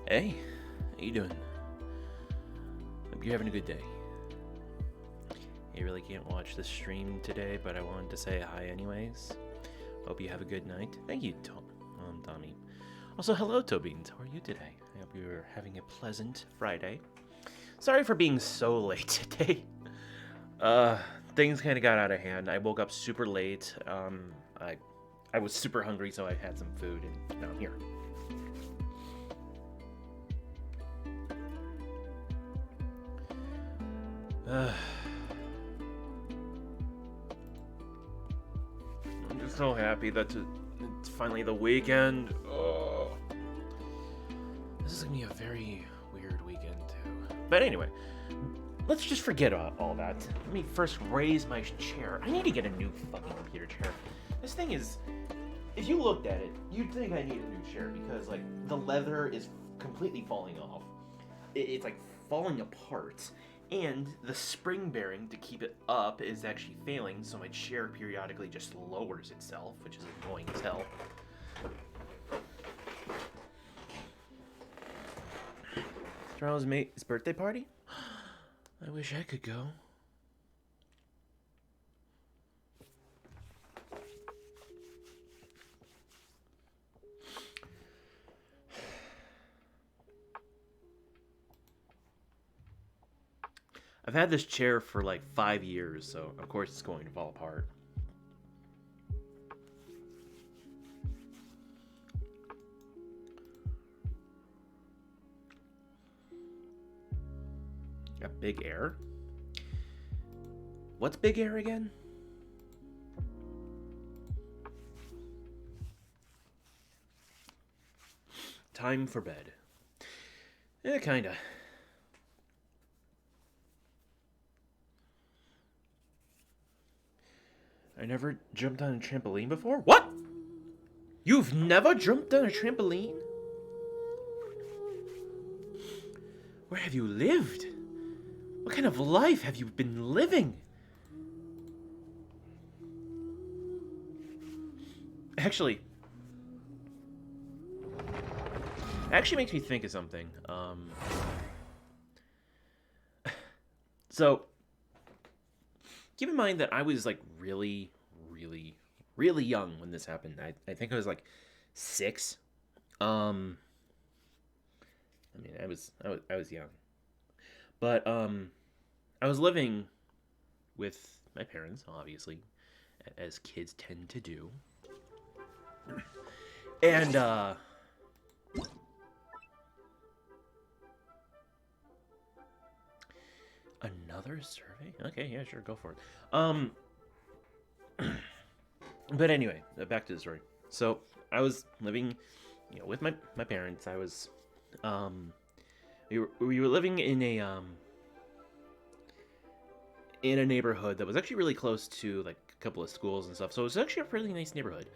Hey, how you doing? Hope you're having a good day. I really can't watch the stream today, but I wanted to say hi anyways. Hope you have a good night. Thank you, Tommy. Also, hello, Tobins. How are you today? I hope you're having a pleasant Friday. Sorry for being so late today. Things kind of got out of hand. I woke up super late. I was super hungry, so I had some food, and now I'm here. I'm just so happy that it's finally the weekend. Oh. This is gonna be a very weird weekend too. But anyway, let's just forget all that. Let me first raise my chair. I need to get a new fucking computer chair. This thing is, if you looked at it, you'd think I need a new chair because like the leather is completely falling off. It's like falling apart. And the spring bearing to keep it up is actually failing, so my chair periodically just lowers itself, which is annoying as hell. Tomorrow's mate's birthday party? I wish I could go. I've had this chair for like 5 years, so of course it's going to fall apart. Got big air? What's big air again? Time for bed. Yeah, kinda. I never jumped on a trampoline before? What? You've never jumped on a trampoline? Where have you lived? What kind of life have you been living? Actually makes me think of something. So keep in mind that I was like really young when this happened. I think I was like 6. I mean, I was young, but I was living with my parents, obviously, as kids tend to do, and another survey. Okay, yeah, sure, go for it. But anyway, back to the story. So I was living, with my parents. I was, we were living in a neighborhood that was actually really close to like a couple of schools and stuff. So it was actually a pretty nice neighborhood.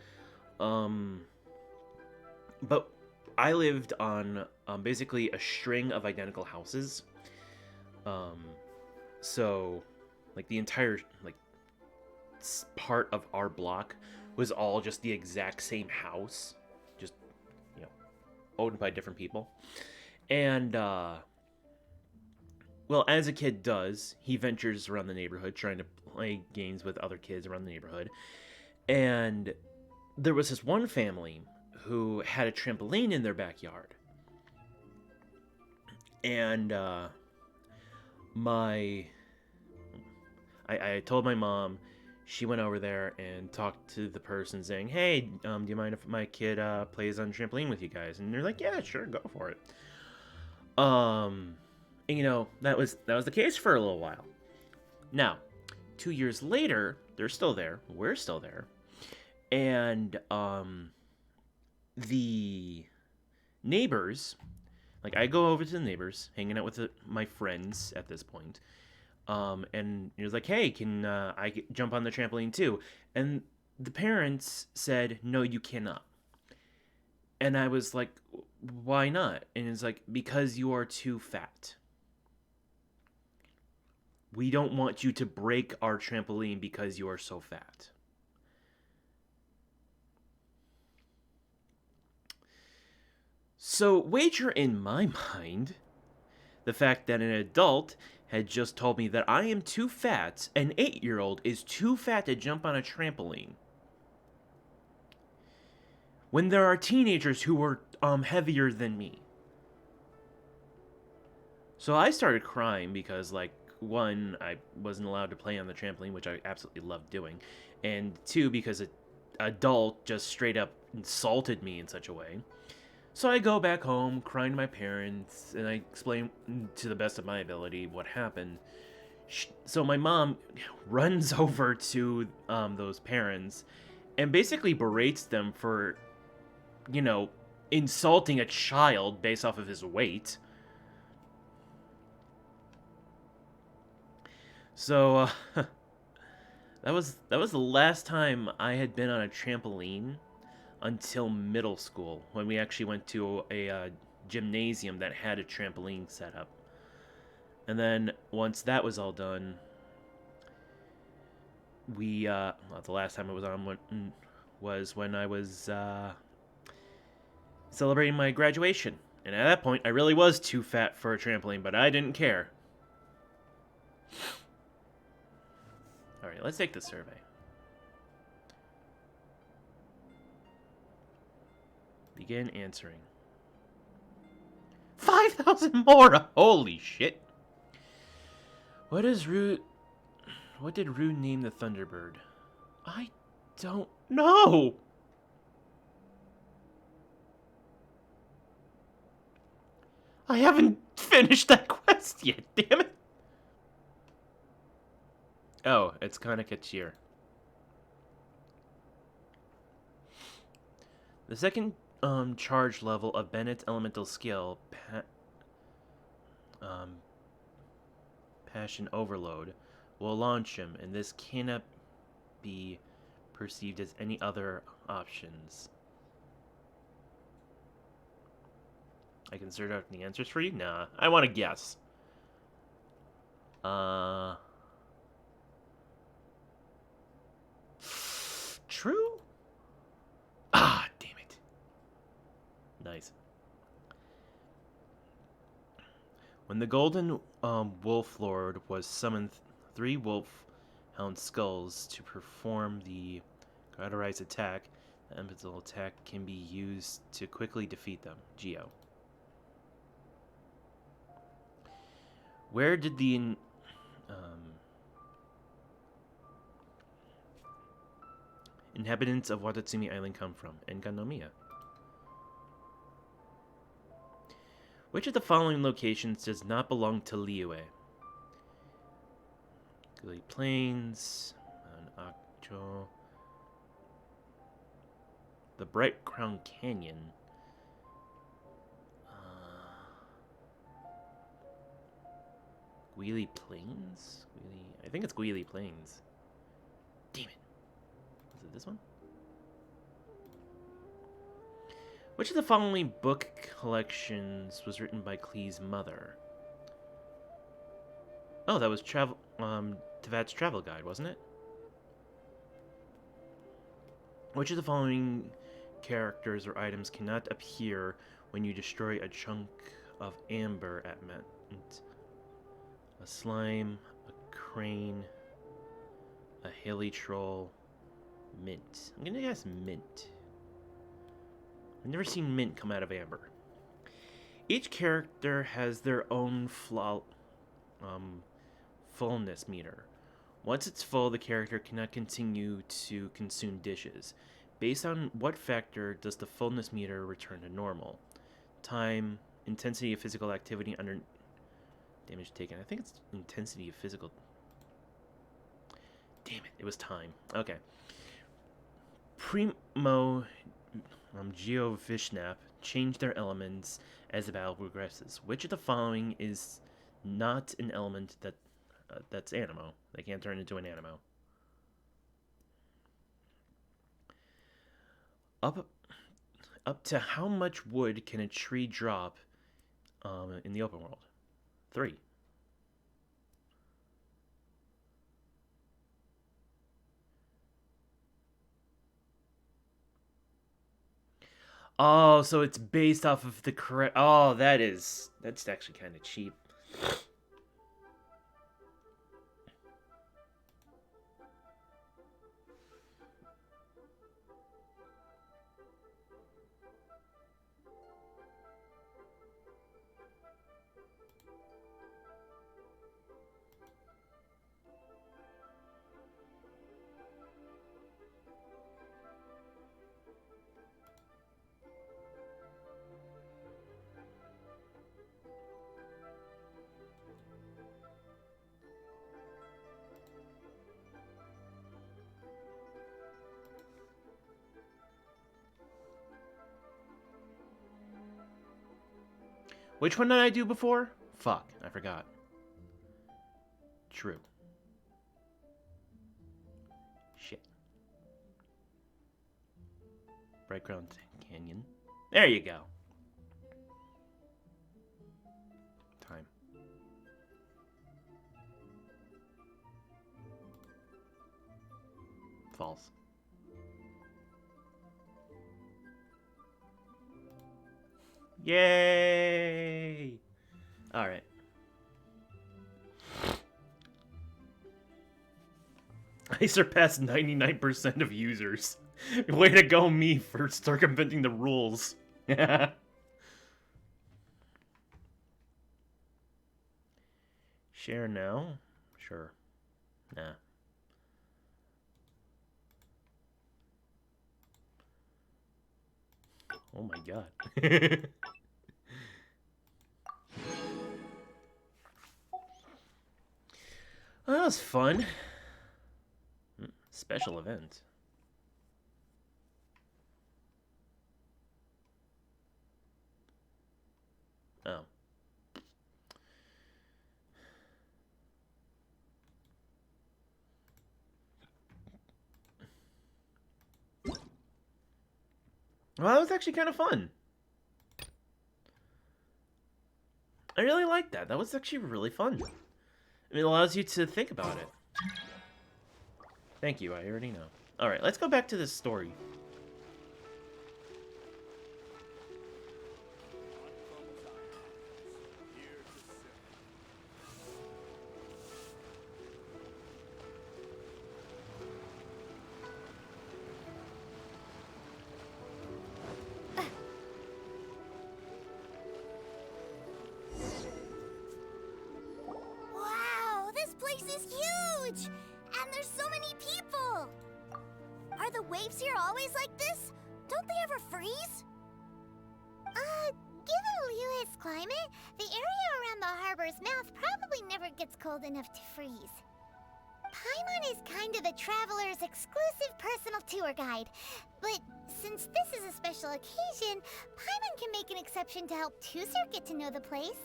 But I lived on basically a string of identical houses. So like the entire like part of our block was all just the exact same house, just owned by different people. And well, as a kid does, he ventures around the neighborhood trying to play games with other kids around the neighborhood. And there was this one family who had a trampoline in their backyard. And I told my mom. She went over there and talked to the person saying, hey, do you mind if my kid plays on trampoline with you guys? And they're like, yeah, sure, go for it. And, that was the case for a little while. Now, 2 years later, they're still there. We're still there. And the neighbors, like I go over to the neighbors, hanging out with my friends at this point. And he was like, hey, can I jump on the trampoline too? And the parents said, no, you cannot. And I was like, why not? And it's like, because you are too fat. We don't want you to break our trampoline because you are so fat. So, wager in my mind, the fact that an adult had just told me that I am too fat, an 8-year-old is too fat to jump on a trampoline. When there are teenagers who were heavier than me. So I started crying because, like, one, I wasn't allowed to play on the trampoline, which I absolutely loved doing, and two, because an adult just straight up insulted me in such a way. So I go back home, crying to my parents, and I explain to the best of my ability what happened. So my mom runs over to those parents and basically berates them for, you know, insulting a child based off of his weight. So that was the last time I had been on a trampoline until middle school, when we actually went to a gymnasium that had a trampoline set up. And then once that was all done, we well, the last time I was on was when I was celebrating my graduation. And at that point, I really was too fat for a trampoline, but I didn't care. Alright, let's take the survey. Begin answering. 5,000 more! Holy shit! What did Rue name the Thunderbird? I don't know! I haven't finished that quest yet, damn it! Oh, it's Khaenri'ah. The second charge level of Bennett's elemental skill, Passion Overload, will launch him, and this cannot be perceived as any other options. I can search out the answers for you? Nah, I want to guess. True? Ah, damn it. Nice. When the Golden Wolf Lord was summoned, 3 Wolfhound skulls to perform the Khaenri'ah's attack. The elemental attack can be used to quickly defeat them. Xiao. Where did the inhabitants of Watatsumi Island come from? Enganomiya. Which of the following locations does not belong to Liyue? Gili Plains, Mount Akcho, the Bright Crown Canyon, Guili Plains? I think it's Guili Plains. Damn it. Is it this one? Which of the following book collections was written by Klee's mother? Oh, that was Tevat's travel guide, wasn't it? Which of the following characters or items cannot appear when you destroy a chunk of amber at Mint? A slime, a crane, a hilly troll, mint. I'm gonna guess mint. I've never seen mint come out of amber. Each character has their own fullness meter. Once it's full, the character cannot continue to consume dishes. Based on what factor does the fullness meter return to normal? Time, intensity of physical activity under damage taken. I think it's intensity of physical. Damn it, it was time. Okay. Primo Geo Vishnap change their elements as the battle progresses. Which of the following is not an element that's Animo? They can't turn into an Animo. Up to how much wood can a tree drop in the open world? 3. Oh, so it's based off of the correct... Oh, that's actually kind of cheap. Which one did I do before? Fuck, I forgot. True. Shit. Breakground Canyon. There you go. Time. False. Yay! Alright. I surpassed 99% of users. Way to go, me, for circumventing the rules. Share now? Sure. Nah. Oh my god. Well, that was fun. Special event. Oh. Well, that was actually kind of fun. I really liked that. That was actually really fun. I mean, it allows you to think about it. Thank you, I already know. Alright, let's go back to this story. Enough to freeze. Paimon is kind of the traveler's exclusive personal tour guide, but since this is a special occasion, Paimon can make an exception to help Tusser get to know the place.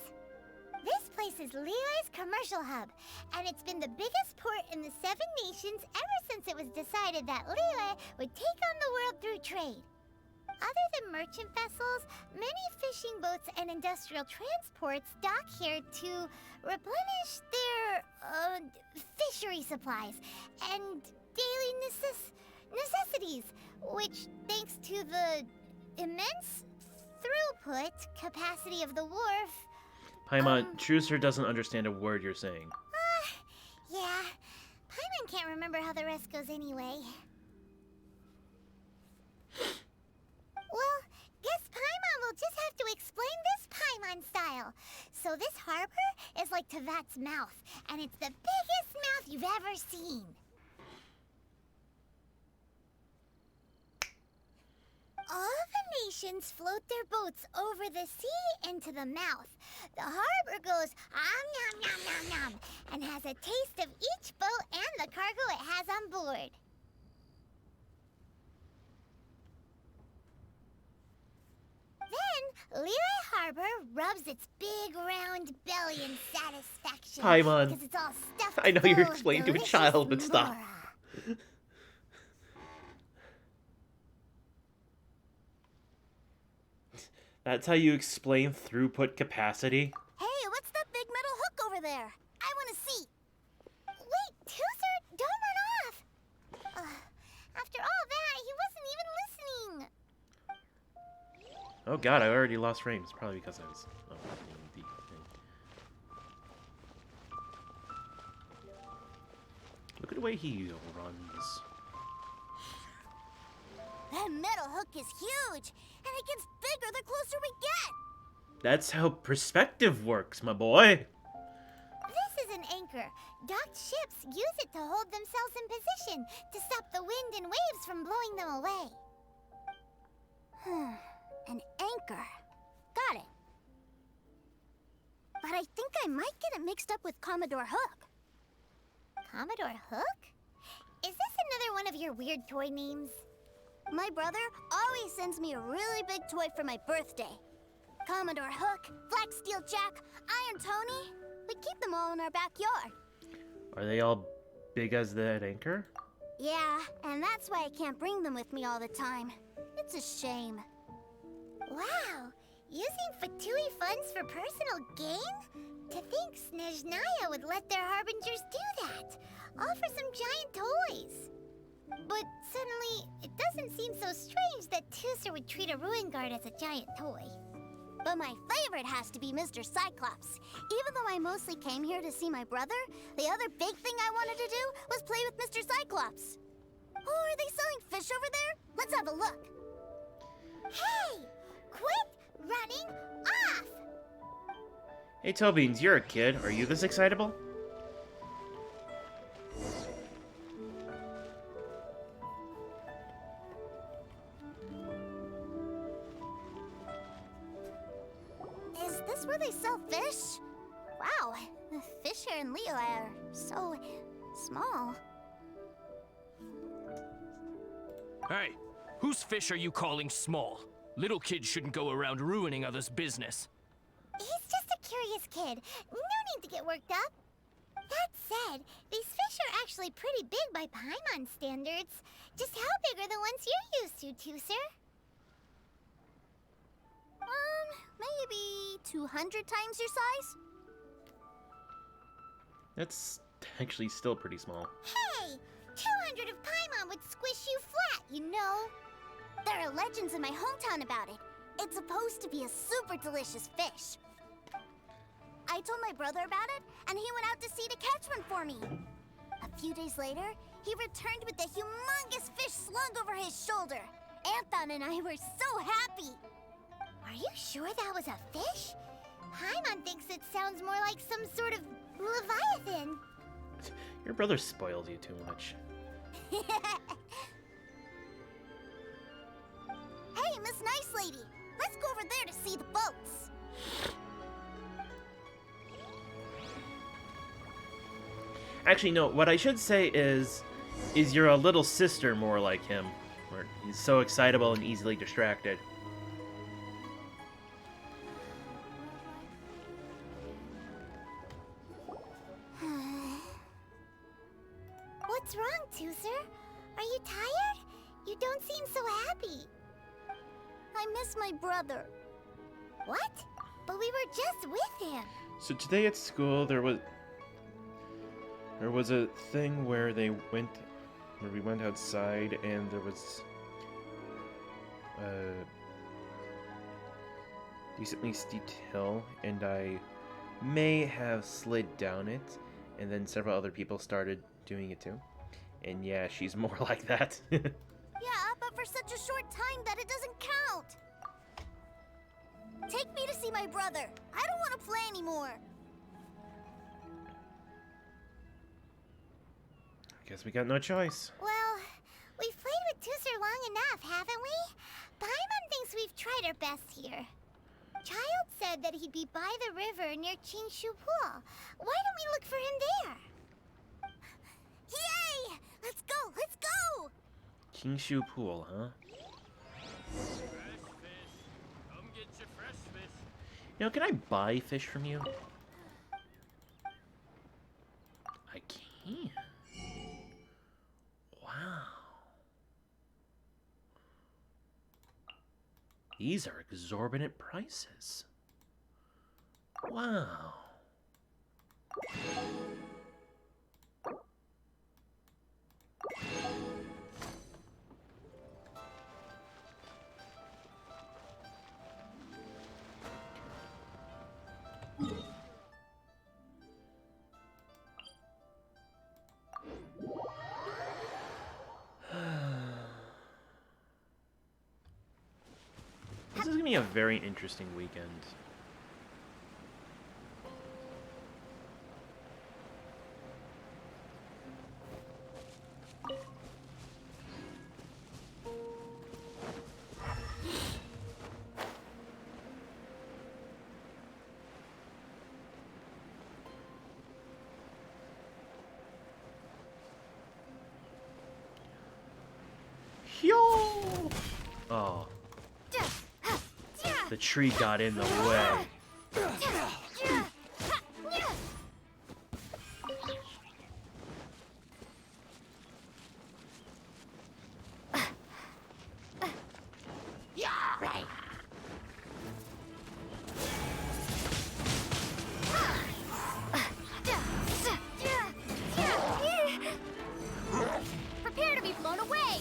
This place is Liyue's commercial hub, and it's been the biggest port in the Seven Nations ever since it was decided that Liyue would take on the world through trade. Other than merchant vessels, many fishing boats and industrial transports dock here to replenish their, fishery supplies and daily necessities, which, thanks to the immense throughput capacity of the wharf... Paimon, Trucer doesn't understand a word you're saying. Yeah. Paimon can't remember how the rest goes anyway. Well, guess Paimon will just have to explain this Paimon style. So this harbor is like Tevat's mouth, and it's the biggest mouth you've ever seen. All the nations float their boats over the sea into the mouth. The harbor goes nom nom nom nom and has a taste of each boat and the cargo it has on board. Then, Liyue Harbor rubs its big round belly in satisfaction. Paimon, because it's all stuffed I know full you're of explaining to a delicious child, but stop. mora. That's how you explain throughput capacity? Hey, what's that big metal hook over there? I want to see. Wait, Tusser, don't run off. After all that, he wasn't even listening. Oh god, I already lost frames. Probably because I was opening the thing. Look at the way he runs. That metal hook is huge, and it gets bigger the closer we get. That's how perspective works, my boy. This is an anchor. Docked ships use it to hold themselves in position to stop the wind and waves from blowing them away. An anchor. Got it. But I think I might get it mixed up with Commodore Hook. Commodore Hook? Is this another one of your weird toy names? My brother always sends me a really big toy for my birthday. Commodore Hook, Black Steel Jack, Iron Tony. We keep them all in our backyard. Are they all big as that anchor? Yeah, and that's why I can't bring them with me all the time. It's a shame. Wow, using Fatui funds for personal gain? To think Snezhnaya would let their harbingers do that, all for some giant toys. But suddenly, it doesn't seem so strange that Tooser would treat a ruin guard as a giant toy. But my favorite has to be Mr. Cyclops. Even though I mostly came here to see my brother, the other big thing I wanted to do was play with Mr. Cyclops. Oh, are they selling fish over there? Let's have a look. Hey! Quit running off! Hey, Tobeans, you're a kid. Are you this excitable? Is this where they sell fish? Wow, the fish here in Leo are so small. Hey, whose fish are you calling small? Little kids shouldn't go around ruining others' business. He's just a curious kid. No need to get worked up. That said, these fish are actually pretty big by Paimon standards. Just how big are the ones you're used to, Tooser? Maybe 200 times your size? That's actually still pretty small. Hey! 200 of Paimon would squish you flat, you know? There are legends in my hometown about it. It's supposed to be a super delicious fish. I told my brother about it, and he went out to sea to catch one for me. A few days later, he returned with a humongous fish slung over his shoulder. Anthon and I were so happy. Are you sure that was a fish? Paimon thinks it sounds more like some sort of leviathan. Your brother spoiled you too much. Hey, Miss Nice Lady, let's go over there to see the boats. Actually, no, what I should say is you're a little sister more like him, where he's so excitable and easily distracted. What's wrong, Tooser? Are you tired? You don't seem so happy. I miss my brother. What? But we were just with him. So today at school there was a thing where we went outside and there was decently steep hill and I may have slid down it, and then several other people started doing it too. And yeah, she's more like that. Yeah, but for such a short time that it doesn't count. Take me to see my brother. I don't want to play anymore. Guess we got no choice. Well, we've played with Tooser long enough, haven't we? Paimon thinks we've tried our best here. Child said that he'd be by the river near Qingshu Pool. Why don't we look for him there? Yay! Let's go! Let's go! Qingshu Pool, huh? Fresh fish. Come get your fresh fish. You know, can I buy fish from you? I can. Wow. These are exorbitant prices. Wow. be a very interesting weekend. Xiao! Oh. The tree got in the way. Prepare to be blown away!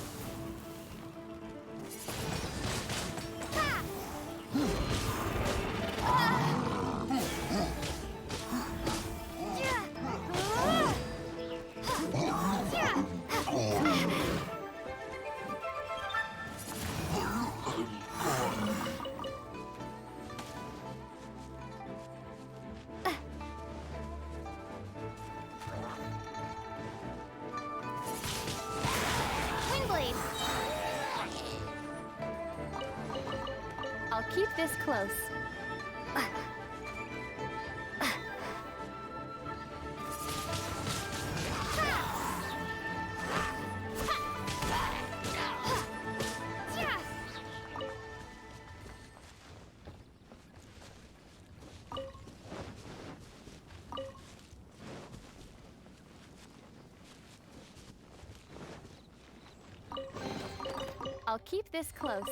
Windblade! I'll keep this close. I'll keep this close.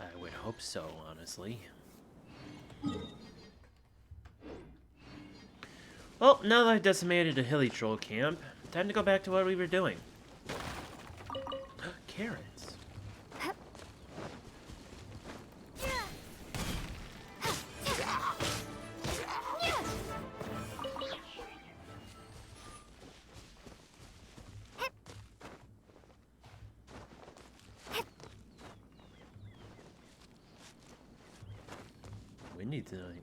I would hope so, honestly. Well, now that I've decimated a hilly troll camp, time to go back to what we were doing. Carrots. Windy tonight.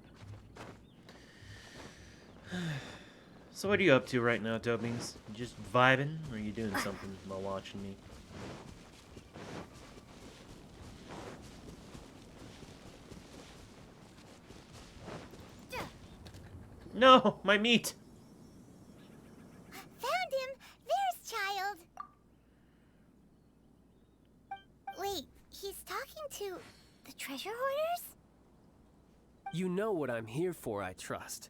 So what are you up to right now, Tobies? You just vibing, or are you doing something while watching me? No, my meat! Found him! There's Child! Wait, he's talking to the treasure hoarders? You know what I'm here for, I trust.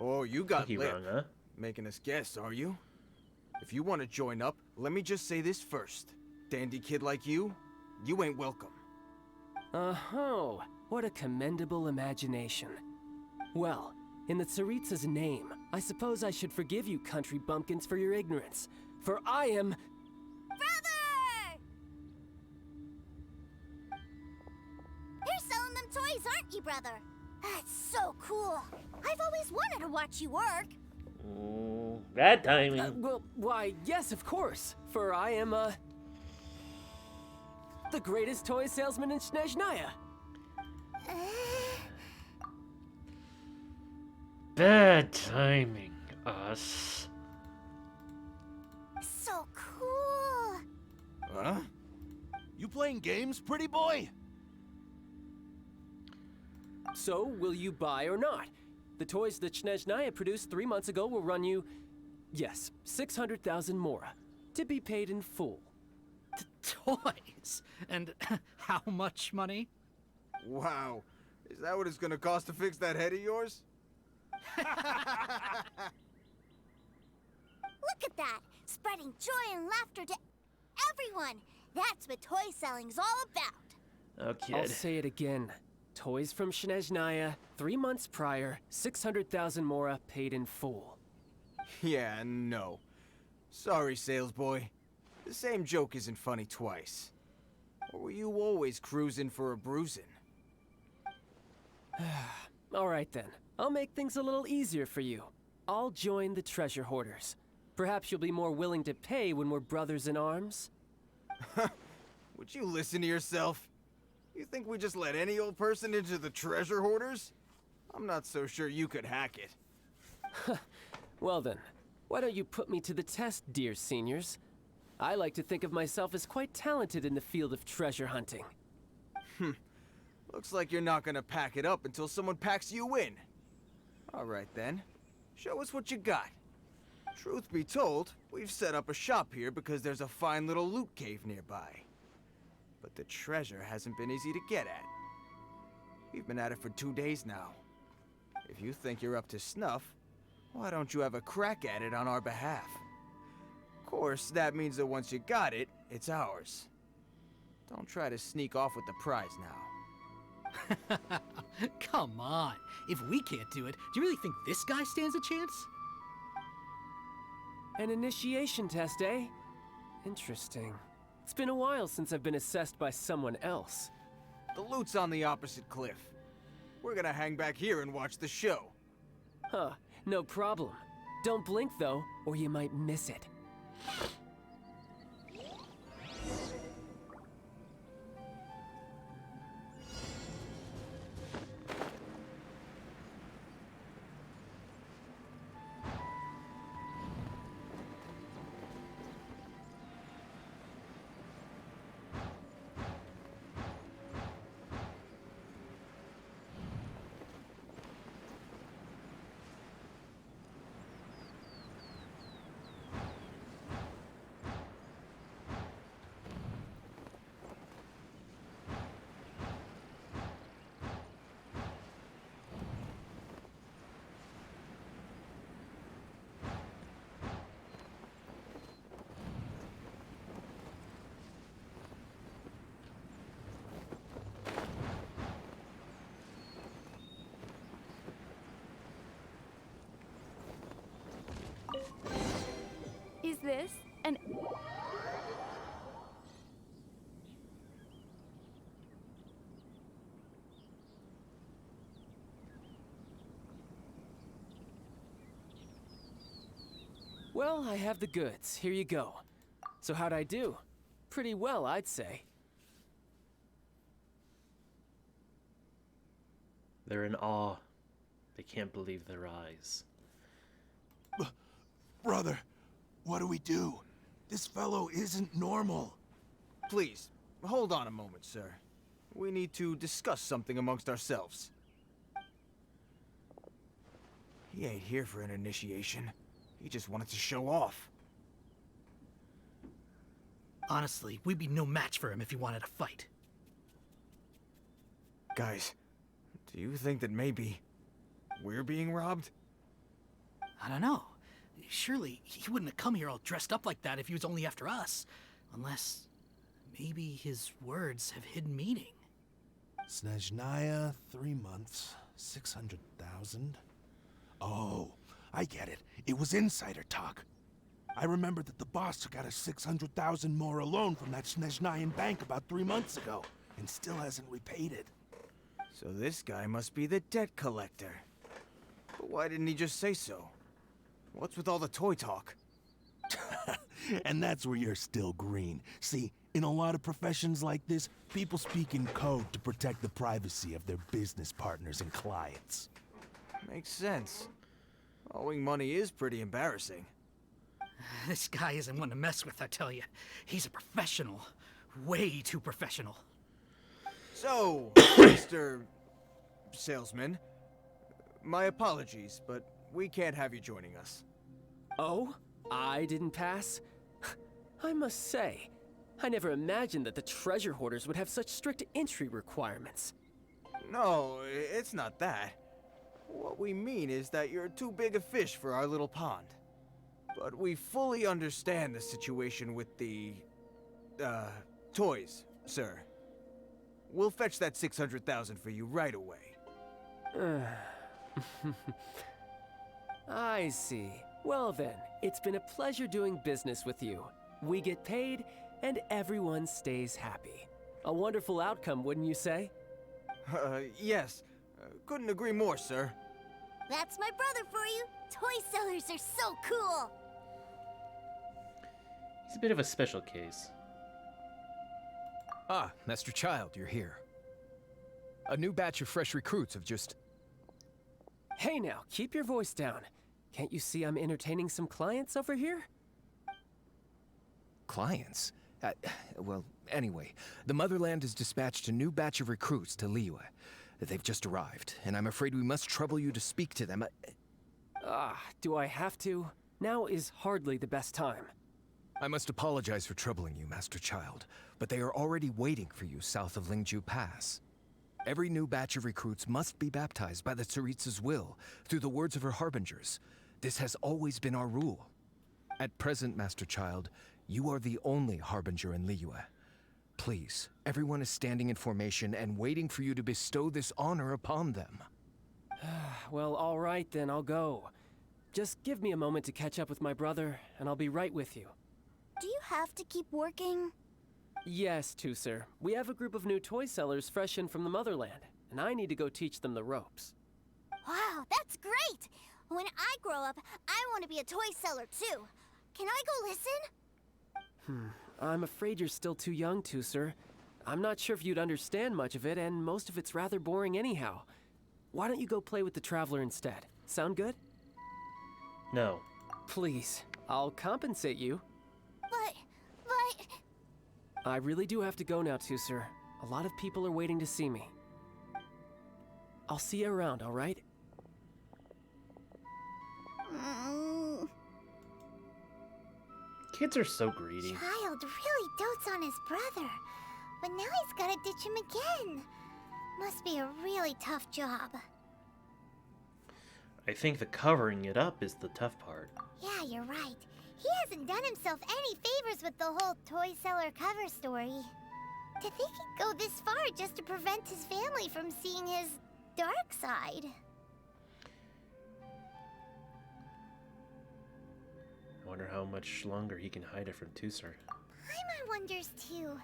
Oh, you got Cookie lit. run, huh? Making us guess, are you? If you want to join up, let me just say this first. Dandy kid like you ain't welcome. Oh, what a commendable imagination. Well, in the Tsaritsa's name, I suppose I should forgive you country bumpkins for your ignorance. For I am... Brother! You're selling them toys, aren't you, brother? That's so cool. I've always wanted to watch you work. Bad timing. well, why, yes, of course. For I am, the greatest toy salesman in Snezhnaya. Bad timing, us. So cool. Huh? You playing games, pretty boy? So, will you buy or not? The toys that Snezhnaya produced 3 months ago will run you, yes, 600,000 mora, to be paid in full. Toys? And how much money? Wow. Is that what it's gonna cost to fix that head of yours? Look at that! Spreading joy and laughter to everyone! That's what toy selling's all about! Oh, kid. I'll say it again. Toys from Snezhnaya, 3 months prior, 600,000 mora paid in full. Yeah, no. Sorry, sales boy. The same joke isn't funny twice. Or were you always cruising for a bruising? All right then. I'll make things a little easier for you. I'll join the treasure hoarders. Perhaps you'll be more willing to pay when we're brothers in arms? Would you listen to yourself? You think we just let any old person into the treasure hoarders? I'm not so sure you could hack it. Well then, why don't you put me to the test, dear seniors? I like to think of myself as quite talented in the field of treasure hunting. Looks like you're not gonna pack it up until someone packs you in. Alright then, show us what you got. Truth be told, we've set up a shop here because there's a fine little loot cave nearby. But the treasure hasn't been easy to get at. We've been at it for 2 days now. If you think you're up to snuff, why don't you have a crack at it on our behalf? Of course, that means that once you got it, it's ours. Don't try to sneak off with the prize now. Come on. If we can't do it, do you really think this guy stands a chance? An initiation test, eh? Interesting. It's been a while since I've been assessed by someone else. The loot's on the opposite cliff. We're gonna hang back here and watch the show. Huh, no problem. Don't blink though, or you might miss it. Is this an... Well, I have the goods. Here you go. So how'd I do? Pretty well, I'd say. They're in awe. They can't believe their eyes. Brother, what do we do? This fellow isn't normal. Please, hold on a moment, sir. We need to discuss something amongst ourselves. He ain't here for an initiation. He just wanted to show off. Honestly, we'd be no match for him if he wanted to fight. Guys, do you think that maybe we're being robbed? I don't know. Surely he wouldn't have come here all dressed up like that if he was only after us. Unless maybe his words have hidden meaning. Snezhnaya, 3 months, 600,000. Oh, I get it. It was insider talk. I remember that the boss took out a 600,000 more loan from that Snezhnayan bank about 3 months ago, and still hasn't repaid it. So this guy must be the debt collector. But why didn't he just say so? What's with all the toy talk? And that's where you're still green. See, in a lot of professions like this, people speak in code to protect the privacy of their business partners and clients. Makes sense. Owing money is pretty embarrassing. This guy isn't one to mess with, I tell you. He's a professional. Way too professional. So, Mr. Salesman, my apologies, but we can't have you joining us. Oh? I didn't pass? I must say, I never imagined that the treasure hoarders would have such strict entry requirements. No, it's not that. What we mean is that you're too big a fish for our little pond. But we fully understand the situation with the, toys, sir. We'll fetch that 600,000 for you right away. I see. Well then, it's been a pleasure doing business with you. We get paid, and everyone stays happy. A wonderful outcome, wouldn't you say? Yes. Couldn't agree more, sir. That's my brother for you. Toy sellers are so cool. He's a bit of a special case. Ah, Master Child, you're here. A new batch of fresh recruits have just... Hey now, keep your voice down. Can't you see I'm entertaining some clients over here? Clients? Well, anyway, the Motherland has dispatched a new batch of recruits to Liyue. They've just arrived, and I'm afraid we must trouble you to speak to them. Do I have to? Now is hardly the best time. I must apologize for troubling you, Master Child, but they are already waiting for you south of Lingju Pass. Every new batch of recruits must be baptized by the Tsaritsa's will, through the words of her harbingers. This has always been our rule. At present, Master Child, you are the only harbinger in Liyue. Please, everyone is standing in formation and waiting for you to bestow this honor upon them. Well, all right then, I'll go. Just give me a moment to catch up with my brother, and I'll be right with you. Do you have to keep working? Yes, Tusser. We have a group of new toy sellers fresh in from the Motherland, and I need to go teach them the ropes. Wow, that's great! When I grow up, I want to be a toy seller too. Can I go listen? I'm afraid you're still too young, Tusser. I'm not sure if you'd understand much of it, and most of it's rather boring anyhow. Why don't you go play with the Traveler instead? Sound good? No. Please, I'll compensate you. But... I really do have to go now, Tusser. A lot of people are waiting to see me. I'll see you around, all right? Kids are so greedy. Child really dotes on his brother, but now he's gotta ditch him again. Must be a really tough job. I think the covering it up is the tough part. Yeah, you're right. He hasn't done himself any favors with the whole toy seller cover story. To think he'd go this far just to prevent his family from seeing his dark side. I wonder how much longer he can hide it from Tusser. Paimon wonders too.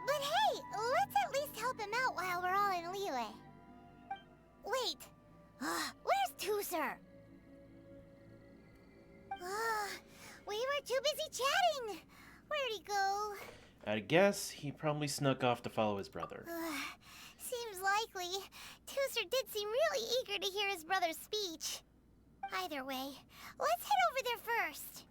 But hey, let's at least help him out while we're all in Liyue. Wait, where's Tusser? We were too busy chatting. Where'd he go? I guess he probably snuck off to follow his brother. Seems likely. Tusser did seem really eager to hear his brother's speech. Either way, let's head over there first.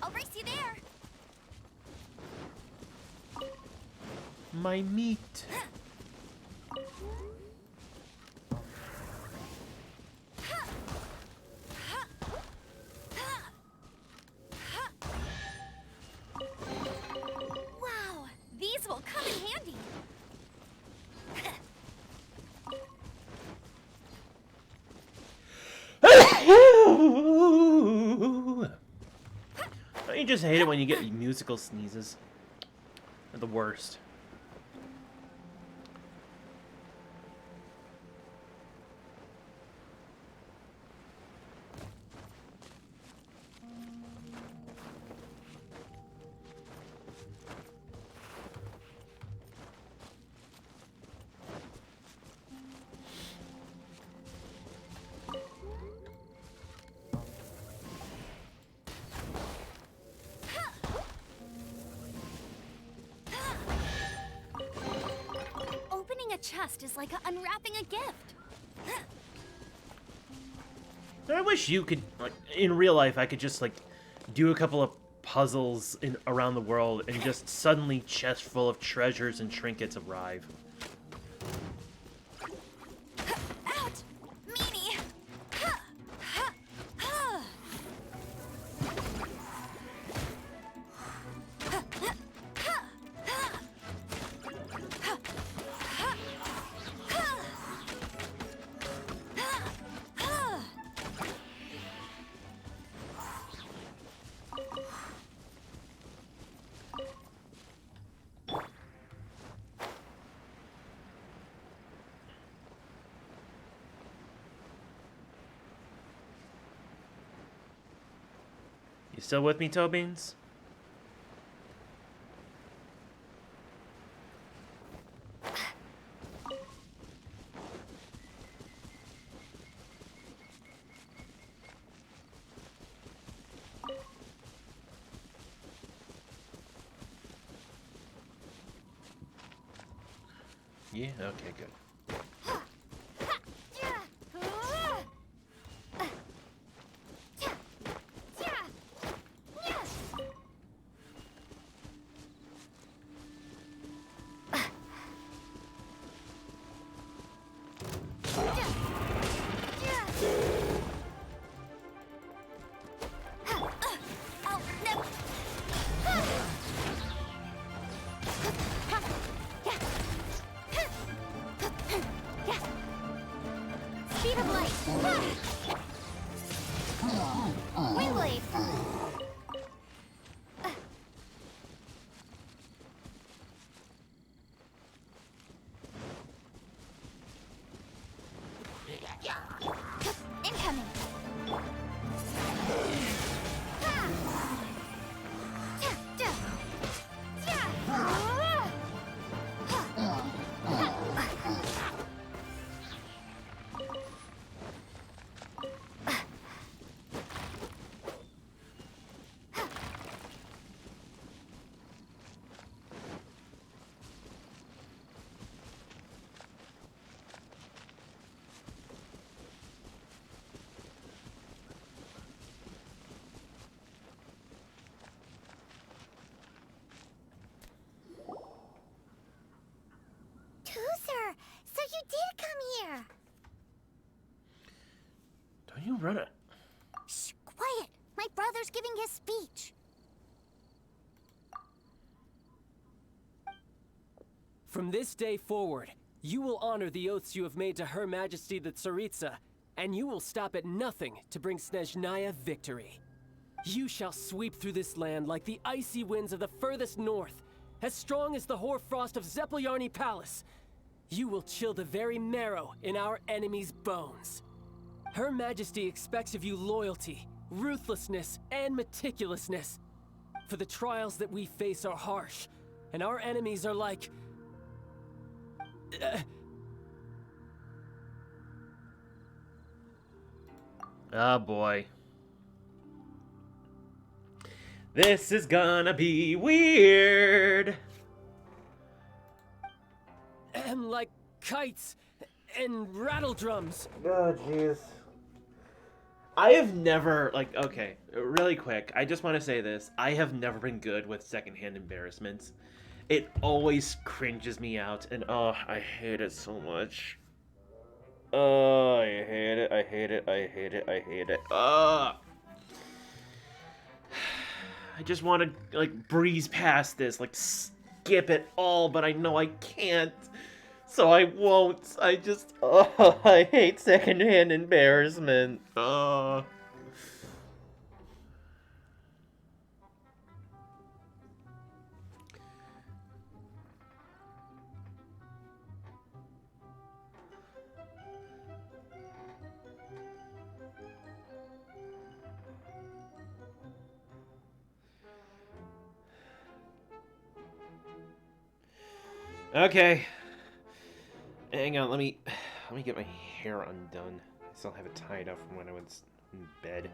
I'll race you there. My meat. Wow, these will come in handy. Don't you just hate it when you get musical sneezes? They're the worst. Opening a chest is like unwrapping a gift. I wish you could, like, in real life, I could just, like, do a couple of puzzles around the world and just suddenly chest full of treasures and trinkets arrive. Out! Meanie! You still with me, Toe Beans? Yeah, okay, good. Speed of light. Wind blade. Incoming. Toozer, so you did come here. Don't you run it? Shh, quiet. My brother's giving his speech. From this day forward, you will honor the oaths you have made to Her Majesty the Tsaritsa, and you will stop at nothing to bring Snezhnaya victory. You shall sweep through this land like the icy winds of the furthest north, as strong as the hoarfrost of Zeppeljärni Palace. You will chill the very marrow in our enemies' bones. Her Majesty expects of you loyalty, ruthlessness, and meticulousness. For the trials that we face are harsh, and our enemies are like... Oh boy. This is gonna be weird. like kites and rattle drums. Oh, jeez. I have never, like, okay, really quick, I just want to say this. I have never been good with secondhand embarrassments. It always cringes me out, and oh, I hate it so much. Oh, I hate it, I hate it, I hate it, I hate it. I just want to, like, breeze past this, like, skip it all, but I know I can't. So I won't. I just, oh, I hate secondhand embarrassment. Oh. Okay. Hang on, let me get my hair undone. I still have it tied up from when I was in bed.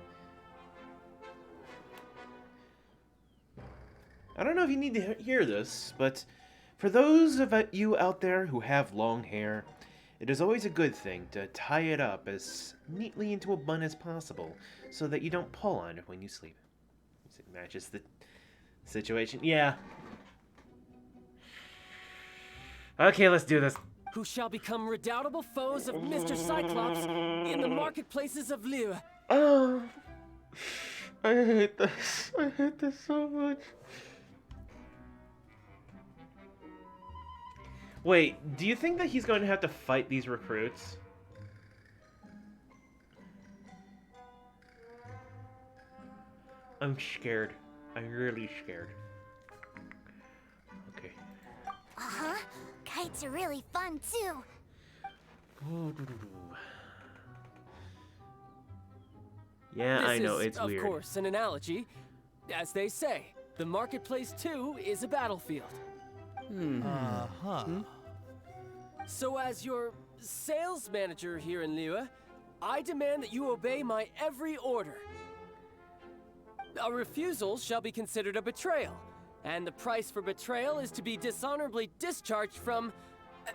I don't know if you need to hear this, but for those of you out there who have long hair, it is always a good thing to tie it up as neatly into a bun as possible so that you don't pull on it when you sleep. It matches the situation. Yeah. Okay, let's do this. Who shall become redoubtable foes of Mr. Cyclops in the marketplaces of Lyre. Oh, I hate this. I hate this so much. Wait, do you think that he's going to have to fight these recruits? I'm scared. I'm really scared. Okay. Uh-huh. Kites are really fun, too. Yeah, This I know, is, it's weird. of course, an analogy. As they say, the marketplace too is a battlefield. So as your sales manager here in Liyue, I demand that you obey my every order. A refusal shall be considered a betrayal, and the price for betrayal is to be dishonorably discharged from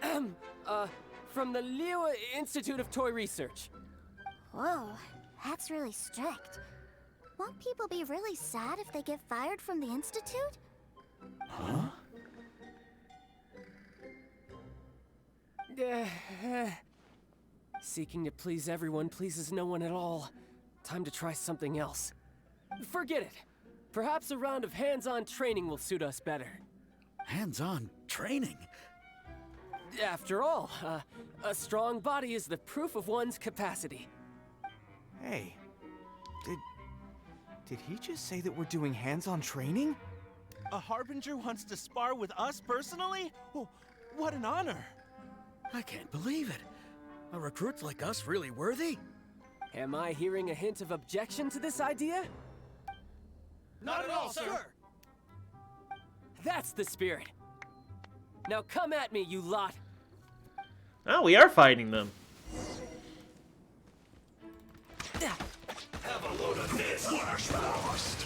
the Liyue Institute of Toy Research. Whoa, that's really strict. Won't people be really sad if they get fired from the Institute? Huh? Seeking to please everyone pleases no one at all. Time to try something else. Forget it. Perhaps a round of hands-on training will suit us better. Hands-on training? After all, a strong body is the proof of one's capacity. Hey, did he just say that we're doing hands-on training? A Harbinger wants to spar with us personally? Oh, what an honor! I can't believe it. Are recruits like us really worthy? Am I hearing a hint of objection to this idea? Not at all, sir! That's the spirit. Now come at me, you lot. Oh, we are fighting them. Have a load of this! Flash frost!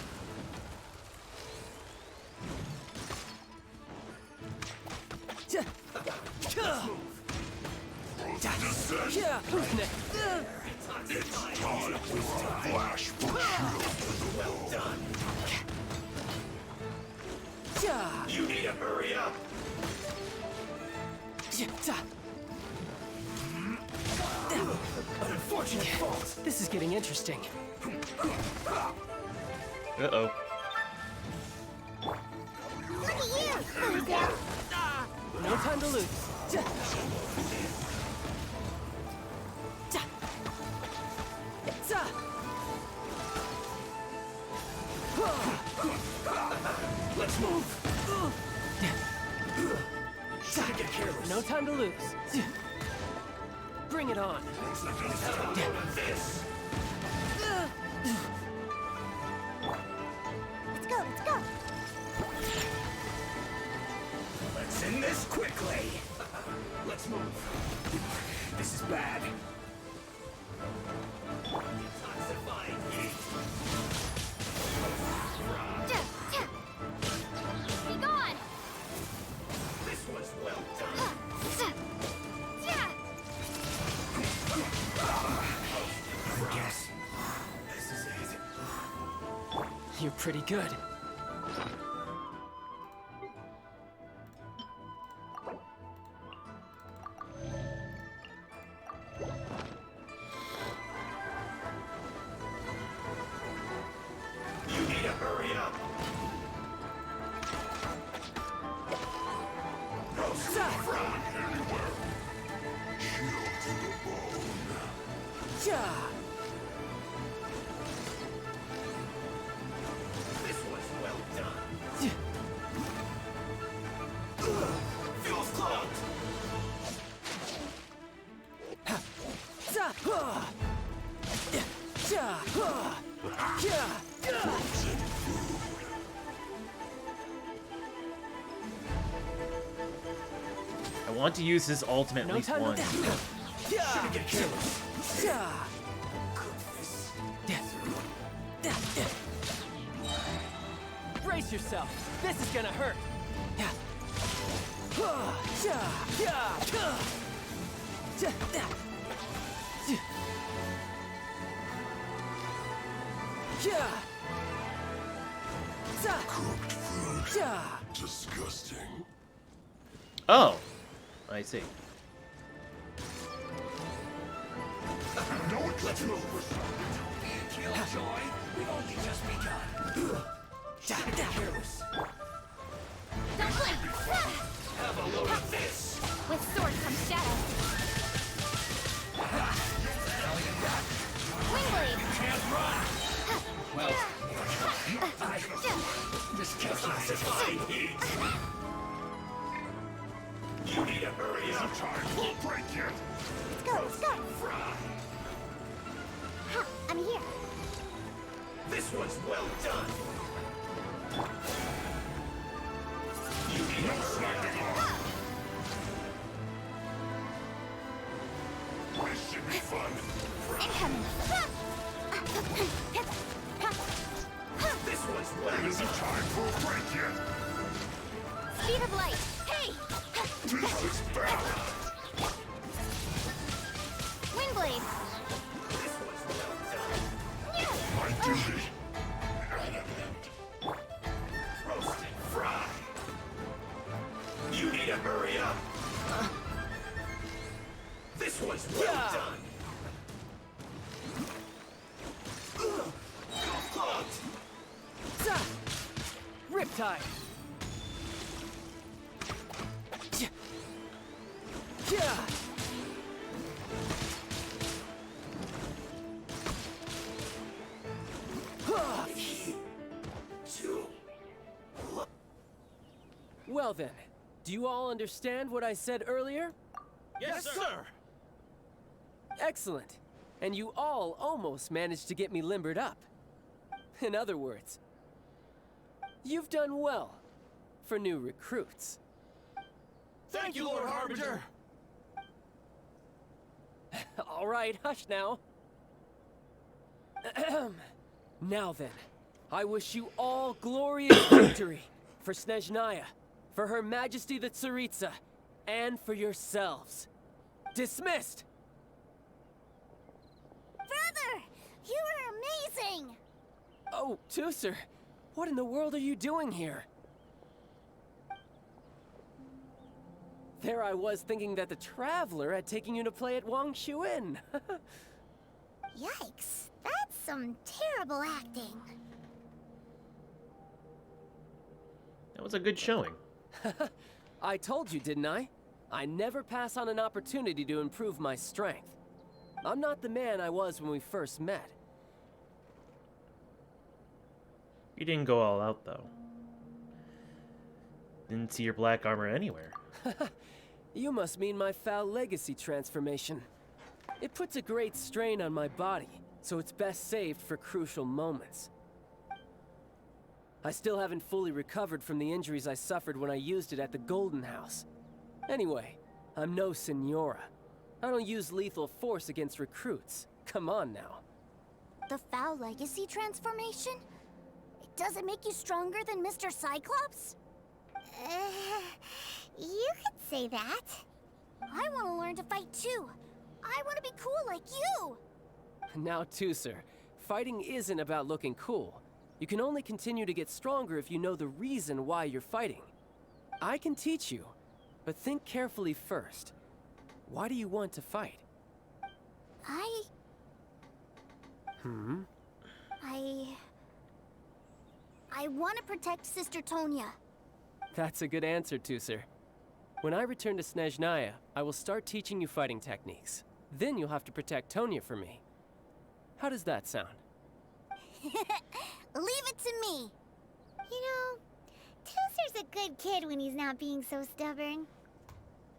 It's time to flash for well done. You need to hurry up! Unfortunate fault. This is getting interesting. Uh-oh. Look at you, loser! No time to lose. Let's move! Shouldn't get careless. No time to lose. Bring it on. This! Let's go, let's go! Let's end this quickly! Let's move. This is bad. Be gone! This was well done. I guess this is it. You're pretty good. You need to hurry up. No saffron anywhere. Chill to the bone. This was well done. Feels clogged. I want to use his ultimate at No least time once. Shouldn't get careless. Brace yourself. This is gonna hurt. Cooked food. Disgusting. Oh, I see. No, let's move. Killjoy, we've only just begun. Shouldn't get careless. Don't blink! Have a load of this. With sword comes shadow. Wing blade! Can't run. Well, this catches its high heat. You need to hurry up. Time will break it. Let's go, let's go! Fry. Ha, I'm here. This one's well done. You need no slacking off. This should be fun. Incoming. This one's well done. It isn't time for a break yet. Speed of light. Hey! This is bad. Windblade. This one's well done. My duty. At an end. Roast and fry. You need to hurry up. This one's well done. Riptide. Well then, do you all understand what I said earlier? Yes, sir. Excellent. And you all almost managed to get me limbered up. In other words, you've done well for new recruits. Thank you, Lord Harbinger. All right, hush now. Now then, I wish you all glorious victory for Snezhnaya, for Her Majesty the Tsaritsa, and for yourselves. Dismissed! Brother! You were amazing! Oh, Tusser, what in the world are you doing here? There I was thinking that the Traveler had taken you to play at Wang Xuan. Yikes, that's some terrible acting. That was a good showing. I told you, didn't I? I never pass on an opportunity to improve my strength. I'm not the man I was when we first met. You didn't go all out, though. Didn't see your black armor anywhere. You must mean my foul legacy transformation. It puts a great strain on my body, so it's best saved for crucial moments. I still haven't fully recovered from the injuries I suffered when I used it at the Golden House. Anyway, I'm no Senora. I don't use lethal force against recruits. Come on now. The foul legacy transformation? Does it make you stronger than Mr. Cyclops? You could say that. I want to learn to fight too. I want to be cool like you. Now, Tusser, fighting isn't about looking cool. You can only continue to get stronger if you know the reason why you're fighting. I can teach you, but think carefully first. Why do you want to fight? I want to protect Sister Tonya. That's a good answer, Tusser. When I return to Snezhnaya, I will start teaching you fighting techniques. Then you'll have to protect Tonya for me. How does that sound? Leave it to me. You know, Tusser's a good kid when he's not being so stubborn.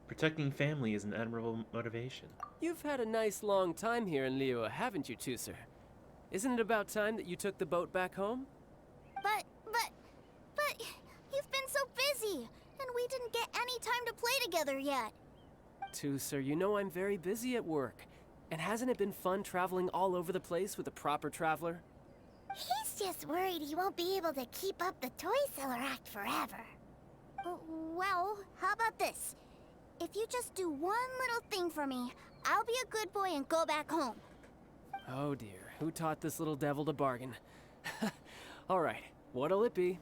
Protecting family is an admirable motivation. You've had a nice long time here in Liyue, haven't you, Tusser? Isn't it about time that you took the boat back home? But you've been so busy, and we didn't get any time to play together yet. Tusser, you know I'm very busy at work. And hasn't it been fun traveling all over the place with a proper traveler? He's just worried he won't be able to keep up the toy seller act forever. Well, how about this? If you just do one little thing for me, I'll be a good boy and go back home. Oh dear, who taught this little devil to bargain? All right, what'll it be?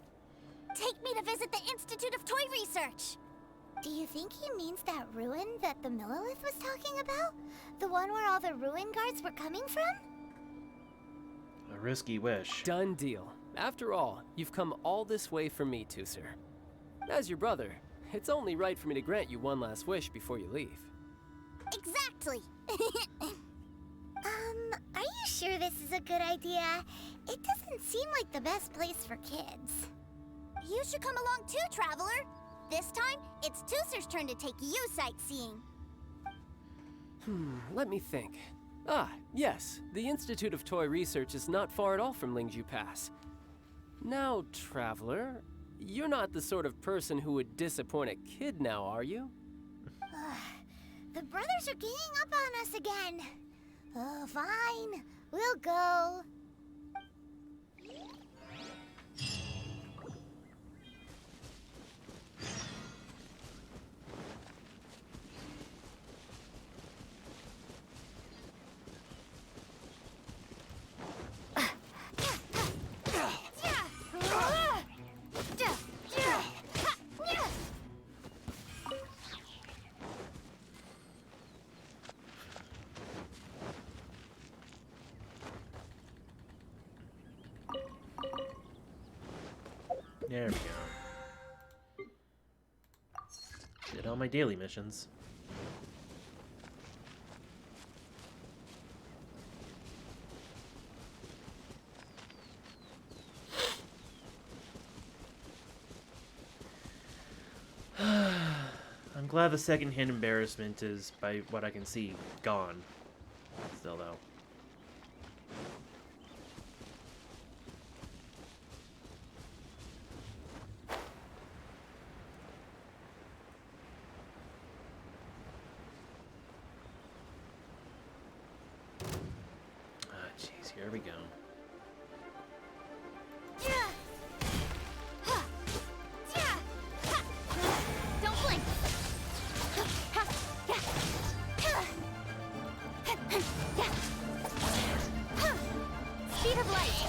Take me to visit the Institute of Toy Research. Do you think he means that ruin that the Millilith was talking about? The one where all the ruin guards were coming from? A risky wish. Done deal. After all, you've come all this way for me, Tusser. As your brother, it's only right for me to grant you one last wish before you leave. Exactly. Are you sure this is a good idea? It doesn't seem like the best place for kids. You should come along too, Traveler. This time, it's Tusser's turn to take you sightseeing. Let me think. Ah, yes. The Institute of Toy Research is not far at all from Lingju Pass. Now, traveler, you're not the sort of person who would disappoint a kid now, are you? The brothers are ganging up on us again. Oh, fine. We'll go. There we go. Did all my daily missions. I'm glad the secondhand embarrassment is, by what I can see, gone. Still, though. Ah, jeez, here we go. Don't blink. Speed of light.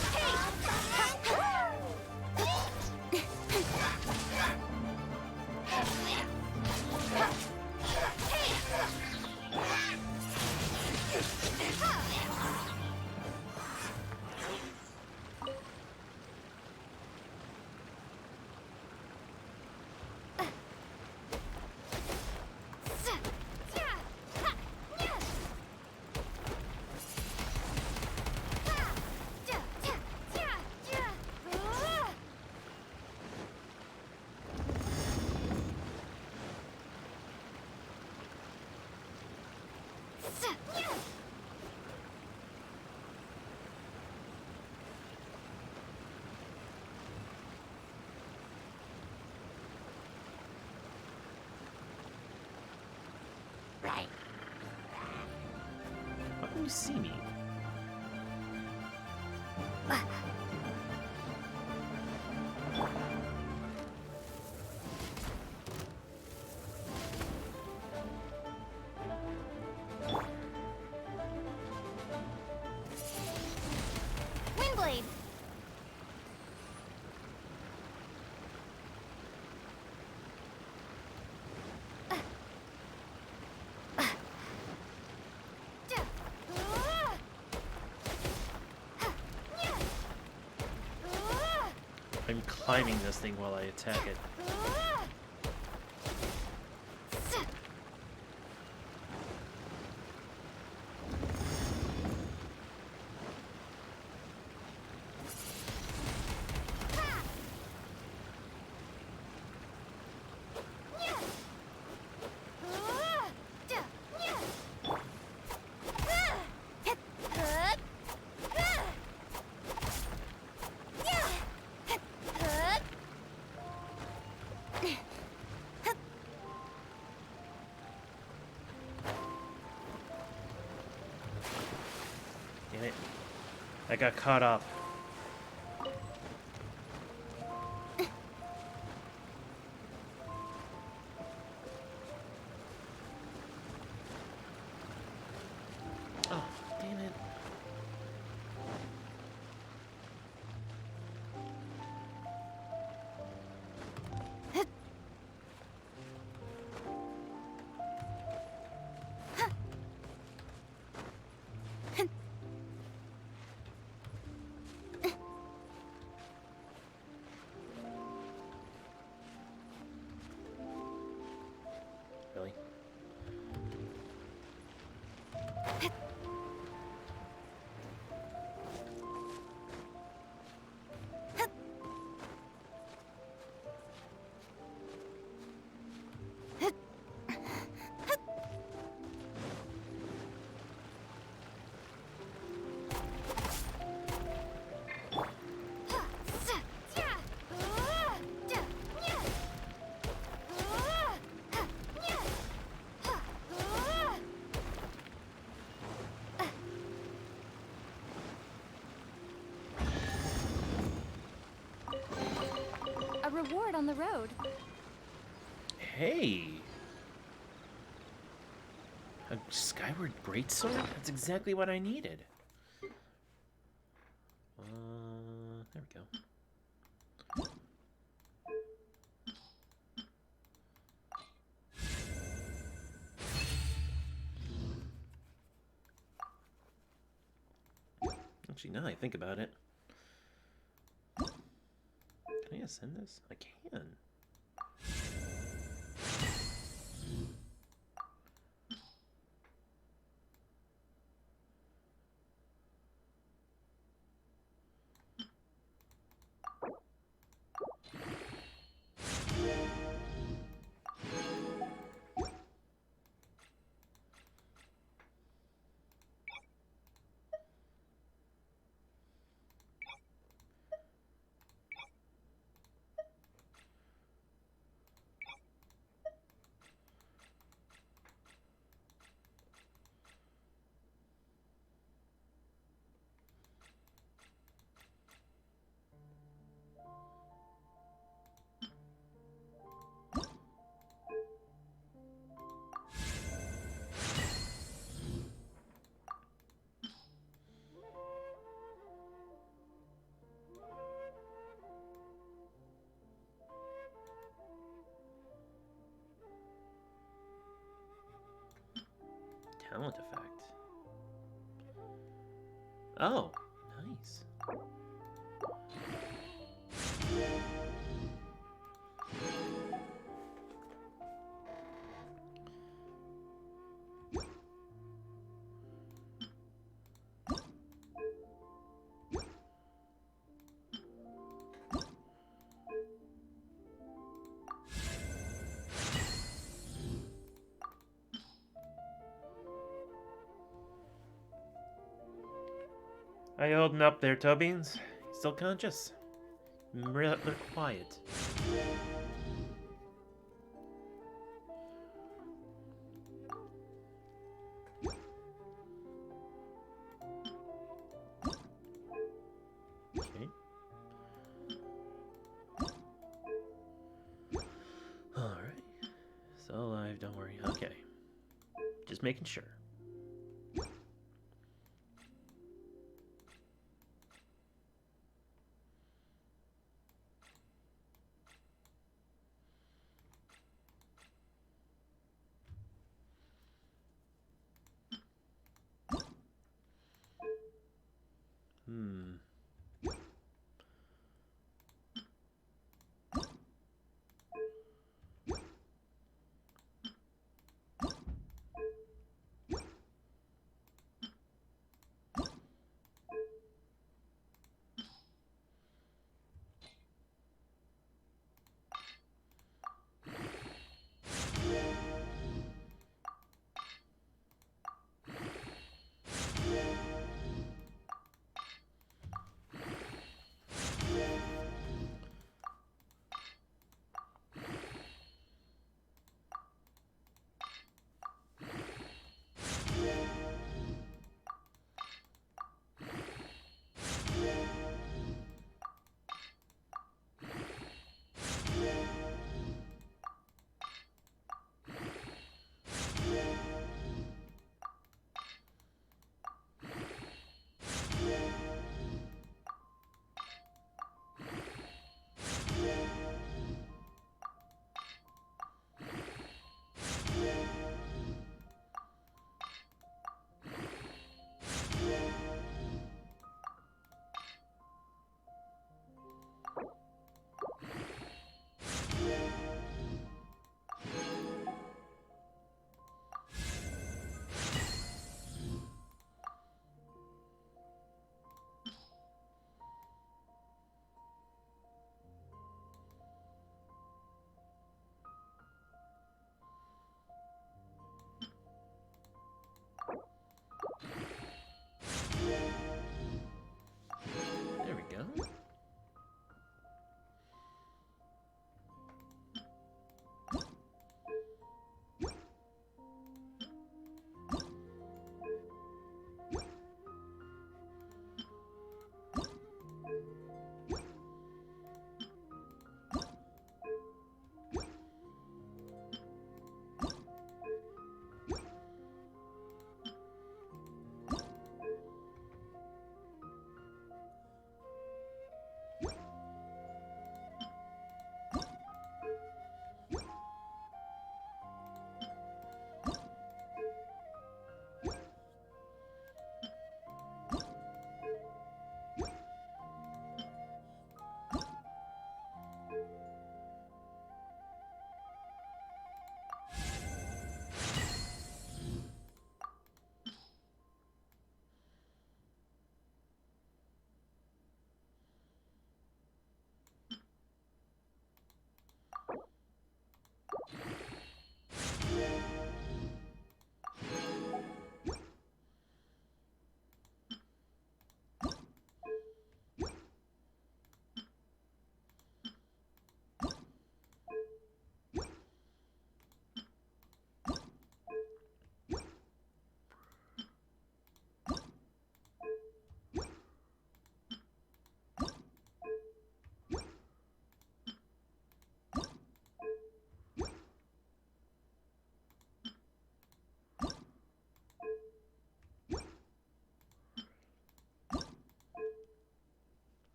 How can you see me? Windblade. I'm climbing this thing while I attack it. Damn it. I got caught up. Oh, damn it. sword on the road. Hey! A skyward greatsword? That's exactly what I needed. There we go. Actually, now that I think about it, can I ascend this? I can. Talent effect. Oh, nice. How you holding up there, Tobeans? Still conscious? Real quiet. Okay. Alright. Still alive, don't worry. Okay. Just making sure.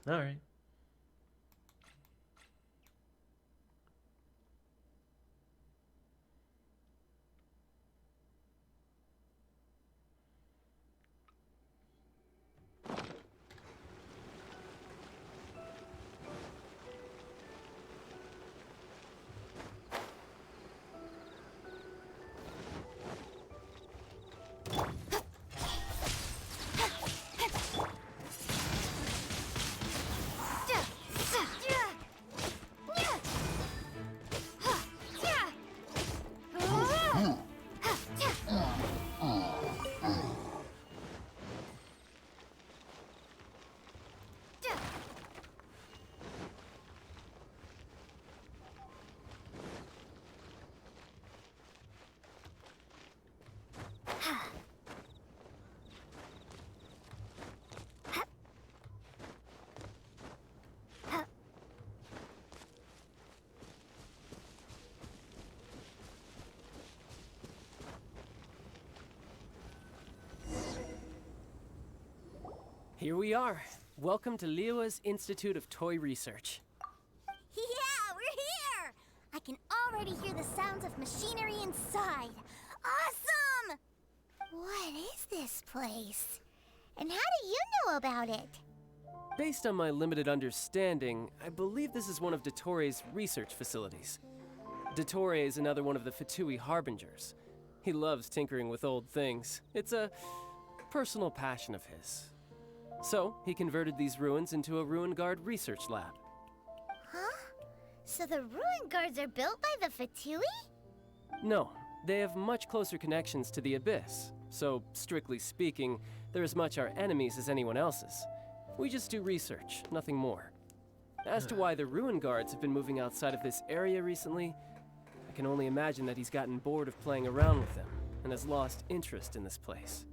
All right. Here we are. Welcome to Liyue's Institute of Toy Research. Yeah, we're here! I can already hear the sounds of machinery inside. Awesome! What is this place? And how do you know about it? Based on my limited understanding, I believe this is one of Dottoro's research facilities. Dottore is another one of the Fatui Harbingers. He loves tinkering with old things. It's a personal passion of his. So, he converted these ruins into a Ruin Guard research lab. Huh? So the ruin guards are built by the Fatui? No, they have much closer connections to the Abyss. So, strictly speaking, they're as much our enemies as anyone else's. We just do research, nothing more. As to why the Ruin Guards have been moving outside of this area recently, I can only imagine that he's gotten bored of playing around with them and has lost interest in this place.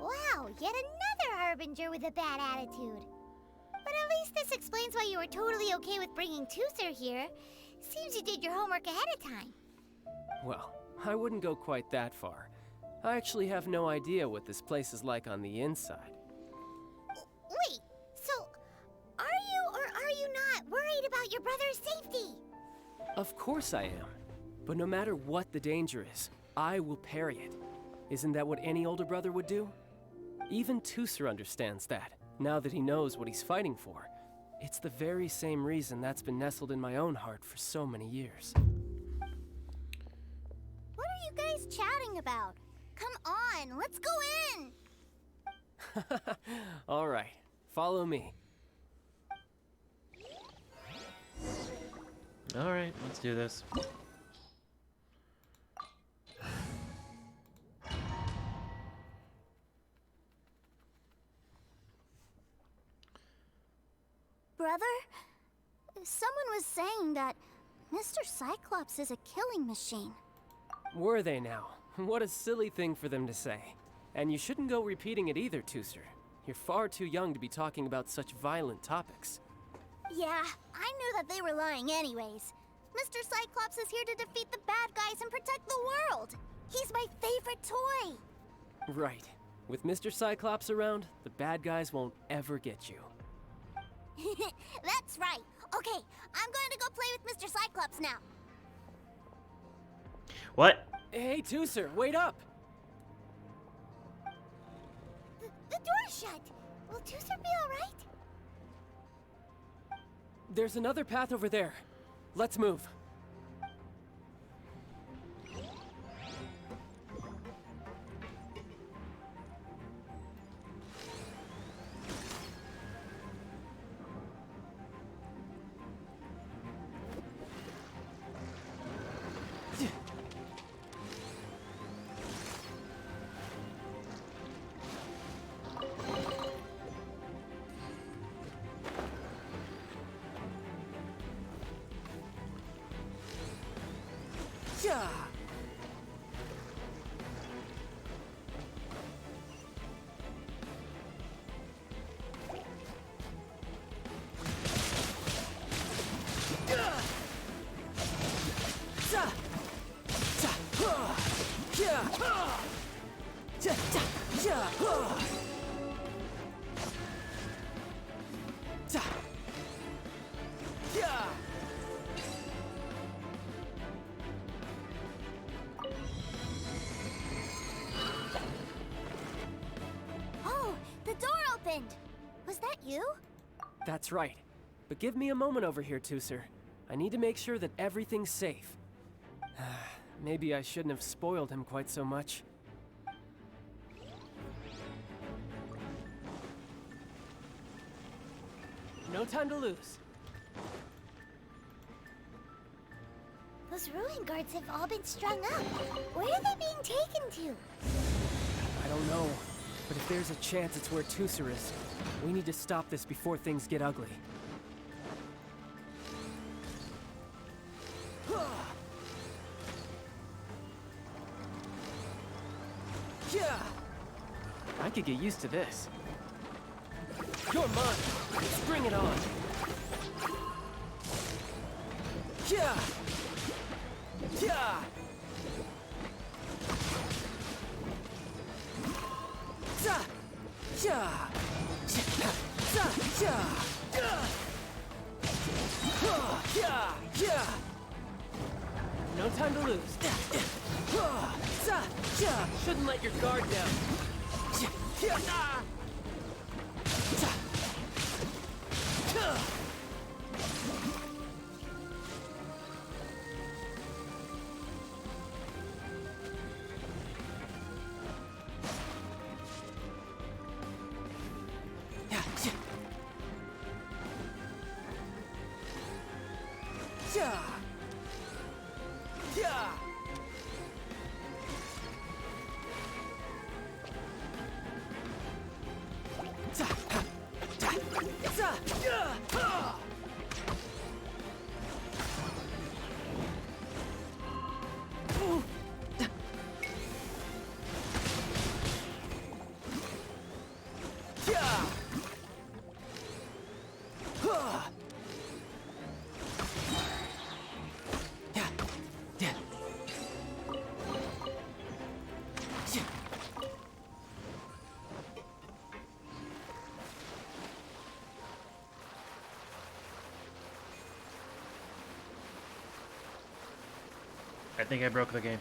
Wow, yet another Harbinger with a bad attitude. But at least this explains why you were totally okay with bringing Tooser here. Seems you did your homework ahead of time. Well, I wouldn't go quite that far. I actually have no idea what this place is like on the inside. Wait, so are you or are you not worried about your brother's safety? Of course I am. But no matter what the danger is, I will parry it. Isn't that what any older brother would do? Even Tooser understands that, now that he knows what he's fighting for. It's the very same reason that's been nestled in my own heart for so many years. What are you guys chatting about? Come on, let's go in! All right, follow me. All right, let's do this. Brother, someone was saying that Mr. Cyclops is a killing machine. Were they now? What a silly thing for them to say. And you shouldn't go repeating it either, Tooser. You're far too young to be talking about such violent topics. Yeah, I knew that they were lying anyways. Mr. Cyclops is here to defeat the bad guys and protect the world. He's my favorite toy. Right. With Mr. Cyclops around, the bad guys won't ever get you. That's right. Okay, I'm going to go play with Mr. Cyclops now. What? Hey, Tooser, wait up! The door's shut. Will Tooser be all right? There's another path over there. Let's move. Yeah. Yeah. That's right. But give me a moment over here, Tusser. I need to make sure that everything's safe. Maybe I shouldn't have spoiled him quite so much. No time to lose. Those ruin guards have all been strung up. Where are they being taken to? I don't know, but if there's a chance it's where Tusser is, we need to stop this before things get ugly. I could get used to this. You're mine. Let's bring it on. Yeah. Yeah. Za. Yeah. Za. Yeah. Yeah. Yeah. No time to lose. Za. Yeah. Shouldn't let your guard down. Yeah. Za. I think I broke the game.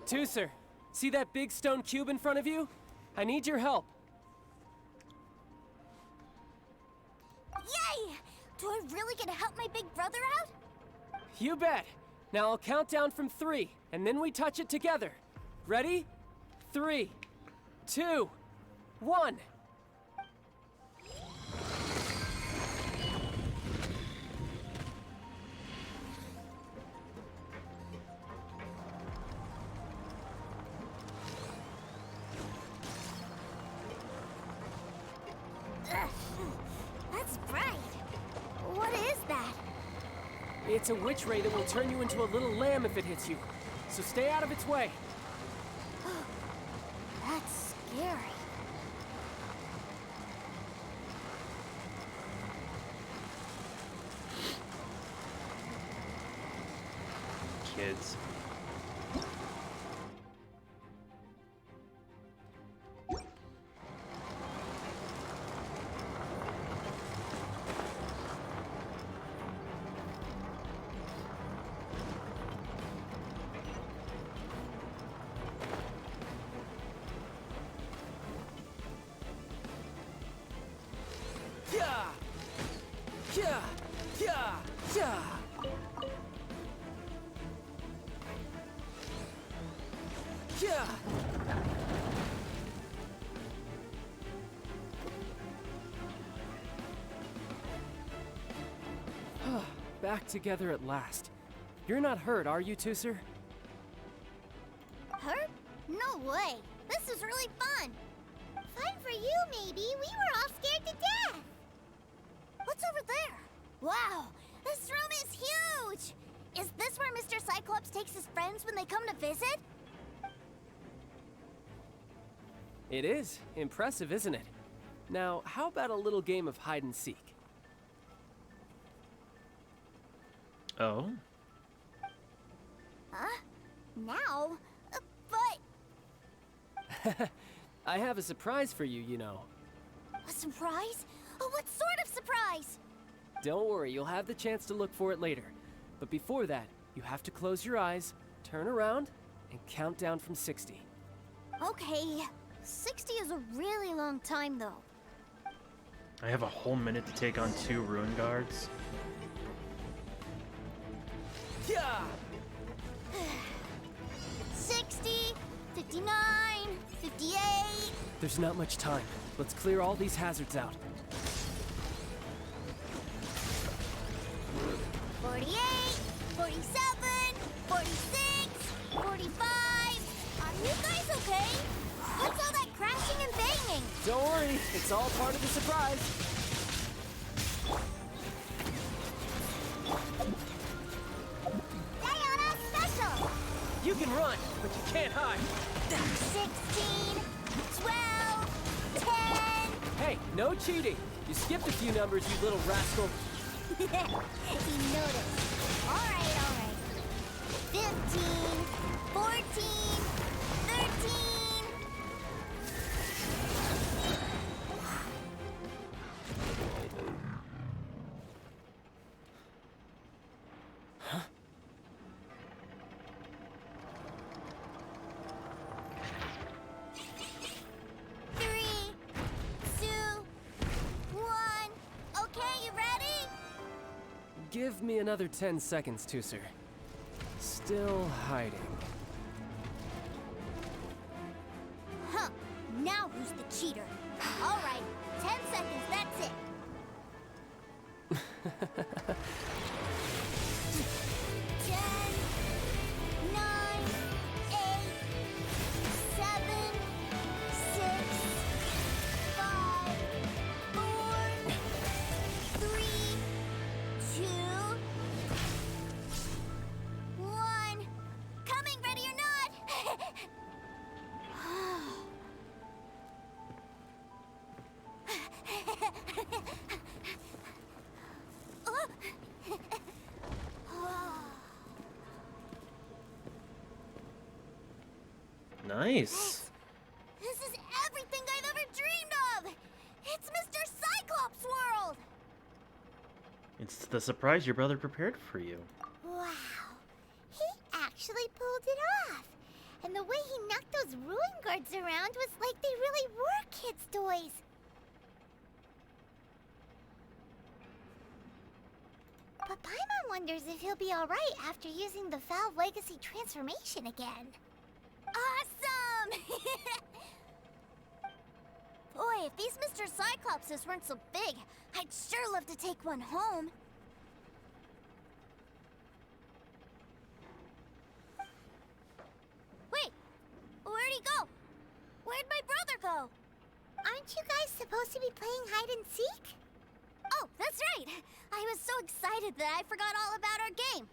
Tusser, see that big stone cube in front of you? I need your help. Yay! Do I really get to help my big brother out? You bet. Now I'll count down from 3, and then we touch it together. Ready? 3, 2, 1. That's bright. What is that? It's a witch ray that will turn you into a little lamb if it hits you. So stay out of its way. That's scary. Kids. Back together at last. You're not hurt, are you, Tusser? Hurt? No way. This was really fun. Fun for you, maybe. We were all scared to death. What's over there? Wow, this room is huge. Is this where Mr. Cyclops takes his friends when they come to visit? It is. Impressive, isn't it? Now, how about a little game of hide and seek? Oh? Huh? Now? But... I have a surprise for you, you know. A surprise? Oh, what sort of surprise? Don't worry, you'll have the chance to look for it later. But before that, you have to close your eyes, turn around and count down from 60. Okay, 60 is a really long time though. I have a whole minute to take on 2 Ruin Guards. Yeah! 60, 59, 58. There's not much time. Let's clear all these hazards out. 48, 47, 46, 45. Are you guys okay? What's all that crashing and banging? Don't worry, it's all part of the surprise. Diana special! You can run, but you can't hide. 16, 12, 10. Hey, no cheating. You skipped a few numbers, you little rascal. He noticed. Alright. 15, 14, 13. Huh? Three, two, one. Okay, you ready? Give me another 10 seconds, Tooser. Still hiding. Huh. Now who's the cheater? Alright, 10 seconds, that's it. 10, 9, 8, 7, 6, 5, 4, 3, 2, 1. Coming, ready or not? Nice. This is everything I've ever dreamed of! It's Mr. Cyclops World! It's the surprise your brother prepared for you. Wow. He actually pulled it off. And the way he knocked those ruin guards around was like they really were kids' toys. But Paimon wonders if he'll be alright after using the Valve Legacy transformation again. Awesome! Boy, if these Mr. Cyclopses weren't so big, I'd sure love to take one home. Wait, where'd he go? Where'd my brother go? Aren't you guys supposed to be playing hide and seek? Oh, that's right! I was so excited that I forgot all about our game.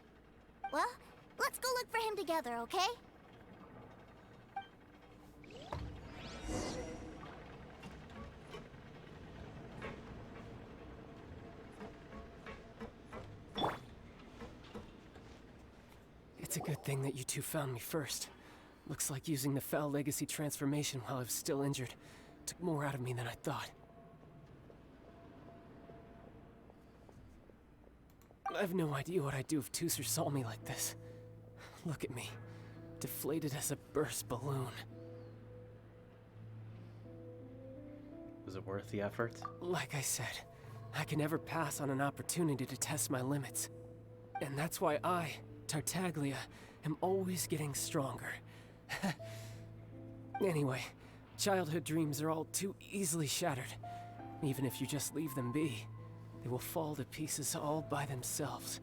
Well, let's go look for him together, okay? It's a good thing that you two found me first. Looks like using the Foul Legacy transformation while I was still injured took more out of me than I thought. I have no idea what I'd do if Tooser saw me like this. Look at me, deflated as a burst balloon. Was it worth the effort? Like I said, I can never pass on an opportunity to test my limits. And that's why I, Tartaglia, am always getting stronger. Anyway, childhood dreams are all too easily shattered. Even if you just leave them be, they will fall to pieces all by themselves.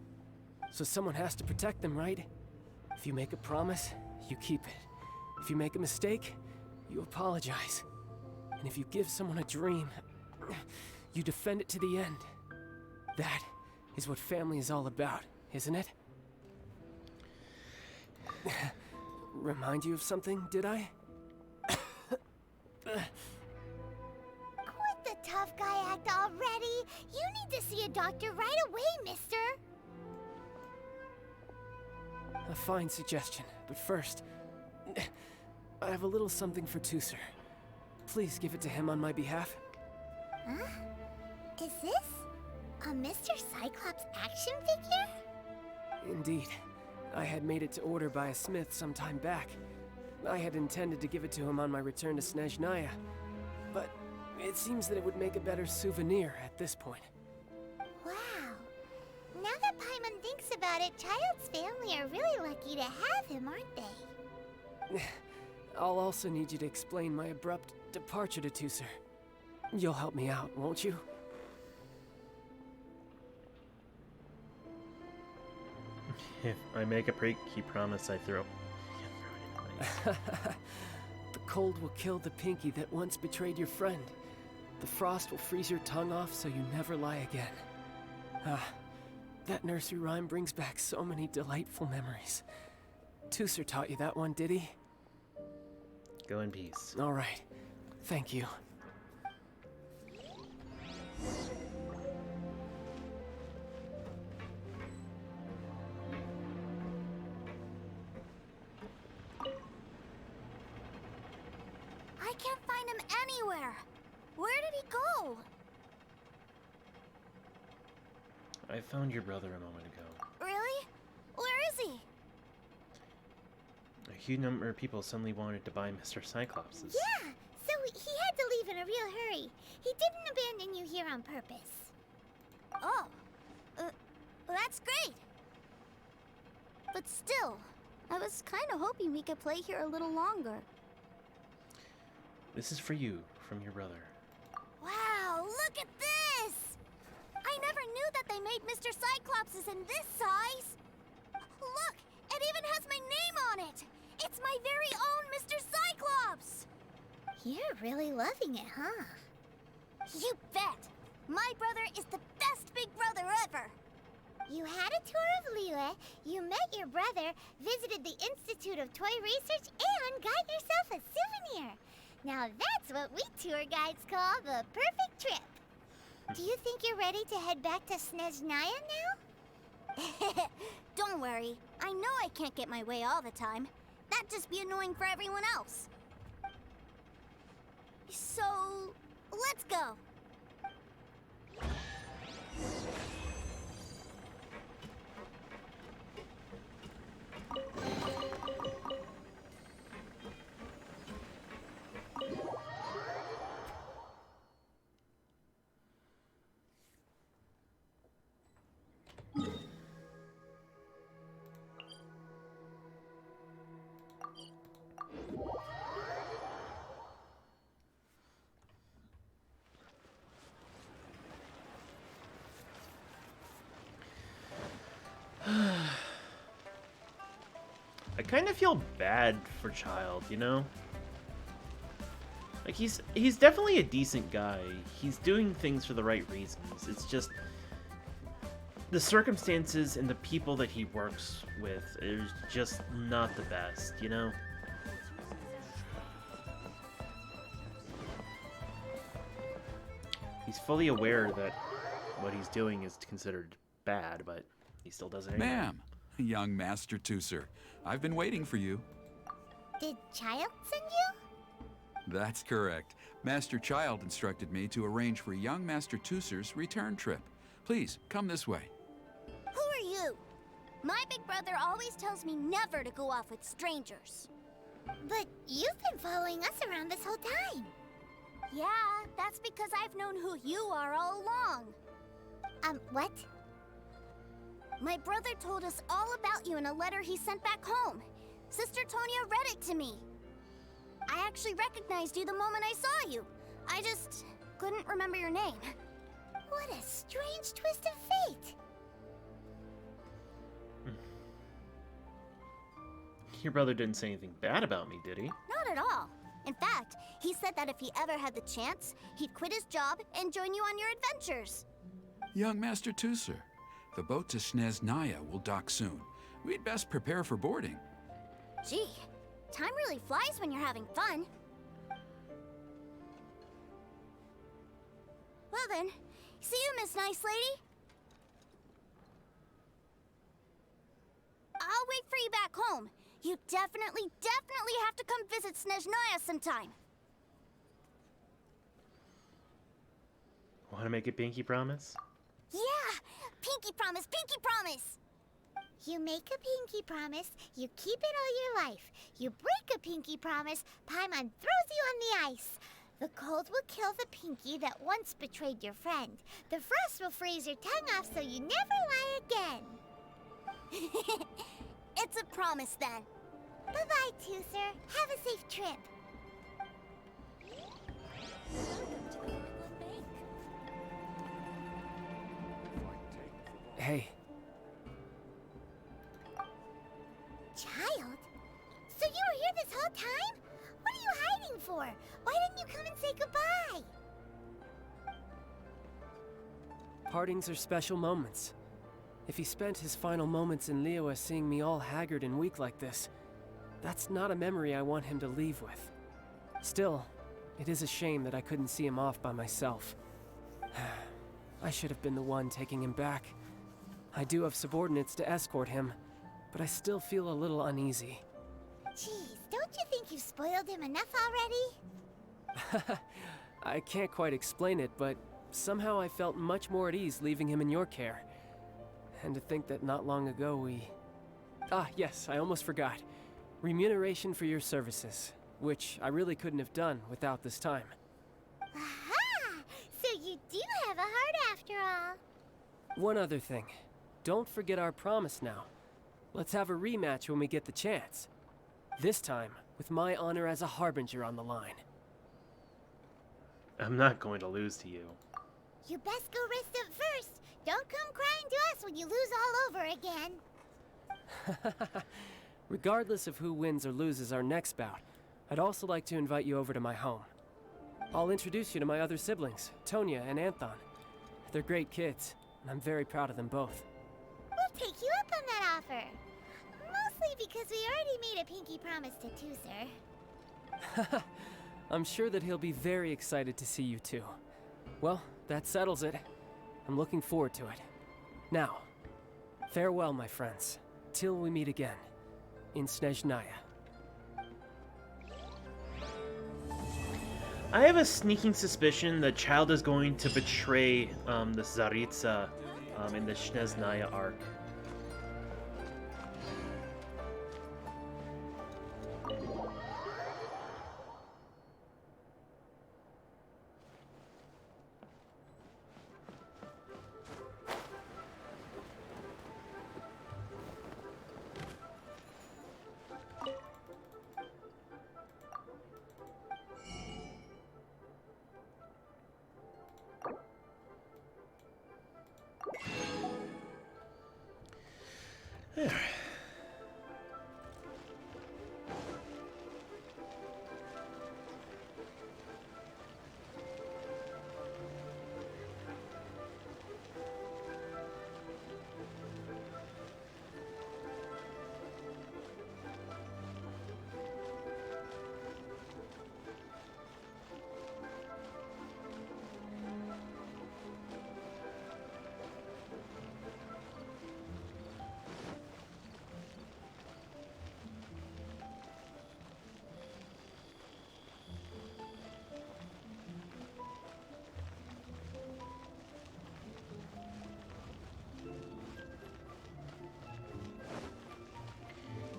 So someone has to protect them, right? If you make a promise, you keep it. If you make a mistake, you apologize. And if you give someone a dream, you defend it to the end. That is what family is all about, isn't it? Remind you of something, did I? Quit the tough guy act already! You need to see a doctor right away, mister! A fine suggestion, but first, I have a little something for Tooser. Please give it to him on my behalf. Huh? Is this a Mr. Cyclops action figure? Indeed. I had made it to order by a smith some time back. I had intended to give it to him on my return to Snezhnaya, but it seems that it would make a better souvenir at this point. Wow. Now that Paimon thinks about it, Child's family are really lucky to have him, aren't they? I'll also need you to explain my abrupt departure to Tusser. You'll help me out, won't you? If I make a pinky promise, I throw. The cold will kill the pinky that once betrayed your friend. The frost will freeze your tongue off so you never lie again. Ah, that nursery rhyme brings back so many delightful memories. Tusser taught you that one, did he? Go in peace. All right. Thank you. I can't find him anywhere. Where did he go? I found your brother a moment ago. Really? Where is he? A huge number of people suddenly wanted to buy Mr. Cyclops'. Yeah, so he had to leave in a real hurry. He didn't abandon you here on purpose. Oh, that's great. But still, I was kind of hoping we could play here a little longer. This is for you, from your brother. Wow, look at this! I never knew that they made Mr. Cyclops' in this size. Look, it even has my name on it. It's my very own Mr. Cyclops! You're really loving it, huh? You bet! My brother is the best big brother ever! You had a tour of Liyue, you met your brother, visited the Institute of Toy Research, and got yourself a souvenir! Now that's what we tour guides call the perfect trip! Do you think you're ready to head back to Snezhnaya now? Don't worry. I know I can't get my way all the time. That'd just be annoying for everyone else. So, let's go. I kind of feel bad for Child, you know? Like, he's definitely a decent guy. He's doing things for the right reasons. It's just the circumstances and the people that he works with is just not the best, you know? He's fully aware that what he's doing is considered bad, but he still does it anyway. Ma'am, young Master Tusser, I've been waiting for you. Did Child send you? That's correct. Master Child instructed me to arrange for young Master Tusser's return trip. Please, come this way. Who are you? My big brother always tells me never to go off with strangers. But you've been following us around this whole time. Yeah, that's because I've known who you are all along. What? My brother told us all about you in a letter he sent back home. Sister Tonya read it to me. I actually recognized you the moment I saw you. I just couldn't remember your name. What a strange twist of fate. Your brother didn't say anything bad about me, did he? Not at all. In fact, he said that if he ever had the chance, he'd quit his job and join you on your adventures. Young Master Tusser, the boat to Snezhnaya will dock soon. We'd best prepare for boarding. Gee, time really flies when you're having fun. Well then, see you, Miss Nice Lady. I'll wait for you back home. You definitely have to come visit Snezhnaya sometime. Want to make a pinky promise? Yeah! Pinky promise, pinky promise! You make a pinky promise, you keep it all your life. You break a pinky promise, Paimon throws you on the ice. The cold will kill the pinky that once betrayed your friend. The frost will freeze your tongue off so you never lie again. It's a promise then. Bye-bye, Tooser. Have a safe trip. Hey, Child? So you were here this whole time? What are you hiding for? Why didn't you come and say goodbye? partings are special moments. If he spent his final moments in Liyue seeing me all haggard and weak like this, that's not a memory I want him to leave with. Still, it is a shame that I couldn't see him off by myself. I should have been the one taking him back. I do have subordinates to escort him, but I still feel a little uneasy. Jeez, don't you think you've spoiled him enough already? I can't quite explain it, but somehow I felt much more at ease leaving him in your care. And to think that not long ago we... Ah, yes, I almost forgot. Remuneration for your services, which I really couldn't have done without this time. Aha! So you do have a heart after all. One other thing. Don't forget our promise now. Let's have a rematch when we get the chance. This time, with my honor as a harbinger on the line. I'm not going to lose to you. You best go rest up first. Don't come crying to us when you lose all over again. Regardless of who wins or loses our next bout, I'd also like to invite you over to my home. I'll introduce you to my other siblings, Tonya and Anthon. They're great kids, and I'm very proud of them both. We'll take you up on that offer. Mostly because we already made a pinky promise to Tooser. I'm sure that he'll be very excited to see you too. Well, that settles it. I'm looking forward to it. Now, farewell, my friends, till we meet again in Snezhnaya. I have a sneaking suspicion the child is going to betray the Tsaritsa in the Snezhnaya arc.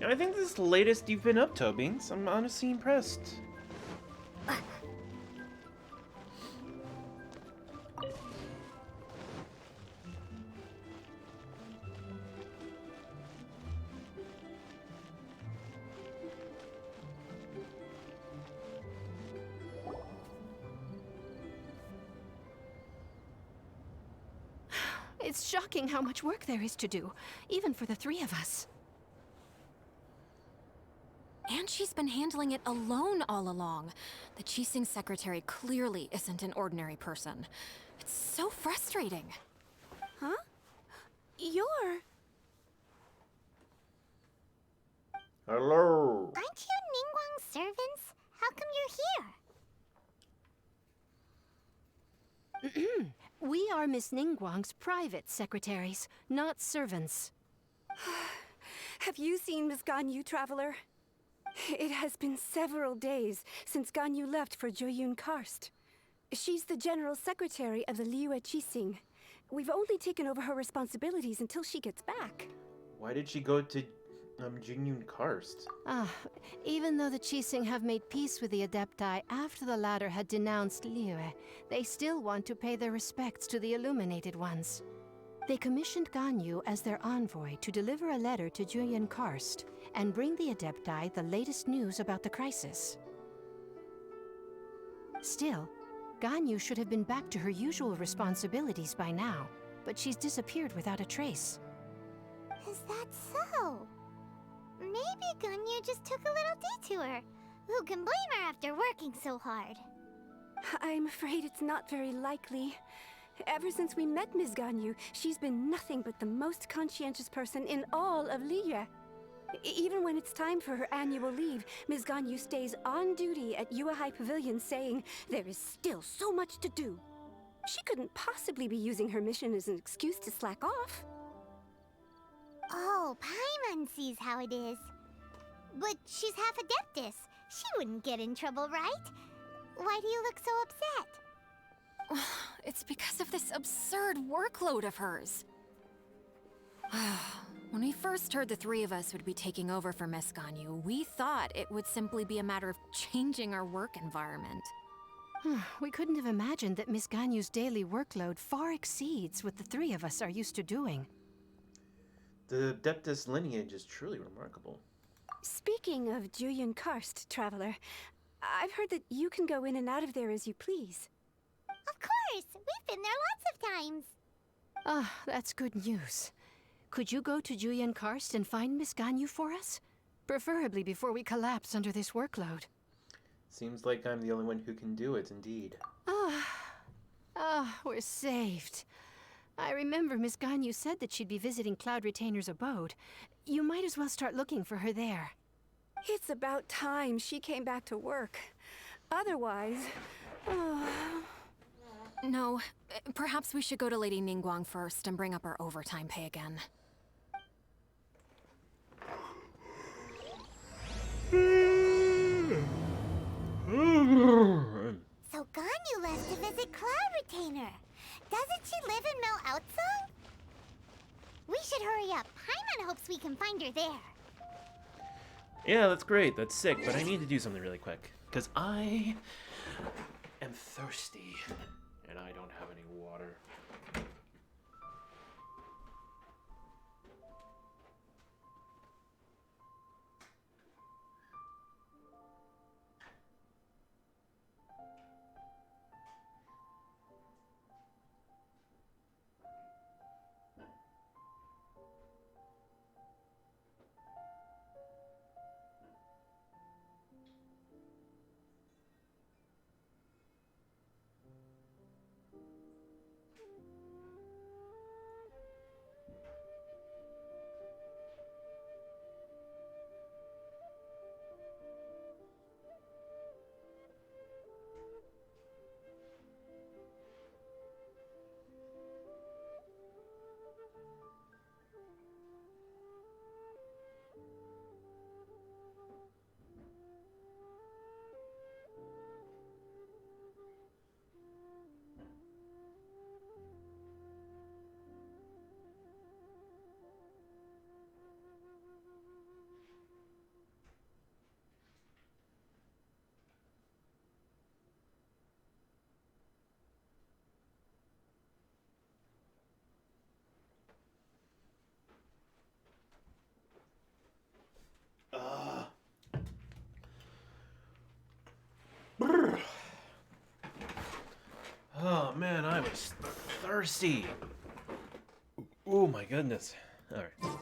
I think this is the latest you've been up, Tobinks. I'm honestly impressed. It's shocking how much work there is to do, even for the three of us. And she's been handling it alone all along. The Qixing secretary clearly isn't an ordinary person. It's so frustrating. Huh? You're... Hello. Aren't you Ningguang's servants? How come you're here? We are Miss Ningguang's private secretaries, not servants. Have you seen Miss Ganyu, Traveler? It has been several days since Ganyu left for Joyun Karst. She's the general secretary of the Liyue Qixing. We've only taken over her responsibilities until she gets back. Why did she go to Jingyun Karst? Even though the Qixing have made peace with the Adepti after the latter had denounced Liyue, they still want to pay their respects to the Illuminated Ones. They commissioned Ganyu as their envoy to deliver a letter to Julian Karst and bring the Adepti the latest news about the crisis. Still, Ganyu should have been back to her usual responsibilities by now, but she's disappeared without a trace. Is that so? Maybe Ganyu just took a little detour. Who can blame her after working so hard? I'm afraid it's not very likely. Ever since we met Ms. Ganyu, she's been nothing but the most conscientious person in all of Liyue. Even when it's time for her annual leave, Ms. Ganyu stays on duty at Yuehai Pavilion saying there is still so much to do. She couldn't possibly be using her mission as an excuse to slack off. Oh, Paimon sees how it is. But she's half Adeptus. She wouldn't get in trouble, right? Why do you look so upset? It's because of this absurd workload of hers. When we first heard the three of us would be taking over for Miss Ganyu, we thought it would simply be a matter of changing our work environment. We couldn't have imagined that Miss Ganyu's daily workload far exceeds what the three of us are used to doing. The Adeptus lineage is truly remarkable. Speaking of Julian Karst, Traveler, I've heard that you can go in and out of there as you please. Of course! We've been there lots of times! That's good news. Could you go to Julian Karst and find Miss Ganyu for us? Preferably before we collapse under this workload. Seems like I'm the only one who can do it, indeed. We're saved. I remember Miss Ganyu said that she'd be visiting Cloud Retainer's abode. You might as well start looking for her there. It's about time she came back to work. Otherwise... No, perhaps we should go to Lady Ningguang first and bring up our overtime pay again. So Ganyu left to visit Cloud Retainer. Doesn't she live in Mel Outsong? We should hurry up. Paimon hopes we can find her there. Yeah, that's great. That's sick, but I need to do something really quick. Because I am thirsty. And I don't have any water. Oh man, I was thirsty. Oh my goodness. All right.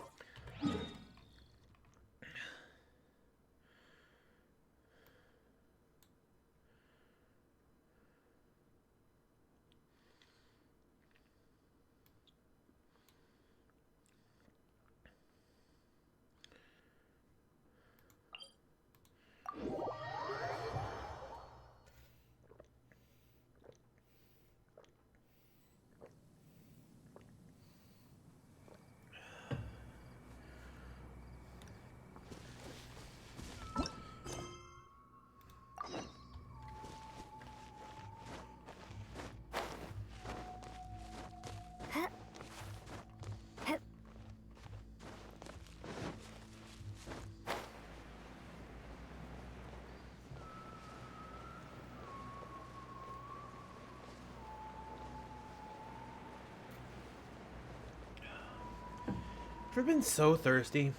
ever been so thirsty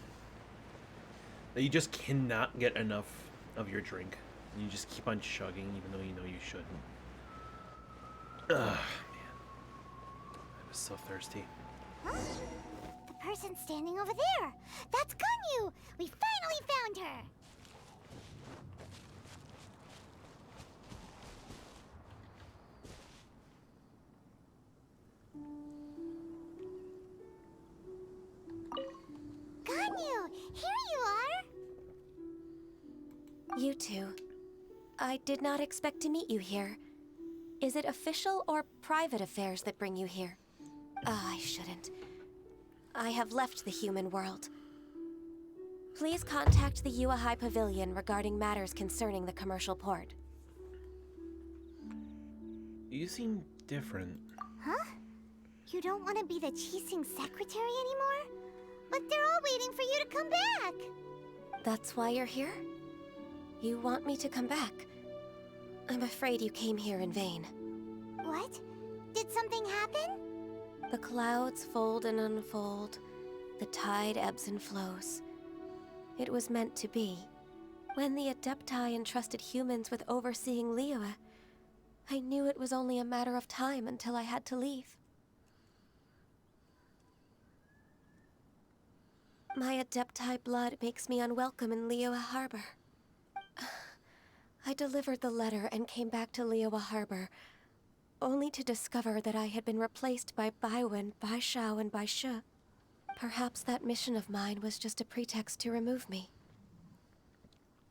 that you just cannot get enough of your drink? And you just keep on chugging even though you know you shouldn't. Ugh, man. I was so thirsty. Huh? The person standing over there! That's Ganyu! We finally found her! Ganyu! Here you are! You two. I did not expect to meet you here. Is it official or private affairs that bring you here? I shouldn't. I have left the human world. Please contact the Yua High Pavilion regarding matters concerning the commercial port. You seem different. Huh? You don't want to be the Qixing secretary anymore? But they're all waiting for you to come back! That's why you're here? You want me to come back? I'm afraid you came here in vain. What? Did something happen? The clouds fold and unfold. The tide ebbs and flows. It was meant to be. When the Adepti entrusted humans with overseeing Liyue, I knew it was only a matter of time until I had to leave. My Adepti blood makes me unwelcome in Liyue Harbor. I delivered the letter and came back to Liyue Harbor, only to discover that I had been replaced by Baiwen, by Xiao, and by Shi. Perhaps that mission of mine was just a pretext to remove me.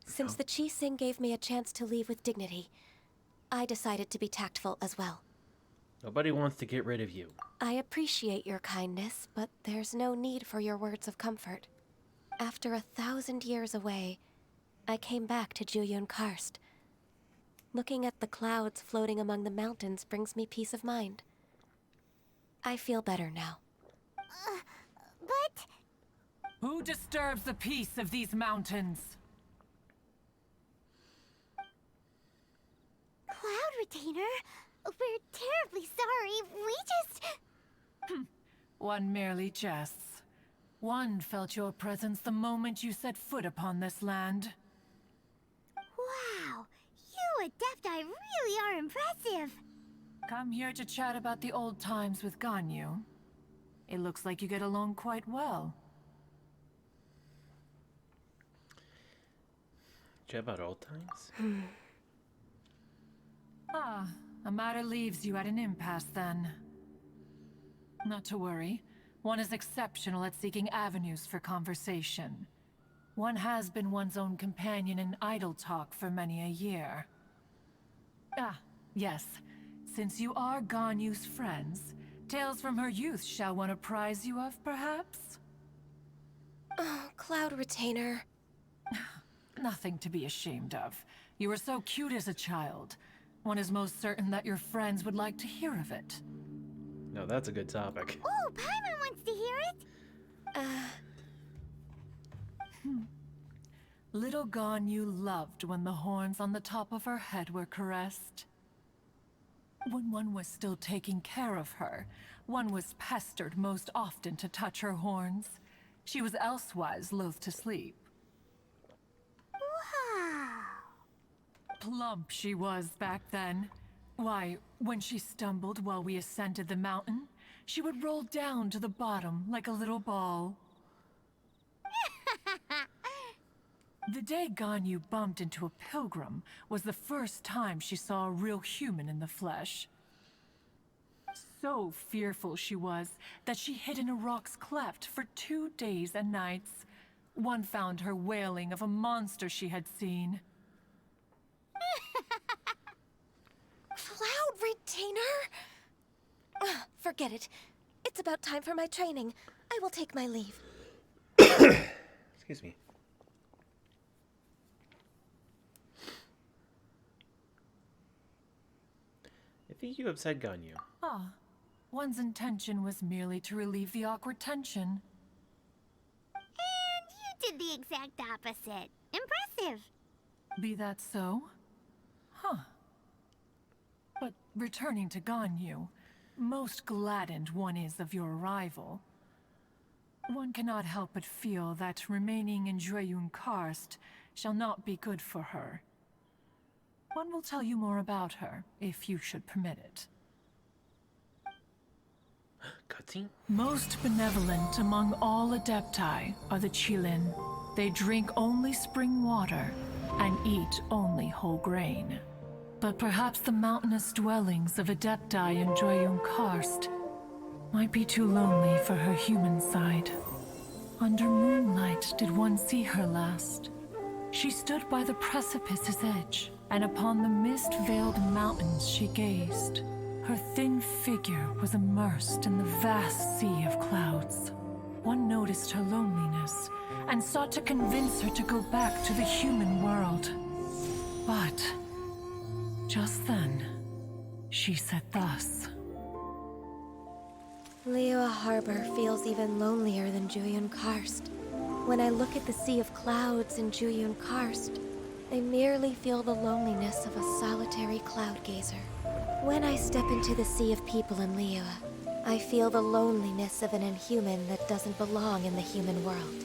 Since the Qixing gave me a chance to leave with dignity, I decided to be tactful as well. Nobody wants to get rid of you. I appreciate your kindness, but there's no need for your words of comfort. After 1,000 years away, I came back to Juyun Karst. Looking at the clouds floating among the mountains brings me peace of mind. I feel better now. But... Who disturbs the peace of these mountains? Cloud Retainer, we're terribly sorry. We just... One merely jests. One felt your presence the moment you set foot upon this land. Wow, you Adepti really are impressive. Come here to chat about the old times with Ganyu. It looks like you get along quite well. Chat about old times? Ah, a matter leaves you at an impasse then. Not to worry. One is exceptional at seeking avenues for conversation. One has been one's own companion in idle talk for many a year. Ah, yes. Since you are Ganyu's friends, tales from her youth shall one apprise you of, perhaps? Oh, Cloud Retainer. Nothing to be ashamed of. You were so cute as a child. One is most certain that your friends would like to hear of it. No, that's a good topic. Oh, Paimon wants to hear it! Little Ganyu loved when the horns on the top of her head were caressed. When one was still taking care of her, one was pestered most often to touch her horns. She was elsewise loath to sleep. Wow! Plump she was back then. Why, when she stumbled while we ascended the mountain, she would roll down to the bottom like a little ball. The day Ganyu bumped into a pilgrim was the first time she saw a real human in the flesh. So fearful she was that she hid in a rock's cleft for 2 days and nights. One found her wailing of a monster she had seen. Cloud Retainer? Forget it. It's about time for my training. I will take my leave. Excuse me. I think you upset Ganyu. Ah, one's intention was merely to relieve the awkward tension. And you did the exact opposite. Impressive. Be that so? Huh. But returning to Ganyu, most gladdened one is of your arrival. one cannot help but feel that remaining in Jueyun Karst shall not be good for her. One will tell you more about her, if you should permit it. Cutscene? Most benevolent among all Adepti are the Qilin. They drink only spring water and eat only whole grain. But perhaps the mountainous dwellings of Adepti in Jueyun Karst might be too lonely for her human side. Under moonlight did one see her last. She stood by the precipice's edge, and upon the mist-veiled mountains she gazed. Her thin figure was immersed in the vast sea of clouds. One noticed her loneliness, and sought to convince her to go back to the human world. But just then, she said thus. Liyue Harbor feels even lonelier than Jueyun Karst. When I look at the sea of clouds in Jueyun Karst, I merely feel the loneliness of a solitary cloud gazer. When I step into the sea of people in Liyue, I feel the loneliness of an inhuman that doesn't belong in the human world.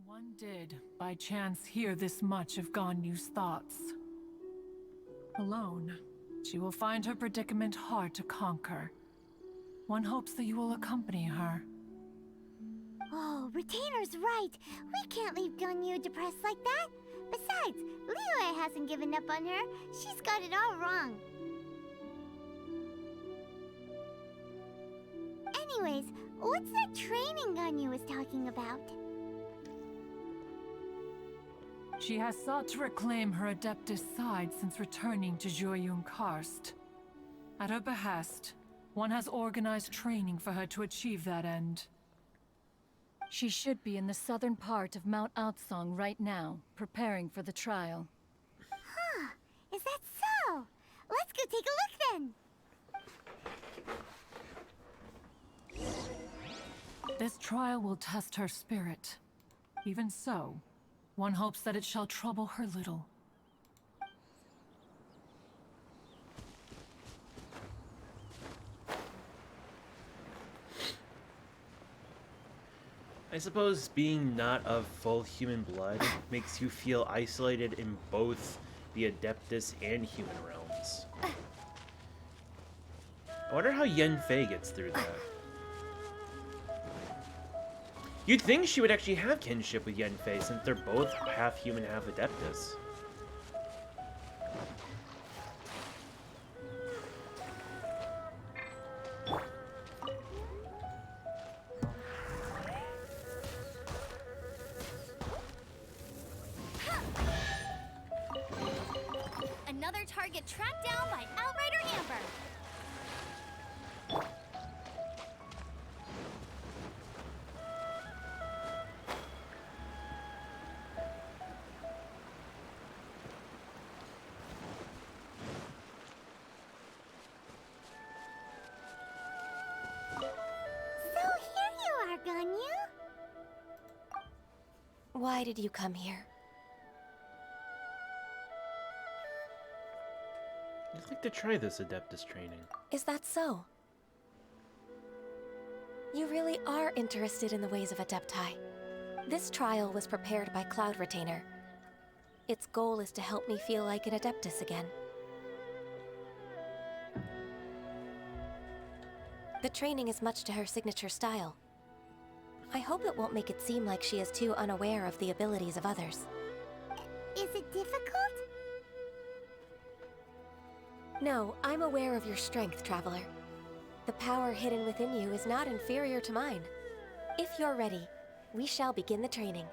One did, by chance, hear this much of Ganyu's thoughts. Alone, she will find her predicament hard to conquer. One hopes that you will accompany her. Oh, Retainer's right. We can't leave Ganyu depressed like that. Besides, Liyue hasn't given up on her. She's got it all wrong. Anyways, what's that training Ganyu was talking about? She has sought to reclaim her Adeptus side since returning to Jueyun Karst. At her behest, one has organized training for her to achieve that end. She should be in the southern part of Mount Aotsong right now, preparing for the trial. Huh, is that so? Let's go take a look then. This trial will test her spirit. Even so, one hopes that it shall trouble her little. I suppose being not of full human blood makes you feel isolated in both the Adeptus and human realms. I wonder how Yen Fei gets through that. You'd think she would actually have kinship with Yen Fei since they're both half human, half Adeptus. Another target tracked down by Outrider Amber. Ganyu? Why did you come here? I'd like to try this Adeptus training. Is that so? You really are interested in the ways of Adepti. This trial was prepared by Cloud Retainer. Its goal is to help me feel like an Adeptus again. The training is much to her signature style. I hope it won't make it seem like she is too unaware of the abilities of others. Is it difficult? No, I'm aware of your strength, Traveler. The power hidden within you is not inferior to mine. If you're ready, we shall begin the training.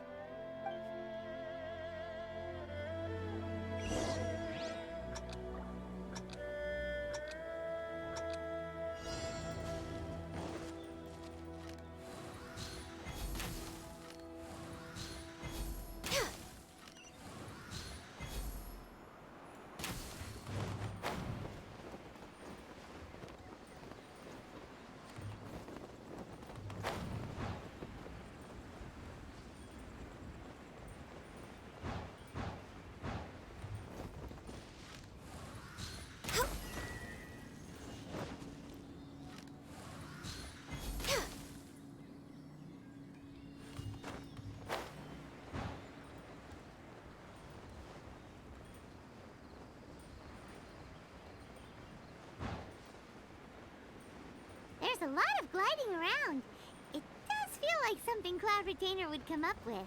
there's a lot of gliding around. It does feel like something Cloud Retainer would come up with.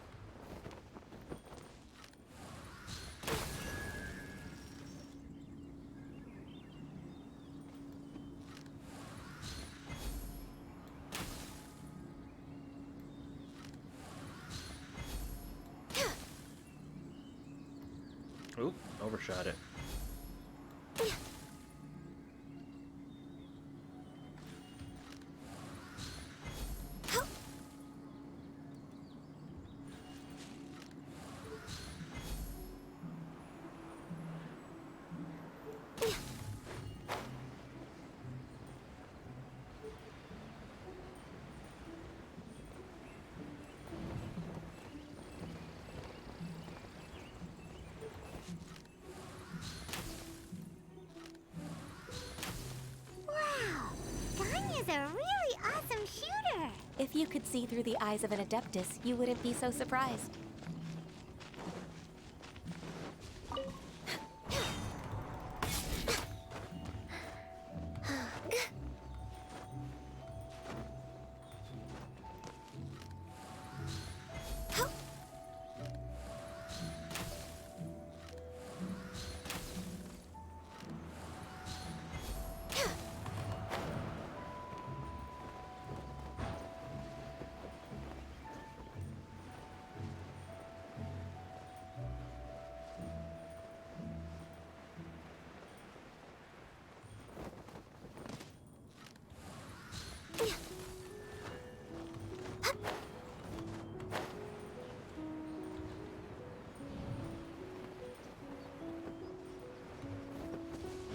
Oop, overshot it. Ganyu's a really awesome shooter! If you could see through the eyes of an Adeptus, you wouldn't be so surprised.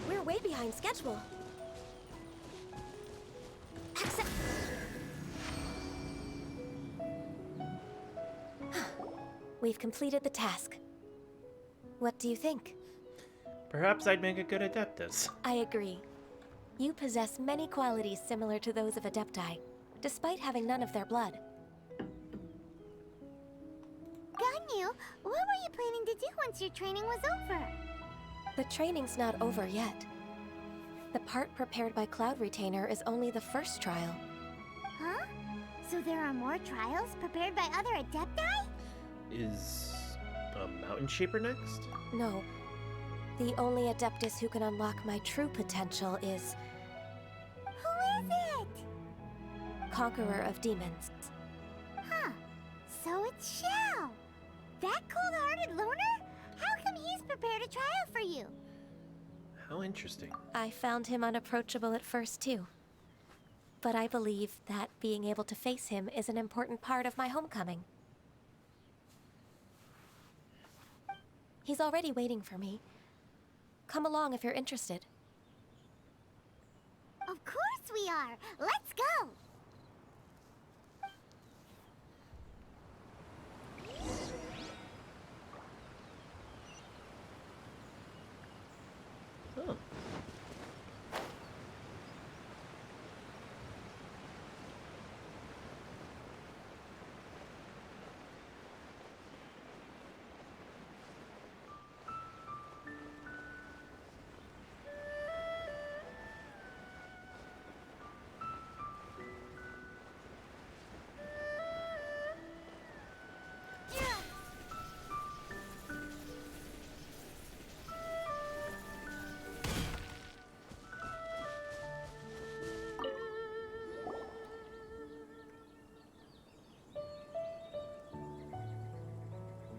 We're way behind schedule. We've completed the task. What do you think? Perhaps I'd make a good Adeptus. I agree. You possess many qualities similar to those of Adepti, despite having none of their blood. Ganyu, what were you planning to do once your training was over? The training's not over yet. The part prepared by Cloud Retainer is only the first trial. Huh? So there are more trials prepared by other Adepti? Is a Mountain Shaper next? No. The only Adeptus who can unlock my true potential is... Who is it? Conqueror of Demons. Huh. So it's Xiao. That cold-hearted loner? How come he's prepared a trial for you? How interesting. I found him unapproachable at first, too. But I believe that being able to face him is an important part of my homecoming. He's already waiting for me. Come along if you're interested. Of course we are! Let's go! Oh.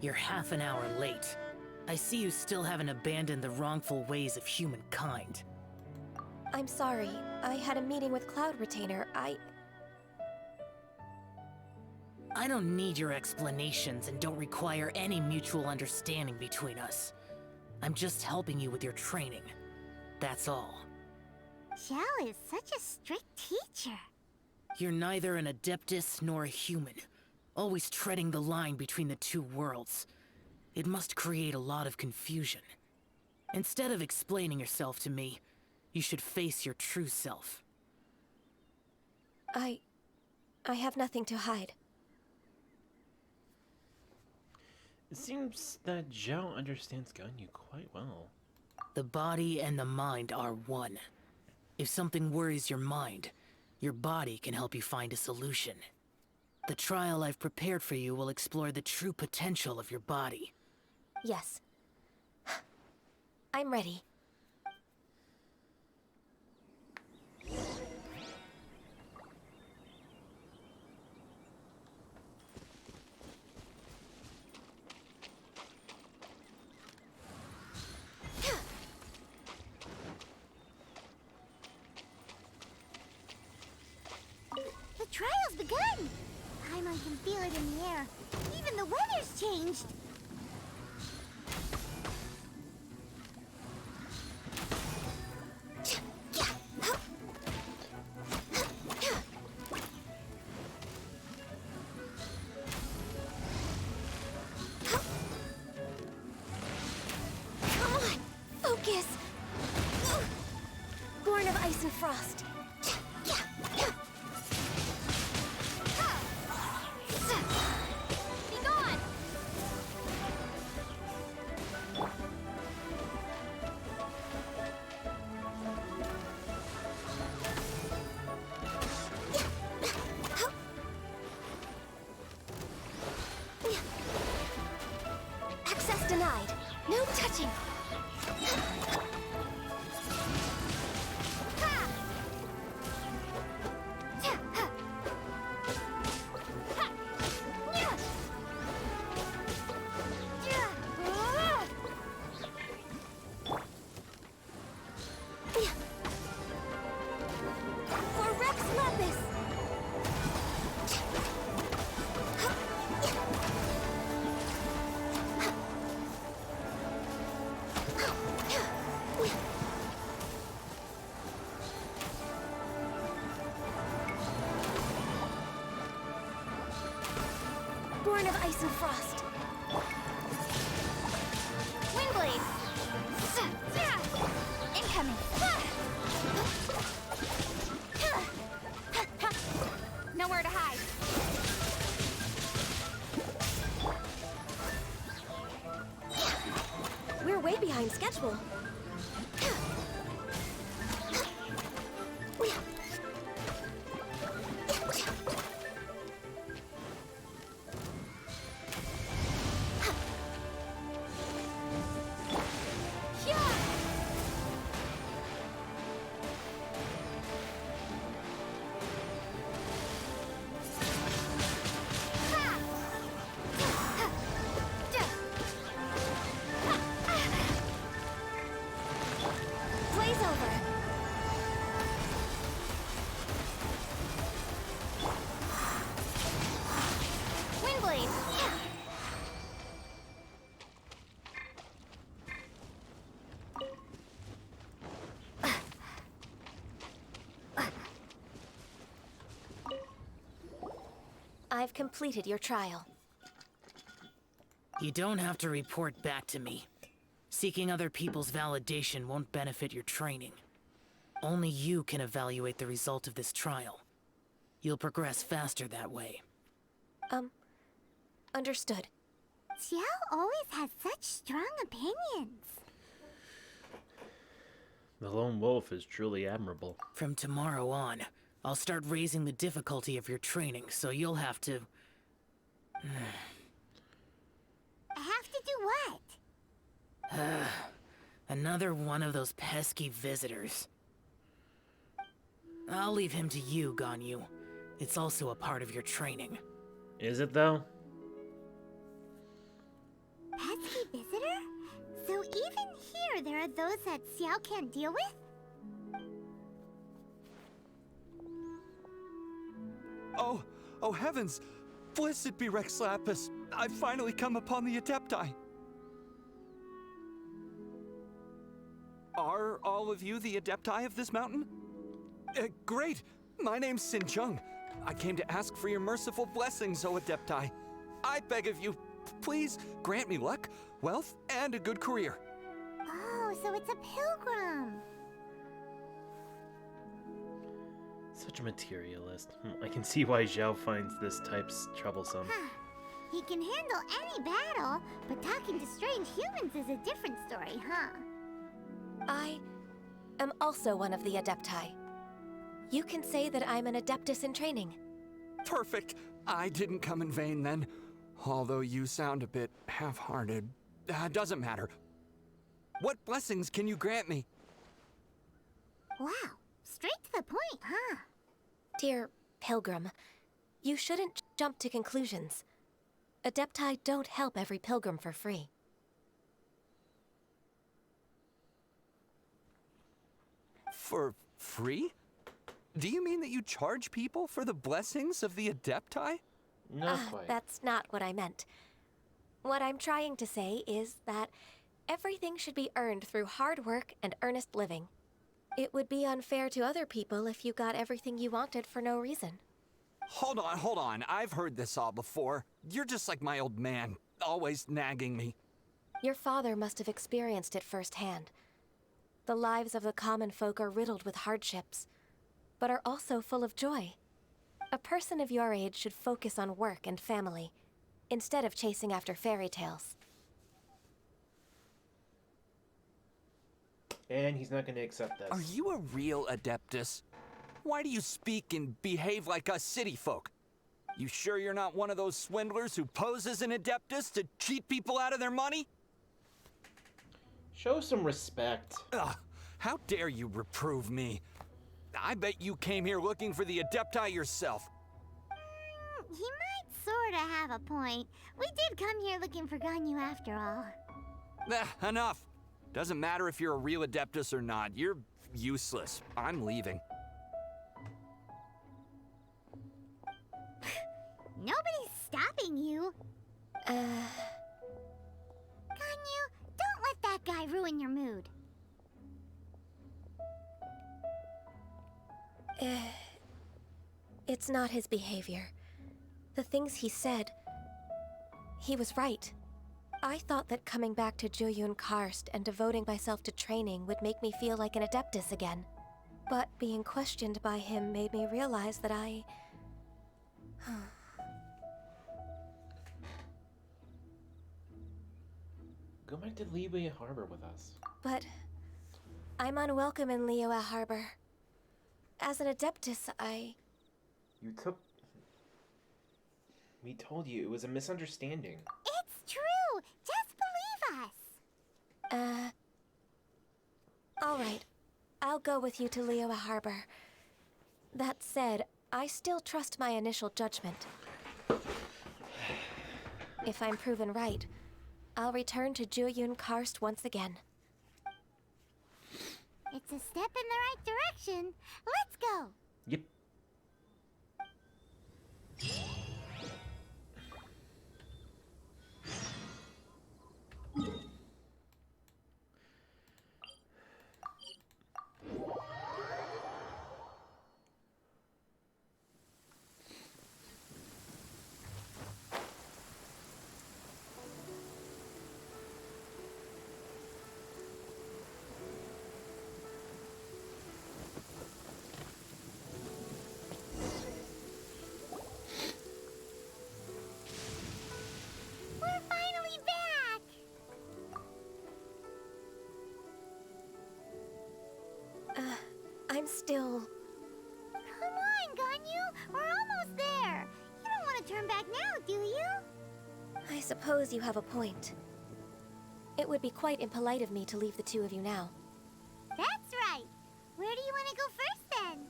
You're half an hour late. I see you still haven't abandoned the wrongful ways of humankind. I'm sorry. I had a meeting with Cloud Retainer. I don't need your explanations and don't require any mutual understanding between us. I'm just helping you with your training. That's all. Xiao is such a strict teacher. You're neither an Adeptus nor a human. Always treading the line between the two worlds. It must create a lot of confusion. Instead of explaining yourself to me, you should face your true self. I have nothing to hide. It seems that Xiao understands Ganyu quite well. The body and the mind are one. If something worries your mind, Your body can help you find a solution. The trial I've prepared for you will explore the true potential of your body. Yes. I'm ready. The trial's begun! Paimon can feel it in the air. Even the weather's changed. Come on, focus! Born of ice and frost. Be gone! Access denied. No touching. For Rex Lapis! Born of ice and frost. Windblade! Incoming! Nowhere to hide. We're way behind schedule. Blaze over. Windblade! I've completed your trial. You don't have to report back to me. Seeking other people's validation won't benefit your training. Only you can evaluate the result of this trial. You'll progress faster that way. Understood. Xiao always has such strong opinions. The lone wolf is truly admirable. From tomorrow on, I'll start raising the difficulty of your training, so you'll have to... Have to do what? Another one of those pesky visitors. I'll leave him to you, Ganyu. It's also a part of your training. Is it though? Pesky visitor? So even here there are those that Xiao can't deal with? Oh heavens! Blessed be Rex Lapis! I've finally come upon the Adepti! Are all of you the Adepti of this mountain? Great! My name's Sin Chung. I came to ask for your merciful blessings, O Adepti. I beg of you, please grant me luck, wealth, and a good career. Oh, so it's a pilgrim. Such a materialist. I can see why Xiao finds this type troublesome. He can handle any battle, but talking to strange humans is a different story, huh? I am also one of the Adepti. You can say that I'm an Adeptus in training. Perfect. I didn't come in vain then. Although you sound a bit half-hearted. Doesn't matter. What blessings can you grant me? Wow, straight to the point, huh? Dear Pilgrim, you shouldn't jump to conclusions. Adepti don't help every pilgrim for free. For free? Do you mean that you charge people for the blessings of the Adepti? Not quite. That's not what I meant. What I'm trying to say is that everything should be earned through hard work and earnest living. It would be unfair to other people if you got everything you wanted for no reason. Hold on. I've heard this all before. You're just like my old man, always nagging me. Your father must have experienced it firsthand. The lives of the common folk are riddled with hardships, but are also full of joy. A person of your age should focus on work and family, instead of chasing after fairy tales. And he's not going to accept this. Are you a real Adeptus? Why do you speak and behave like us city folk? You sure you're not one of those swindlers who pose as an Adeptus to cheat people out of their money? Show some respect. Ugh, how dare you reprove me? I bet you came here looking for the Adepti yourself. He might sorta have a point. We did come here looking for Ganyu after all. Enough. Doesn't matter if you're a real Adeptus or not. You're useless. I'm leaving. Nobody's stopping you. Ganyu, don't let that guy ruin your mood. It's not his behavior. The things he said, he was right. I thought that coming back to Jueyun Karst and devoting myself to training would make me feel like an Adeptus again. But being questioned by him made me realize that I... Go back to Liyue Harbor with us. But I'm unwelcome in Liyue Harbor. As an Adeptus, You took... We told you, it was a misunderstanding. It's true! Just believe us! Alright. I'll go with you to Liyue Harbor. That said, I still trust my initial judgment. If I'm proven right, I'll return to Jueyun Karst once again. It's a step in the right direction. Let's go! Yep. We're finally back! I'm still... Come on, Ganyu! We're almost there! You don't want to turn back now, do you? I suppose you have a point. It would be quite impolite of me to leave the two of you now. That's right! Where do you want to go first, then?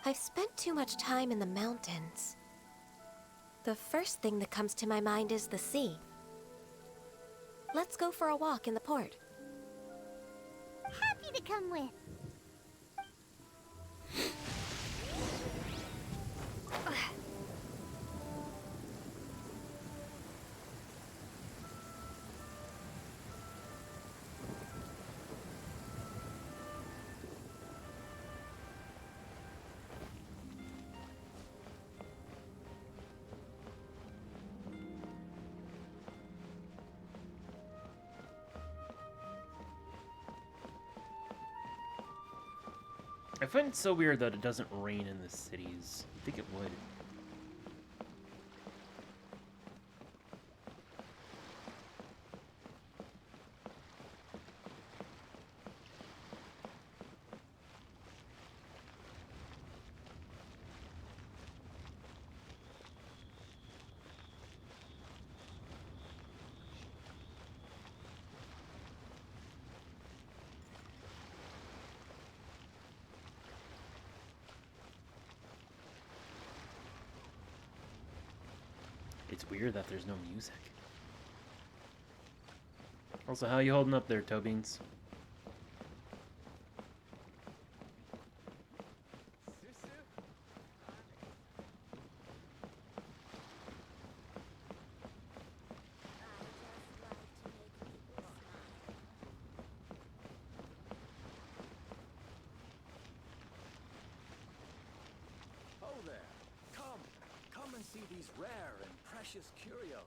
I've spent too much time in the mountains. The first thing that comes to my mind is the sea. Let's go for a walk in the port. Happy to come with. I find it so weird that it doesn't rain in the cities. I think it would. weird that there's no music. Also, how you holding up there, Toe Beans? Oh there! Come and see these rare and precious curios.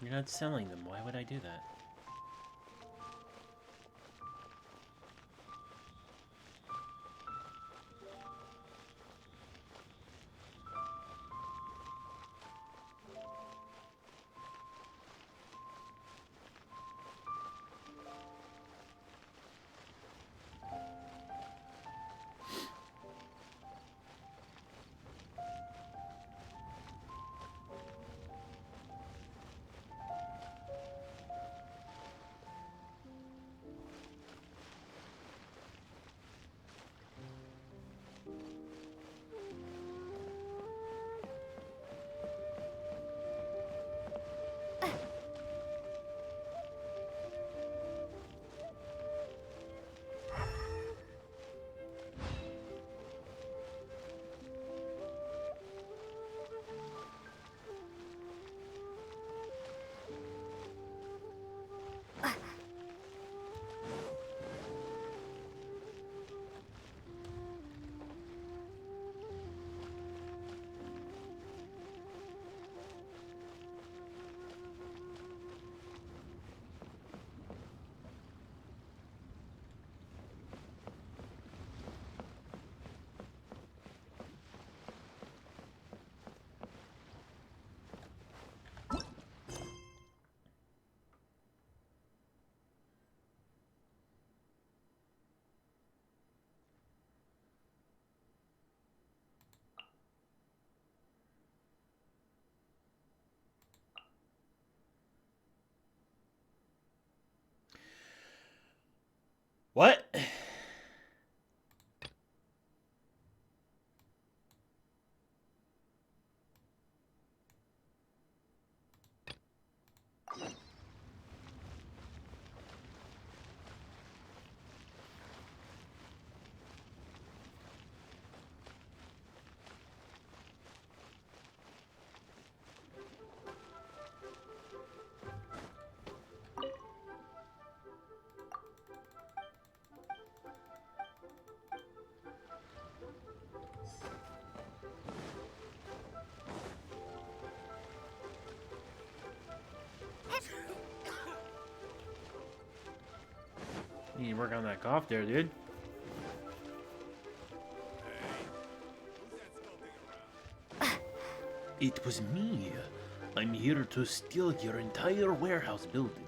You're not selling them. Why would I do that? What? You need to work on that cough there, dude. It was me. I'm here to steal your entire warehouse building.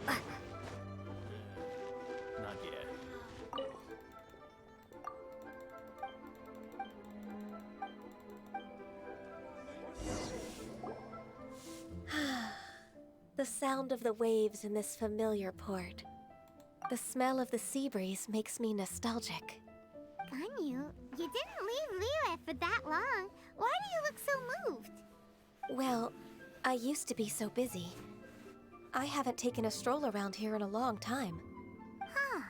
Not yet. The sound of the waves in this familiar port. The smell of the sea breeze makes me nostalgic. Ganyu, you didn't leave Liyue for that long. Why do you look so moved? Well, I used to be so busy. I haven't taken a stroll around here in a long time. Huh,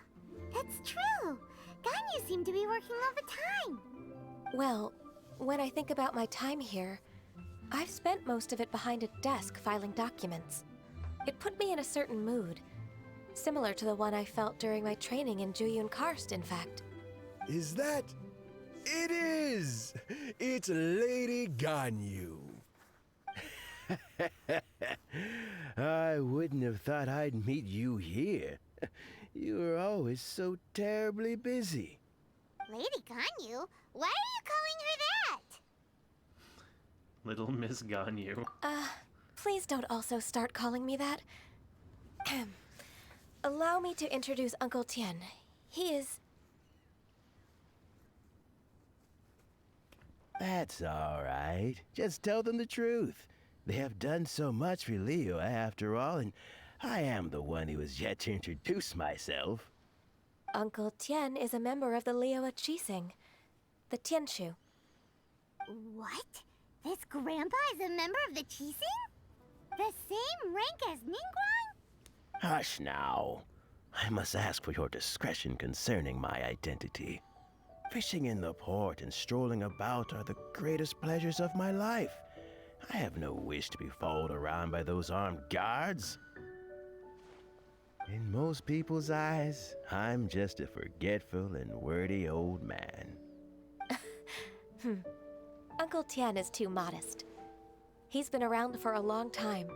that's true. Ganyu seemed to be working all the time. Well, when I think about my time here, I've spent most of it behind a desk filing documents. It put me in a certain mood, similar to the one I felt during my training in Juyun Karst, in fact. Is that? It is! It's Lady Ganyu. I wouldn't have thought I'd meet you here. You were always so terribly busy. Lady Ganyu? Why are you calling her that? Little Miss Ganyu. Please don't also start calling me that. Allow me to introduce Uncle Tien. He is... That's all right. Just tell them the truth. They have done so much for Liyue after all, and I am the one who has yet to introduce myself. Uncle Tien is a member of the Liyue Qixing, the Tianshu. What? This grandpa is a member of the Qixing? The same rank as Ningguang? Hush now. I must ask for your discretion concerning my identity. Fishing in the port and strolling about are the greatest pleasures of my life. I have no wish to be followed around by those armed guards. In most people's eyes, I'm just a forgetful and wordy old man. Uncle Tian is too modest. He's been around for a long time.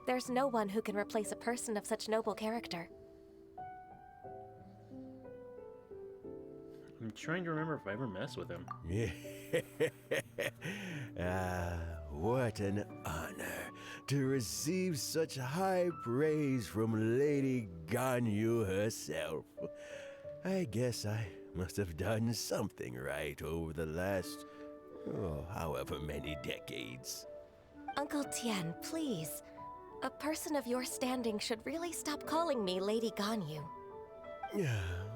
There's no one who can replace a person of such noble character. I'm trying to remember if I ever messed with him. What an honor to receive such high praise from Lady Ganyu herself. I guess I must have done something right over the last, however many decades. Uncle Tian, please. A person of your standing should really stop calling me Lady Ganyu.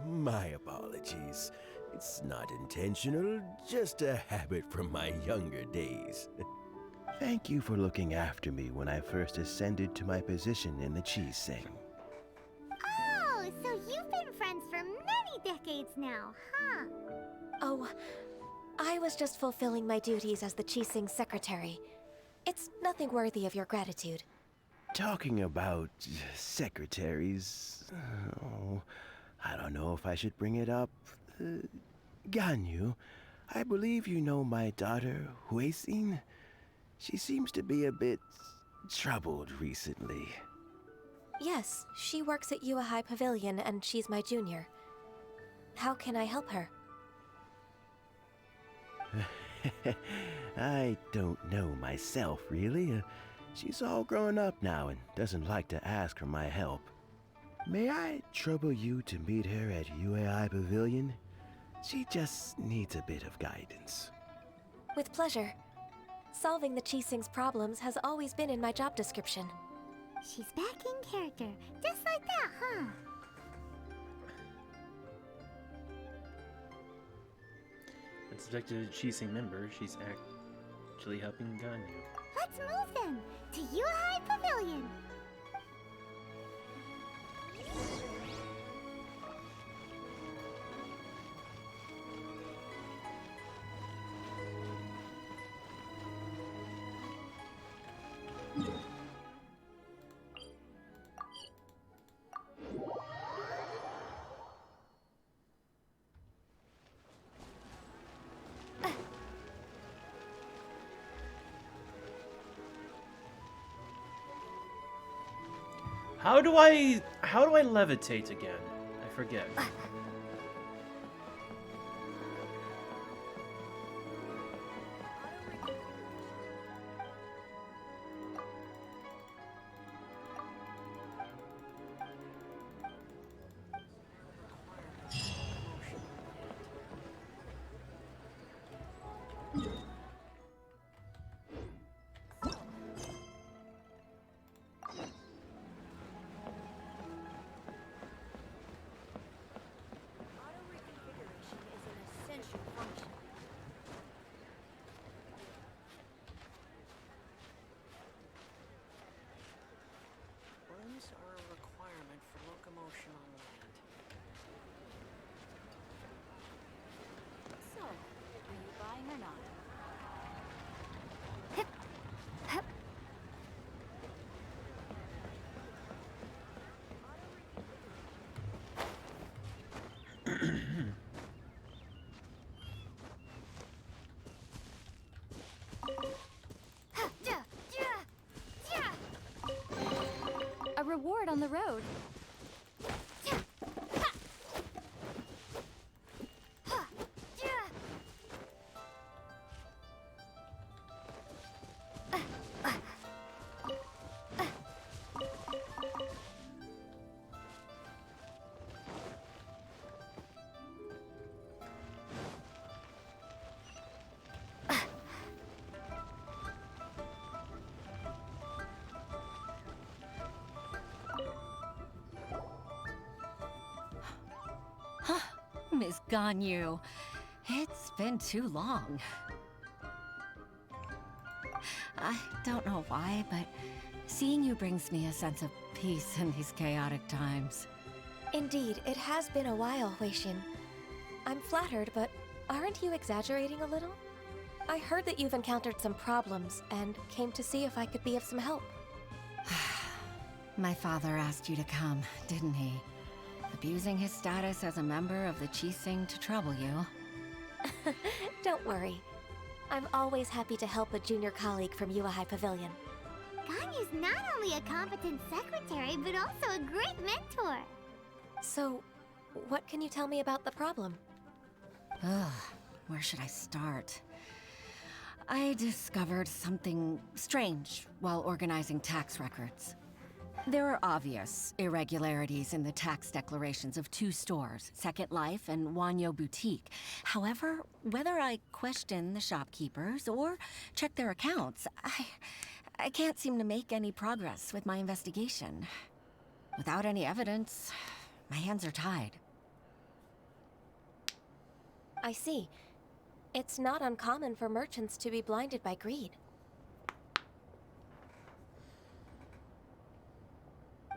My apologies. It's not intentional, just a habit from my younger days. Thank you for looking after me when I first ascended to my position in the Qixing. Oh, so you've been friends for many decades now, huh? Oh, I was just fulfilling my duties as the Qixing secretary. It's nothing worthy of your gratitude. Talking about secretaries, I don't know if I should bring it up. Ganyu, I believe you know my daughter, Huixin. She seems to be a bit troubled recently. Yes, she works at Yua High Pavilion and she's my junior. How can I help her? I don't know myself, really. She's all grown up now and doesn't like to ask for my help. May I trouble you to meet her at UAI Pavilion? She just needs a bit of guidance. With pleasure. Solving the Qixing's problems has always been in my job description. She's back in character, just like that, huh? As suspected Qixing member, she's actually helping Ganyu. Let's move then to Yuhai Pavilion. How do I levitate again? I forget. Rooms are a requirement for locomotion on land. So, are you buying or not? A reward on the road. Miss Ganyu, it's been too long. I don't know why, but seeing you brings me a sense of peace in these chaotic times. Indeed, it has been a while, Huixin. I'm flattered, but aren't you exaggerating a little? I heard that you've encountered some problems and came to see if I could be of some help. My father asked you to come, didn't he? Abusing his status as a member of the Qixing to trouble you. Don't worry. I'm always happy to help a junior colleague from Yuehai Pavilion. Ganyu's not only a competent secretary, but also a great mentor. So, what can you tell me about the problem? Ugh, where should I start? I discovered something strange while organizing tax records. There are obvious irregularities in the tax declarations of 2 stores, Second Life and Wanyo Boutique. However, whether I question the shopkeepers or check their accounts, I can't seem to make any progress with my investigation. Without any evidence, my hands are tied. I see. It's not uncommon for merchants to be blinded by greed.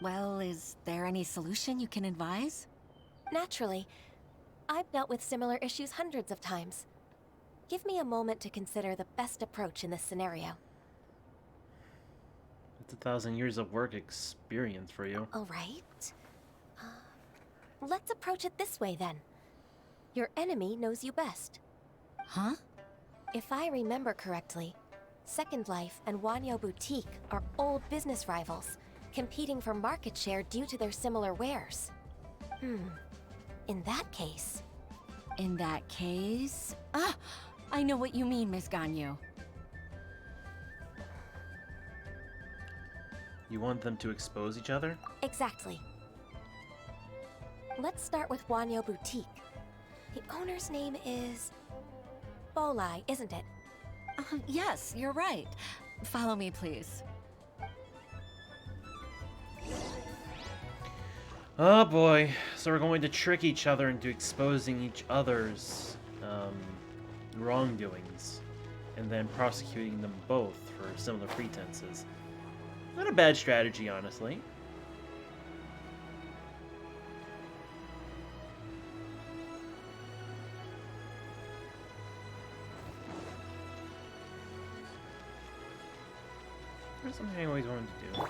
Well, is there any solution you can advise? Naturally. I've dealt with similar issues hundreds of times. Give me a moment to consider the best approach in this scenario. It's 1,000 years of work experience for you. All right. Let's approach it this way, then. Your enemy knows you best. Huh? If I remember correctly, Second Life and Wanyo Boutique are old business rivals, competing for market share due to their similar wares. In that case... In that case... Ah! I know what you mean, Miss Ganyu. You want them to expose each other? Exactly. Let's start with Wanyo Boutique. The owner's name is... Bolai, isn't it? Yes, you're right. Follow me, please. Oh boy, so we're going to trick each other into exposing each other's wrongdoings, and then prosecuting them both for similar pretenses. Not a bad strategy, honestly. That's something I always wanted to do.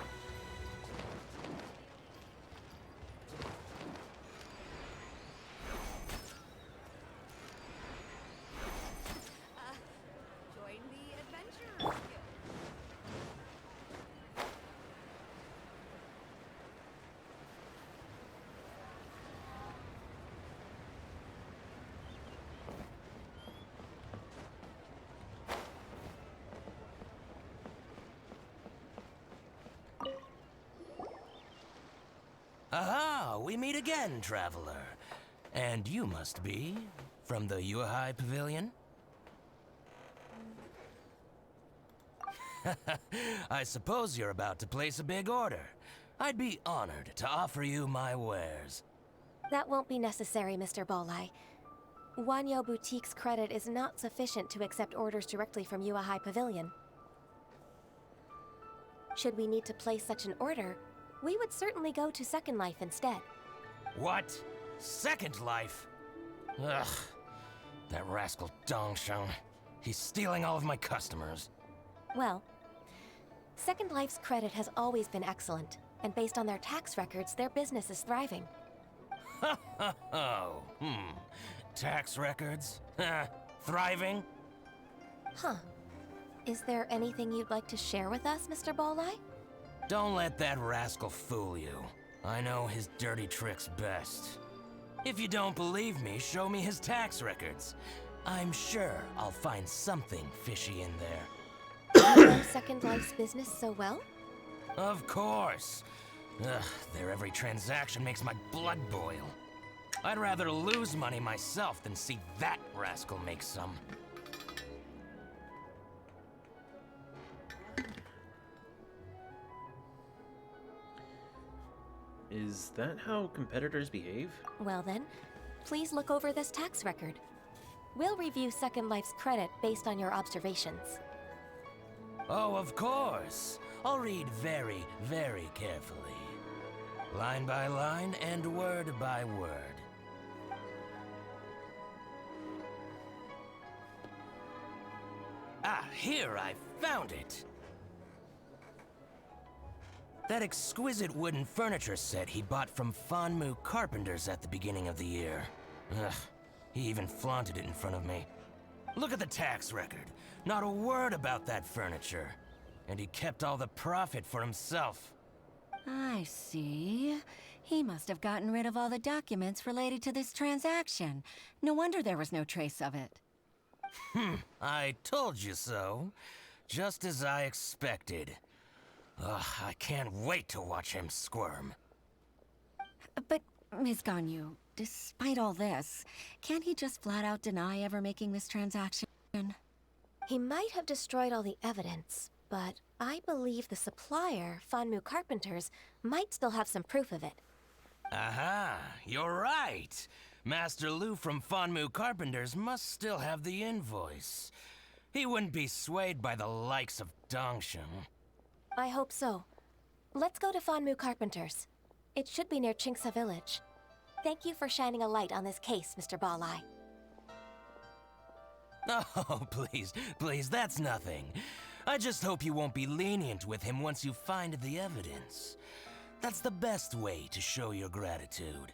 Aha! We meet again, traveler. And you must be from the Yuehai Pavilion? I suppose you're about to place a big order. I'd be honored to offer you my wares. That won't be necessary, Mr. Bolai. Wanyo Boutique's credit is not sufficient to accept orders directly from Yuehai Pavilion. Should we need to place such an order, we would certainly go to Second Life instead. What? Second Life? Ugh. That rascal Dongsheng. He's stealing all of my customers. Well, Second Life's credit has always been excellent, and based on their tax records, their business is thriving. Oh, tax records? Thriving? Huh. Is there anything you'd like to share with us, Mr. Bolai? Don't let that rascal fool you. I know his dirty tricks best. If you don't believe me, show me his tax records. I'm sure I'll find something fishy in there. You know Second Life's business so well? Of course. Ugh, their every transaction makes my blood boil. I'd rather lose money myself than see that rascal make some. Is that how competitors behave? Well then, please look over this tax record. We'll review Second Life's credit based on your observations. Oh, of course. I'll read very, very carefully. Line by line and word by word. Ah, here, I found it! That exquisite wooden furniture set he bought from Fanmu Carpenters at the beginning of the year. Ugh, he even flaunted it in front of me. Look at the tax record. Not a word about that furniture. And he kept all the profit for himself. I see. He must have gotten rid of all the documents related to this transaction. No wonder there was no trace of it. I told you so. Just as I expected. Ugh, I can't wait to watch him squirm. But, Ms. Ganyu, despite all this, can't he just flat out deny ever making this transaction? He might have destroyed all the evidence, but I believe the supplier, Fanmu Carpenters, might still have some proof of it. Aha, you're right. Master Lu from Fanmu Carpenters must still have the invoice. He wouldn't be swayed by the likes of Dongsheng. I hope so. Let's go to Fanmu Carpenters. It should be near Qingce Village. Thank you for shining a light on this case, Mr. Balai. Oh, please, please, that's nothing. I just hope you won't be lenient with him once you find the evidence. That's the best way to show your gratitude.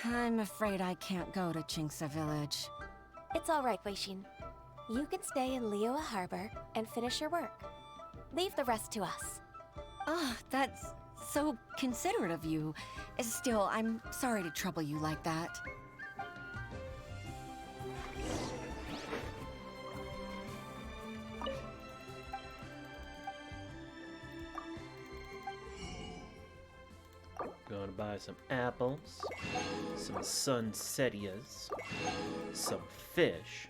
I'm afraid I can't go to Qingce Village. It's all right, Weixin. You can stay in Liyue Harbor and finish your work. Leave the rest to us. Oh, that's so considerate of you. Still, I'm sorry to trouble you like that. Gonna buy some apples, some sunsetias, some fish.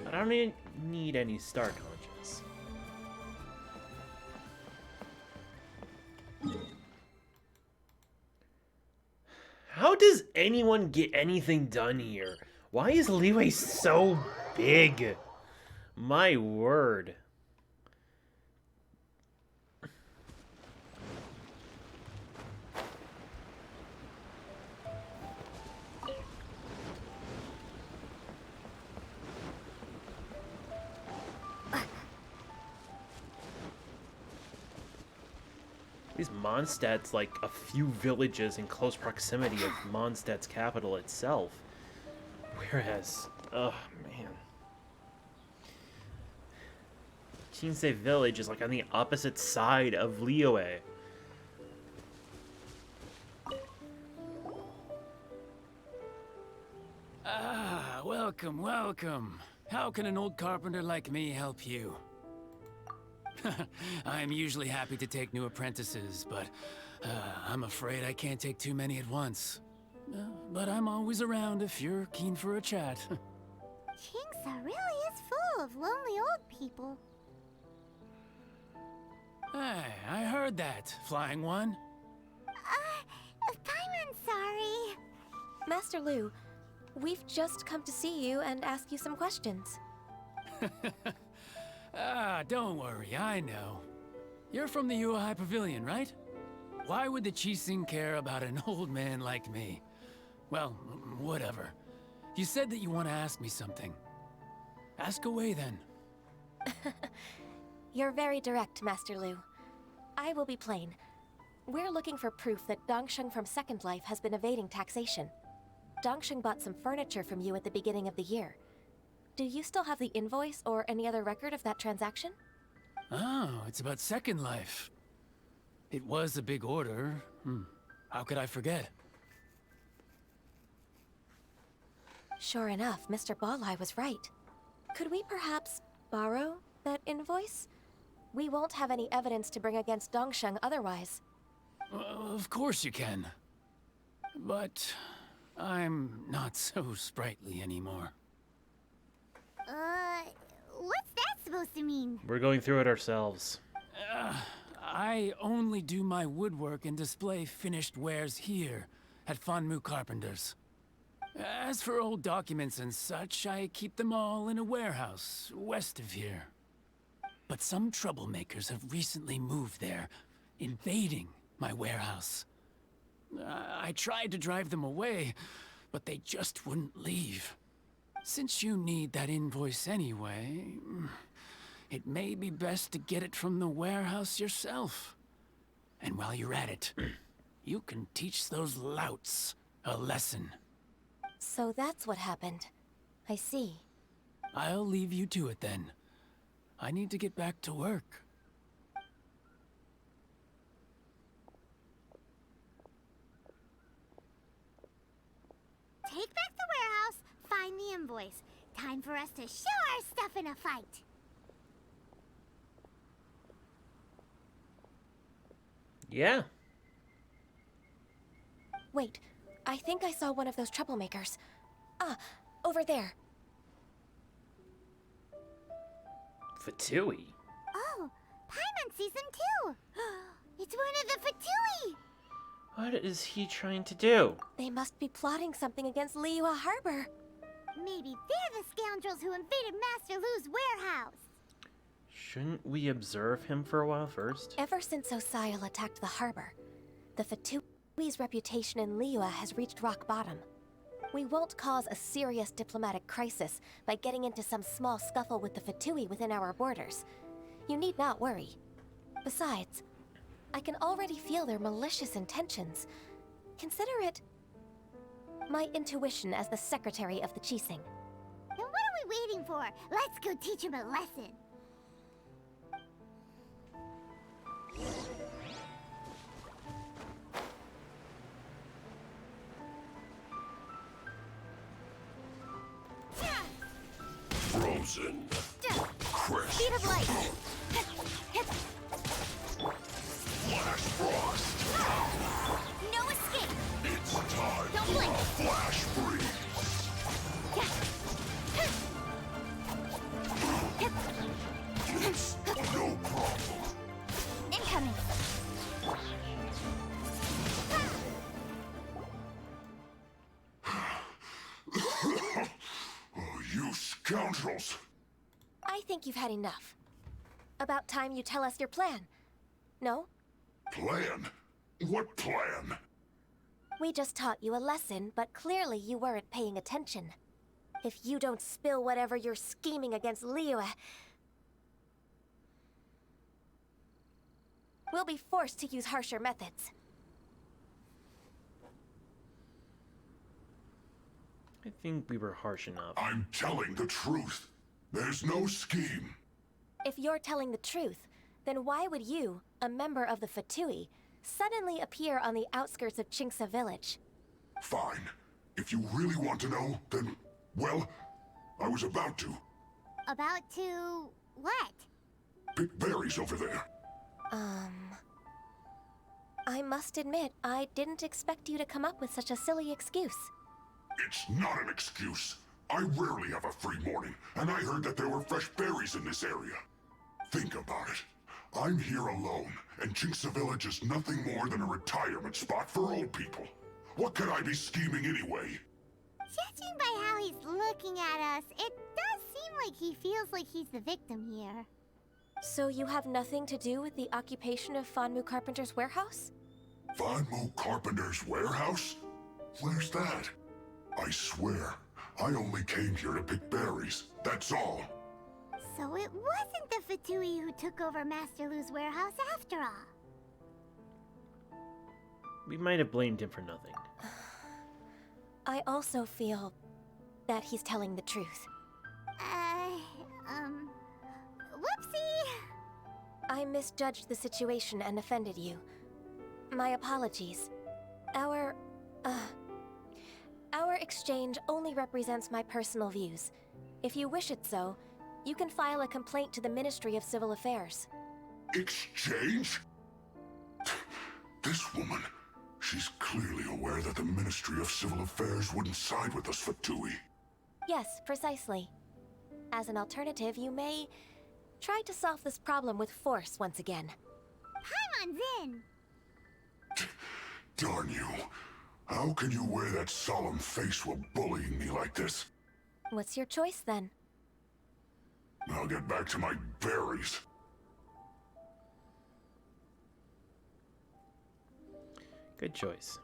I don't need any star conches. How does anyone get anything done here? Why is Liyue so big? My word. These Mondstadt's like a few villages in close proximity of Mondstadt's capital itself. Whereas, oh man. Qingce Village is like on the opposite side of Liyue. Ah, welcome, welcome. How can an old carpenter like me help you? I'm usually happy to take new apprentices, but I'm afraid I can't take too many at once. But I'm always around if you're keen for a chat. Qingce really is full of lonely old people. Hey, I heard that, Flying One. I'm sorry. Master Lu, we've just come to see you and ask you some questions. Ah, don't worry, I know. You're from the Yuehai Pavilion, right? Why would the Qixing care about an old man like me? Well, whatever. You said that you want to ask me something. Ask away, then. You're very direct, Master Lu. I will be plain. We're looking for proof that Dongsheng from Second Life has been evading taxation. Dongsheng bought some furniture from you at the beginning of the year. Do you still have the invoice or any other record of that transaction? Oh, it's about Second Life. It was a big order. How could I forget? Sure enough, Mr. Balai was right. Could we perhaps borrow that invoice? We won't have any evidence to bring against Dongsheng otherwise. Of course you can. But I'm not so sprightly anymore. What's that supposed to mean? We're going through it ourselves. I only do my woodwork and display finished wares here at Fanmu Carpenters. As for old documents and such, I keep them all in a warehouse west of here. but some troublemakers have recently moved there, invading my warehouse. I tried to drive them away, but they just wouldn't leave. Since you need that invoice anyway, it may be best to get it from the warehouse yourself. And while you're at it, you can teach those louts a lesson. So that's what happened. I see. I'll leave you to it then. I need to get back to work. Take back the warehouse, find the invoice. Time for us to show our stuff in a fight. Yeah. Wait, I think I saw one of those troublemakers. Ah, over there. Fatui. Oh, Paimon sees them too. It's one of the Fatui. What is he trying to do? They must be plotting something against Khaenri'ah Harbor. Maybe they're the scoundrels who invaded Master Lu's warehouse. Shouldn't we observe him for a while first? Ever since Osial attacked the harbor, the Fatui's reputation in Khaenri'ah has reached rock bottom. We won't cause a serious diplomatic crisis by getting into some small scuffle with the Fatui within our borders. You need not worry. Besides, I can already feel their malicious intentions. Consider it my intuition as the secretary of the Qixing. Then what are we waiting for? Let's go teach him a lesson. Frozen. Crisp. Speed of light. Flash frost. No escape. It's time Don't for blink. a flash freeze. No problem. Incoming. Oh, you scoundrels! I think you've had enough. About time you tell us your plan. No? Plan? What plan? We just taught you a lesson, but clearly you weren't paying attention. If you don't spill whatever you're scheming against Khaenri'ah, we'll be forced to use harsher methods. I think we were harsh enough. I'm telling the truth. There's no scheme. If you're telling the truth, then why would you, a member of the Fatui, suddenly appear on the outskirts of Qingce village? Fine. If you really want to know, then, well, I was about to. About to what? Pick berries over there. I must admit, I didn't expect you to come up with such a silly excuse. It's not an excuse. I rarely have a free morning, and I heard that there were fresh berries in this area. Think about it. I'm here alone, and Qingce Village is nothing more than a retirement spot for old people. What could I be scheming anyway? Judging by how he's looking at us, it does seem like he feels like he's the victim here. So you have nothing to do with the occupation of Fanmu Carpenter's warehouse? Fanmu Carpenter's warehouse? Where's that? I swear, I only came here to pick berries, that's all. So it wasn't the Fatui who took over Master Lu's warehouse after all. We might have blamed him for nothing. I also feel that he's telling the truth. Whoopsie! I misjudged the situation and offended you. My apologies. Our exchange only represents my personal views. If you wish it so, you can file a complaint to the Ministry of Civil Affairs. Exchange? This woman, she's clearly aware that the Ministry of Civil Affairs wouldn't side with us, Fatui. Yes, precisely. As an alternative, you may try to solve this problem with force once again. Paimon's in! Darn you. How can you wear that solemn face while bullying me like this? What's your choice, then? I'll get back to my berries. Good choice.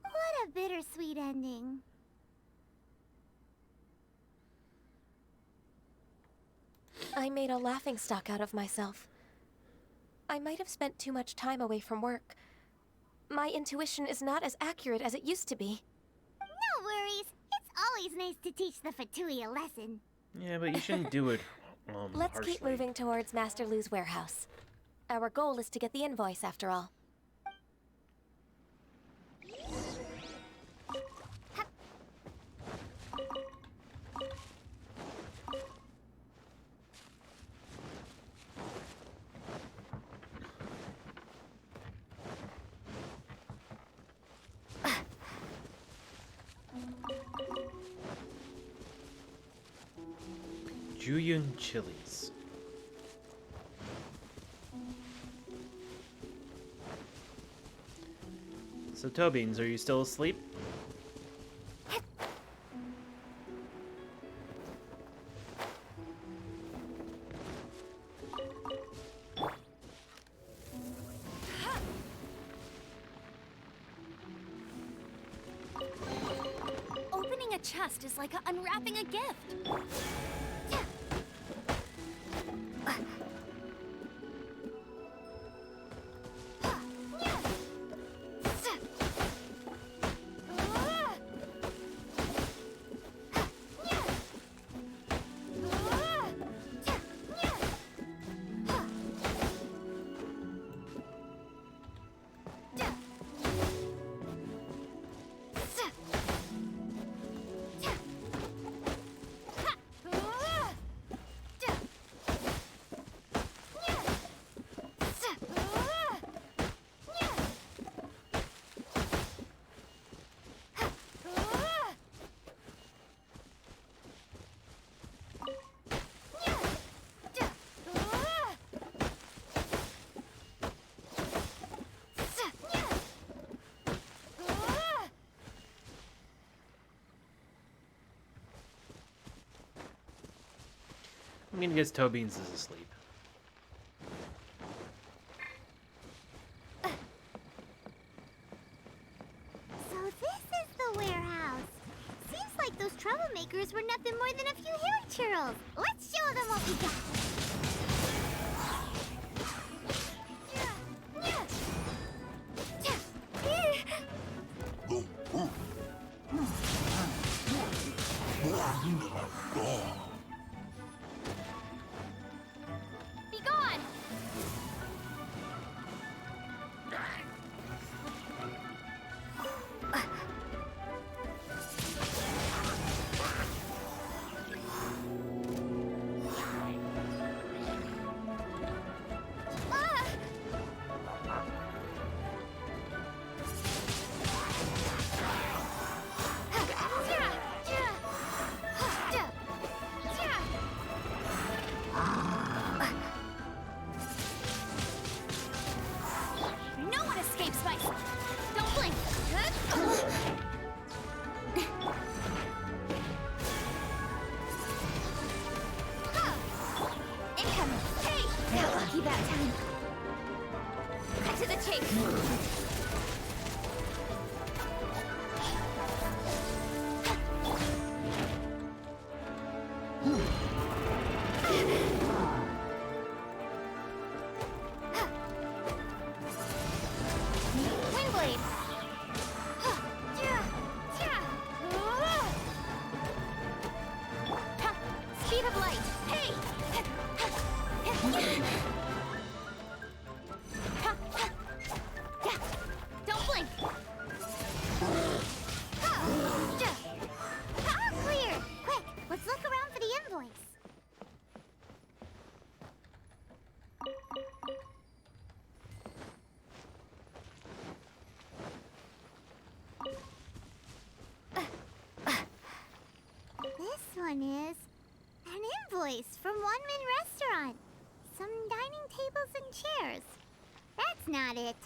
What a bittersweet ending. I made a laughingstock out of myself. I might have spent too much time away from work. My intuition is not as accurate as it used to be. No worries. It's always nice to teach the Fatui a lesson. Yeah, but you shouldn't do it, Let's harshly. keep moving towards Master Lu's warehouse. Our goal is to get the invoice, after all. Julian Chili's. So, Tobeans, are you still asleep? Opening a chest is like unwrapping a gift. I'm gonna guess Tobeans is asleep. So this is the warehouse. Seems like those troublemakers were nothing more than a few hilly churls. Let's show them what we got. Be gone! No one escapes my... Don't blink! Incoming! Hey! Got lucky that time. Cut to the chase! Windblade! Speed of light! Hey! Don't blink! Clear! Quick, let's look around for the invoice. This one is an invoice from One Min Restaurant. Some dining tables and chairs. That's not it.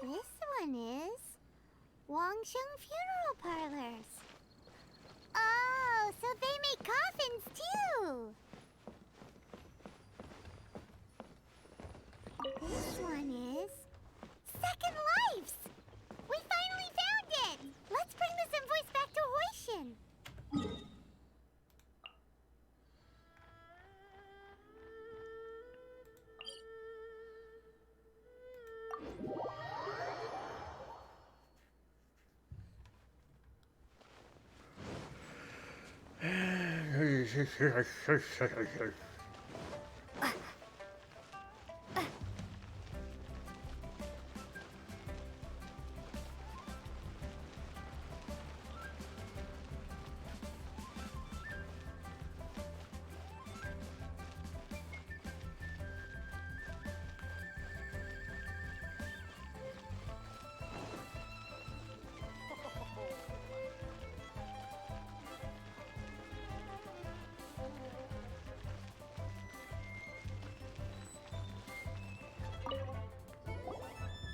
This one is Wangsheng Funeral Parlors. Oh, so they make coffins too.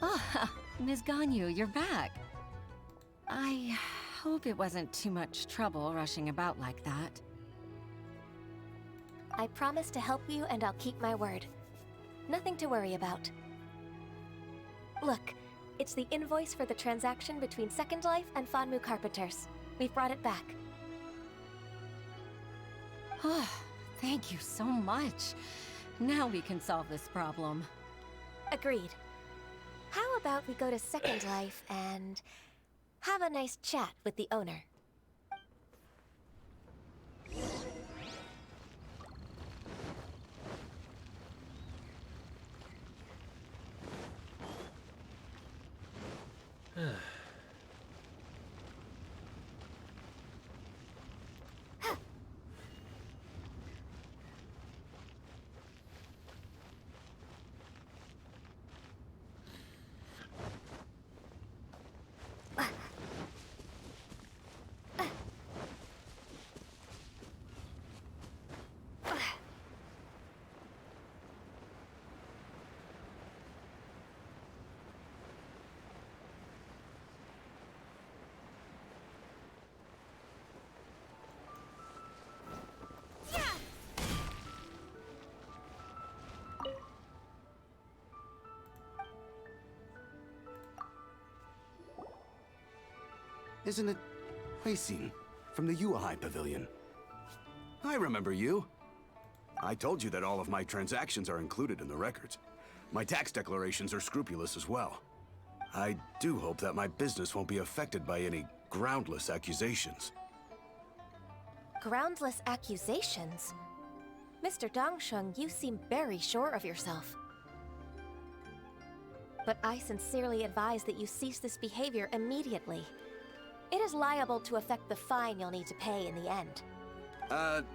Ah, Ms. Ganyu, you're back. I hope it wasn't too much trouble rushing about like that. I promise to help you and I'll keep my word. Nothing to worry about. Look, it's the invoice for the transaction between Second Life and Fanmu Carpenters. We've brought it back. Oh, thank you so much. Now we can solve this problem. Agreed. How about we go to Second Life and have a nice chat with the owner? Isn't it Huixing from the Yuehai Pavilion? I remember you. I told you that all of my transactions are included in the records. My tax declarations are scrupulous as well. I do hope that my business won't be affected by any groundless accusations. Groundless accusations? Mr. Dongsheng, you seem very sure of yourself. But I sincerely advise that you cease this behavior immediately. It is liable to affect the fine you'll need to pay in the end.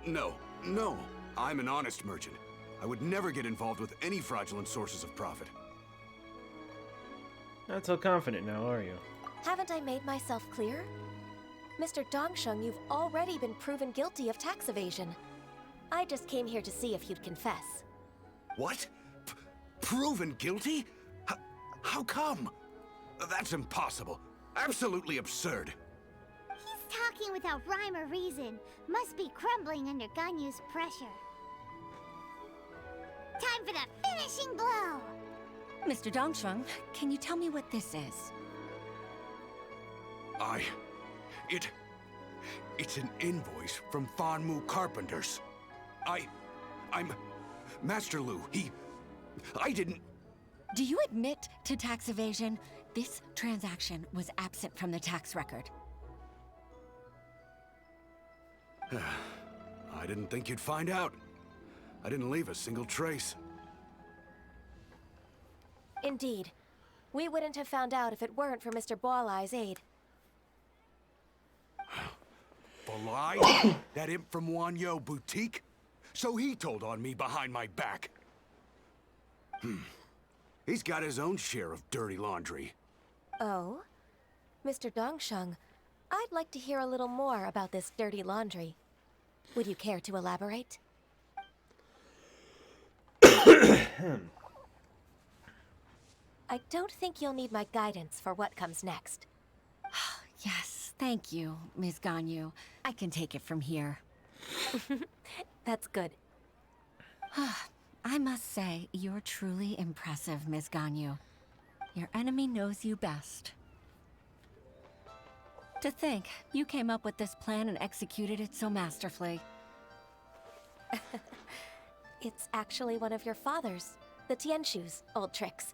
No. No. I'm an honest merchant. I would never get involved with any fraudulent sources of profit. Not so confident now, are you? Haven't I made myself clear? Mr. Dongsheng, you've already been proven guilty of tax evasion. I just came here to see if you'd confess. What? Proven guilty? How come? That's impossible. Absolutely absurd. He's talking without rhyme or reason. Must be crumbling under Ganyu's pressure. Time for the finishing blow! Mr. Dongsheng, can you tell me what this is? It's an invoice from Fanmu Carpenters. I'm Master Lu. I didn't... Do you admit to tax evasion? This transaction was absent from the tax record. I didn't think you'd find out. I didn't leave a single trace. Indeed. We wouldn't have found out if it weren't for Mr. Boalai's aid. Boalai? That imp from Wanyo Boutique? So he told on me behind my back. He's got his own share of dirty laundry. Oh? Mr. Dongsheng, I'd like to hear a little more about this dirty laundry. Would you care to elaborate? I don't think you'll need my guidance for what comes next. Yes, thank you, Ms. Ganyu. I can take it from here. That's good. I must say, you're truly impressive, Ms. Ganyu. Your enemy knows you best. To think, you came up with this plan and executed it so masterfully. It's actually one of your father's, the Tianshu's, old tricks.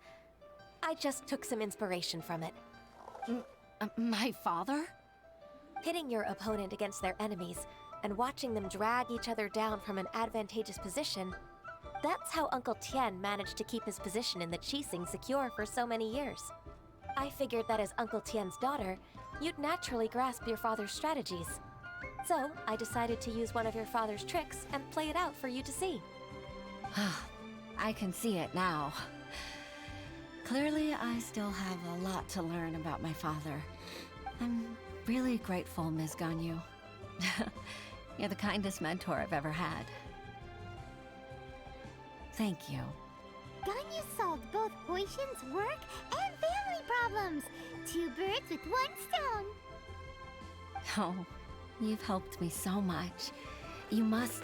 I just took some inspiration from it. My father? Pitting your opponent against their enemies, and watching them drag each other down from an advantageous position, that's how Uncle Tien managed to keep his position in the Qixing secure for so many years. I figured that as Uncle Tien's daughter, you'd naturally grasp your father's strategies. So, I decided to use one of your father's tricks and play it out for you to see. I can see it now. Clearly, I still have a lot to learn about my father. I'm really grateful, Ms. Ganyu. You're the kindest mentor I've ever had. Thank you. Ganyu solved both Huixin's work and family problems. 2 birds with 1 stone. Oh, you've helped me so much. You must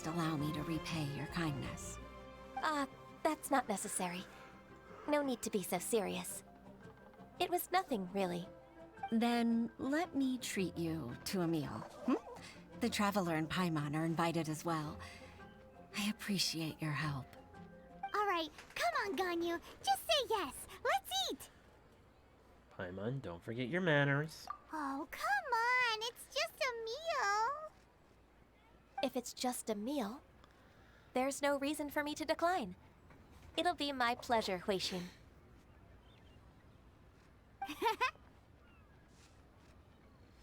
allow me to repay your kindness. That's not necessary. No need to be so serious. It was nothing, really. Then let me treat you to a meal. The Traveler and Paimon are invited as well. I appreciate your help. All right, come on, Ganyu. Just say yes. Let's eat. Paimon, don't forget your manners. Oh, come on. It's just a meal. If it's just a meal, there's no reason for me to decline. It'll be my pleasure, Huixin.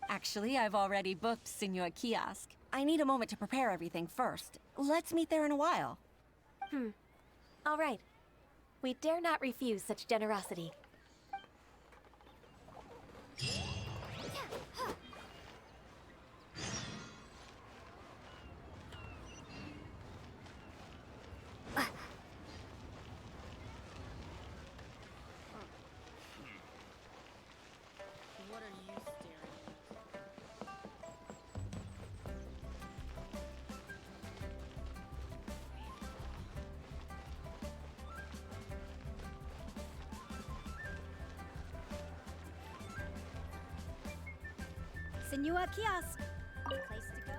Actually, I've already booked Senor Kiosk. I need a moment to prepare everything first. Let's meet there in a while. All right. We dare not refuse such generosity. What are you staring at? Senua Kiosk. Place to go?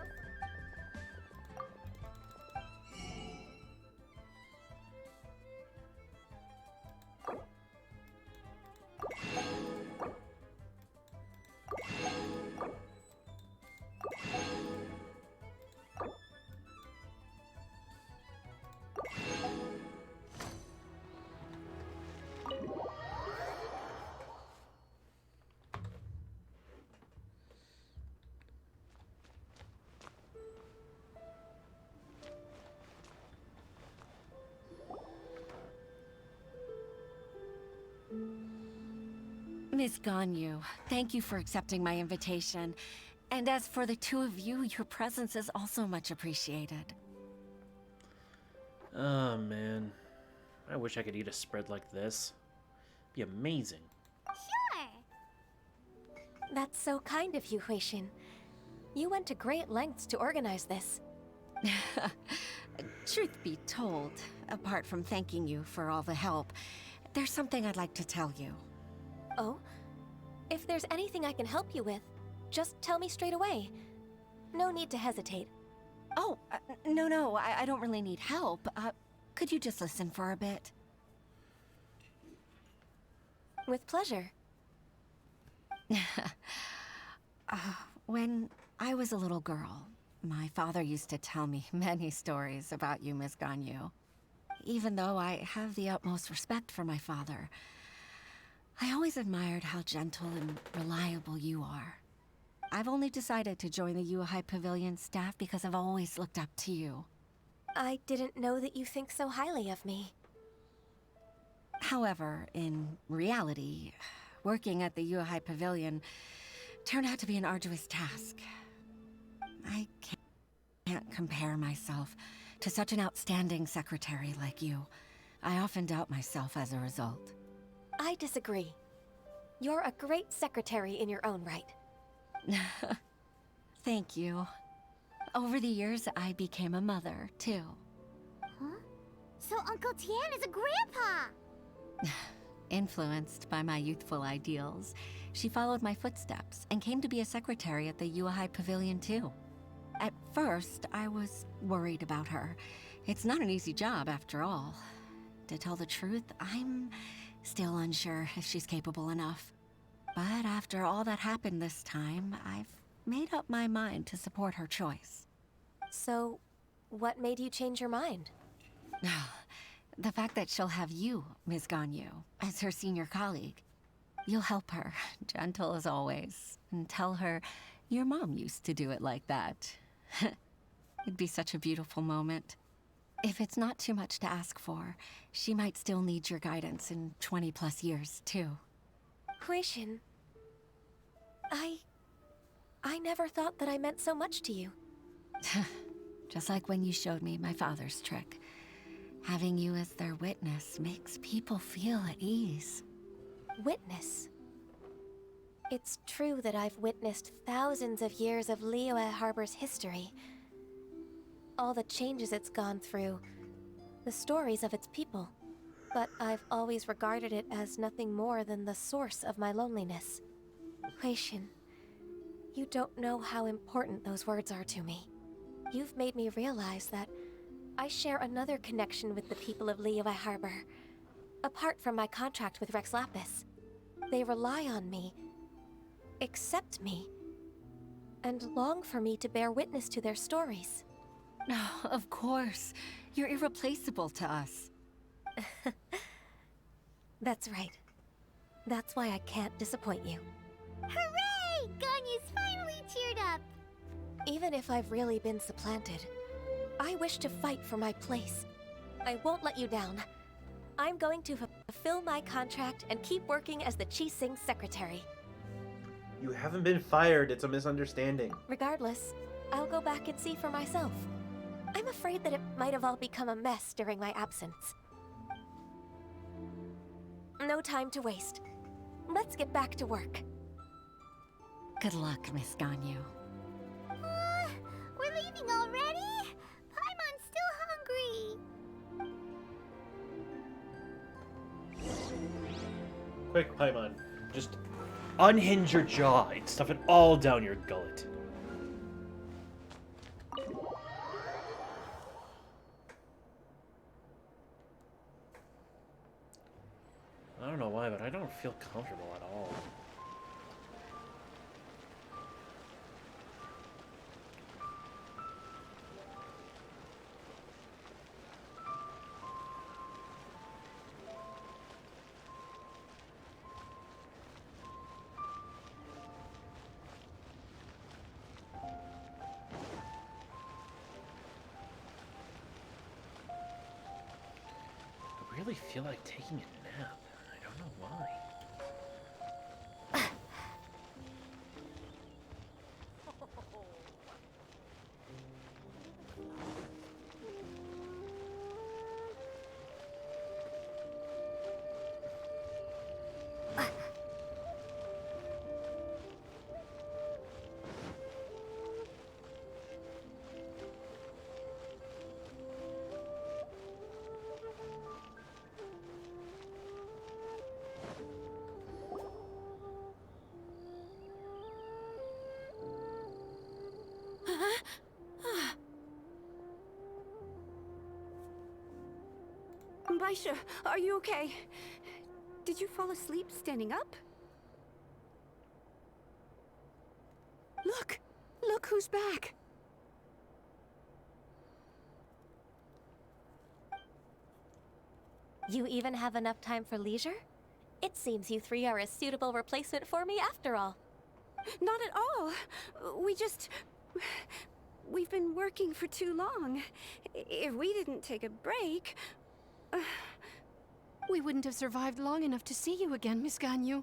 Miss Ganyu, thank you for accepting my invitation. And as for the 2 of you, your presence is also much appreciated. Oh, man. I wish I could eat a spread like this. It'd be amazing. Sure. That's so kind of you, Huixin. You went to great lengths to organize this. Truth be told, apart from thanking you for all the help, there's something I'd like to tell you. Oh? If there's anything I can help you with, just tell me straight away. No need to hesitate. Oh, no, I don't really need help. Could you just listen for a bit? With pleasure. When I was a little girl, my father used to tell me many stories about you, Miss Ganyu. Even though I have the utmost respect for my father, I always admired how gentle and reliable you are. I've only decided to join the Yuhai Pavilion staff because I've always looked up to you. I didn't know that you think so highly of me. However, in reality, working at the Yuhai Pavilion turned out to be an arduous task. I can't compare myself to such an outstanding secretary like you. I often doubt myself as a result. I disagree. You're a great secretary in your own right. Thank you. Over the years, I became a mother, too. Huh? So Uncle Tien is a grandpa! Influenced by my youthful ideals, she followed my footsteps and came to be a secretary at the Yuhai Pavilion, too. At first, I was worried about her. It's not an easy job, after all. To tell the truth, I'm still unsure if she's capable enough. But after all that happened this time, I've made up my mind to support her choice. So, what made you change your mind? The fact that she'll have you, Ms. Ganyu, as her senior colleague. You'll help her, gentle as always, and tell her your mom used to do it like that. It'd be such a beautiful moment. If it's not too much to ask for, she might still need your guidance in 20+ years, too. Huixin, I never thought that I meant so much to you. Just like when you showed me my father's trick. Having you as their witness makes people feel at ease. Witness? It's true that I've witnessed thousands of years of Liyue Harbor's history. All the changes it's gone through, the stories of its people. But I've always regarded it as nothing more than the source of my loneliness. Huixin, you don't know how important those words are to me. You've made me realize that I share another connection with the people of Liyue Harbor. Apart from my contract with Rex Lapis, they rely on me, accept me, and long for me to bear witness to their stories. Oh, of course. You're irreplaceable to us. That's right. That's why I can't disappoint you. Hooray! Ganyu's finally cheered up! Even if I've really been supplanted, I wish to fight for my place. I won't let you down. I'm going to fulfill my contract and keep working as the Qixing secretary. You haven't been fired, it's a misunderstanding. Regardless, I'll go back and see for myself. I'm afraid that it might have all become a mess during my absence. No time to waste. Let's get back to work. Good luck, Miss Ganyu. We're leaving already? Paimon's still hungry. Quick, Paimon. Just unhinge your jaw and stuff it all down your gullet. I don't know why, but I don't feel comfortable at all. I really feel like taking a nap. I don't know why. Baisha, are you okay? Did you fall asleep standing up? Look! Look who's back! You even have enough time for leisure? It seems you three are a suitable replacement for me after all. Not at all. We've been working for too long. If we didn't take a break... We wouldn't have survived long enough to see you again, Miss Ganyu.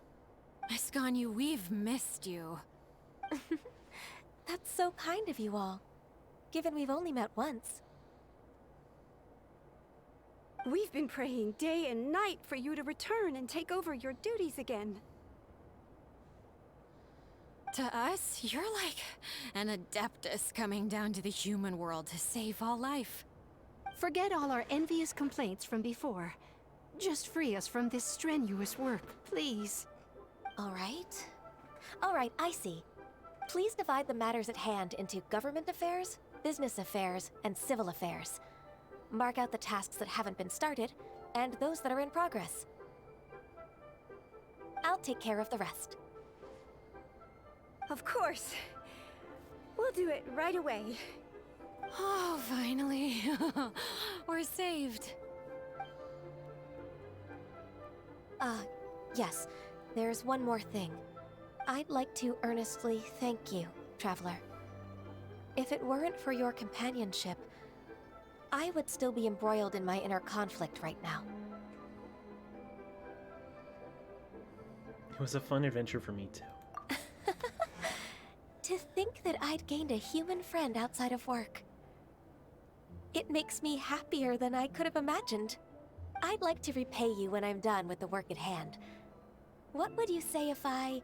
Miss Ganyu, we've missed you. That's so kind of you all, given we've only met once. We've been praying day and night for you to return and take over your duties again. To us, you're like an adeptus coming down to the human world to save all life. Forget all our envious complaints from before. Just free us from this strenuous work, please. All right, I see. Please divide the matters at hand into government affairs, business affairs, and civil affairs. Mark out the tasks that haven't been started, and those that are in progress. I'll take care of the rest. Of course. We'll do it right away. Oh, finally. We're saved. Yes. There's one more thing. I'd like to earnestly thank you, Traveler. If it weren't for your companionship, I would still be embroiled in my inner conflict right now. It was a fun adventure for me, too. To think that I'd gained a human friend outside of work. It makes me happier than I could have imagined. I'd like to repay you when I'm done with the work at hand. What would you say if I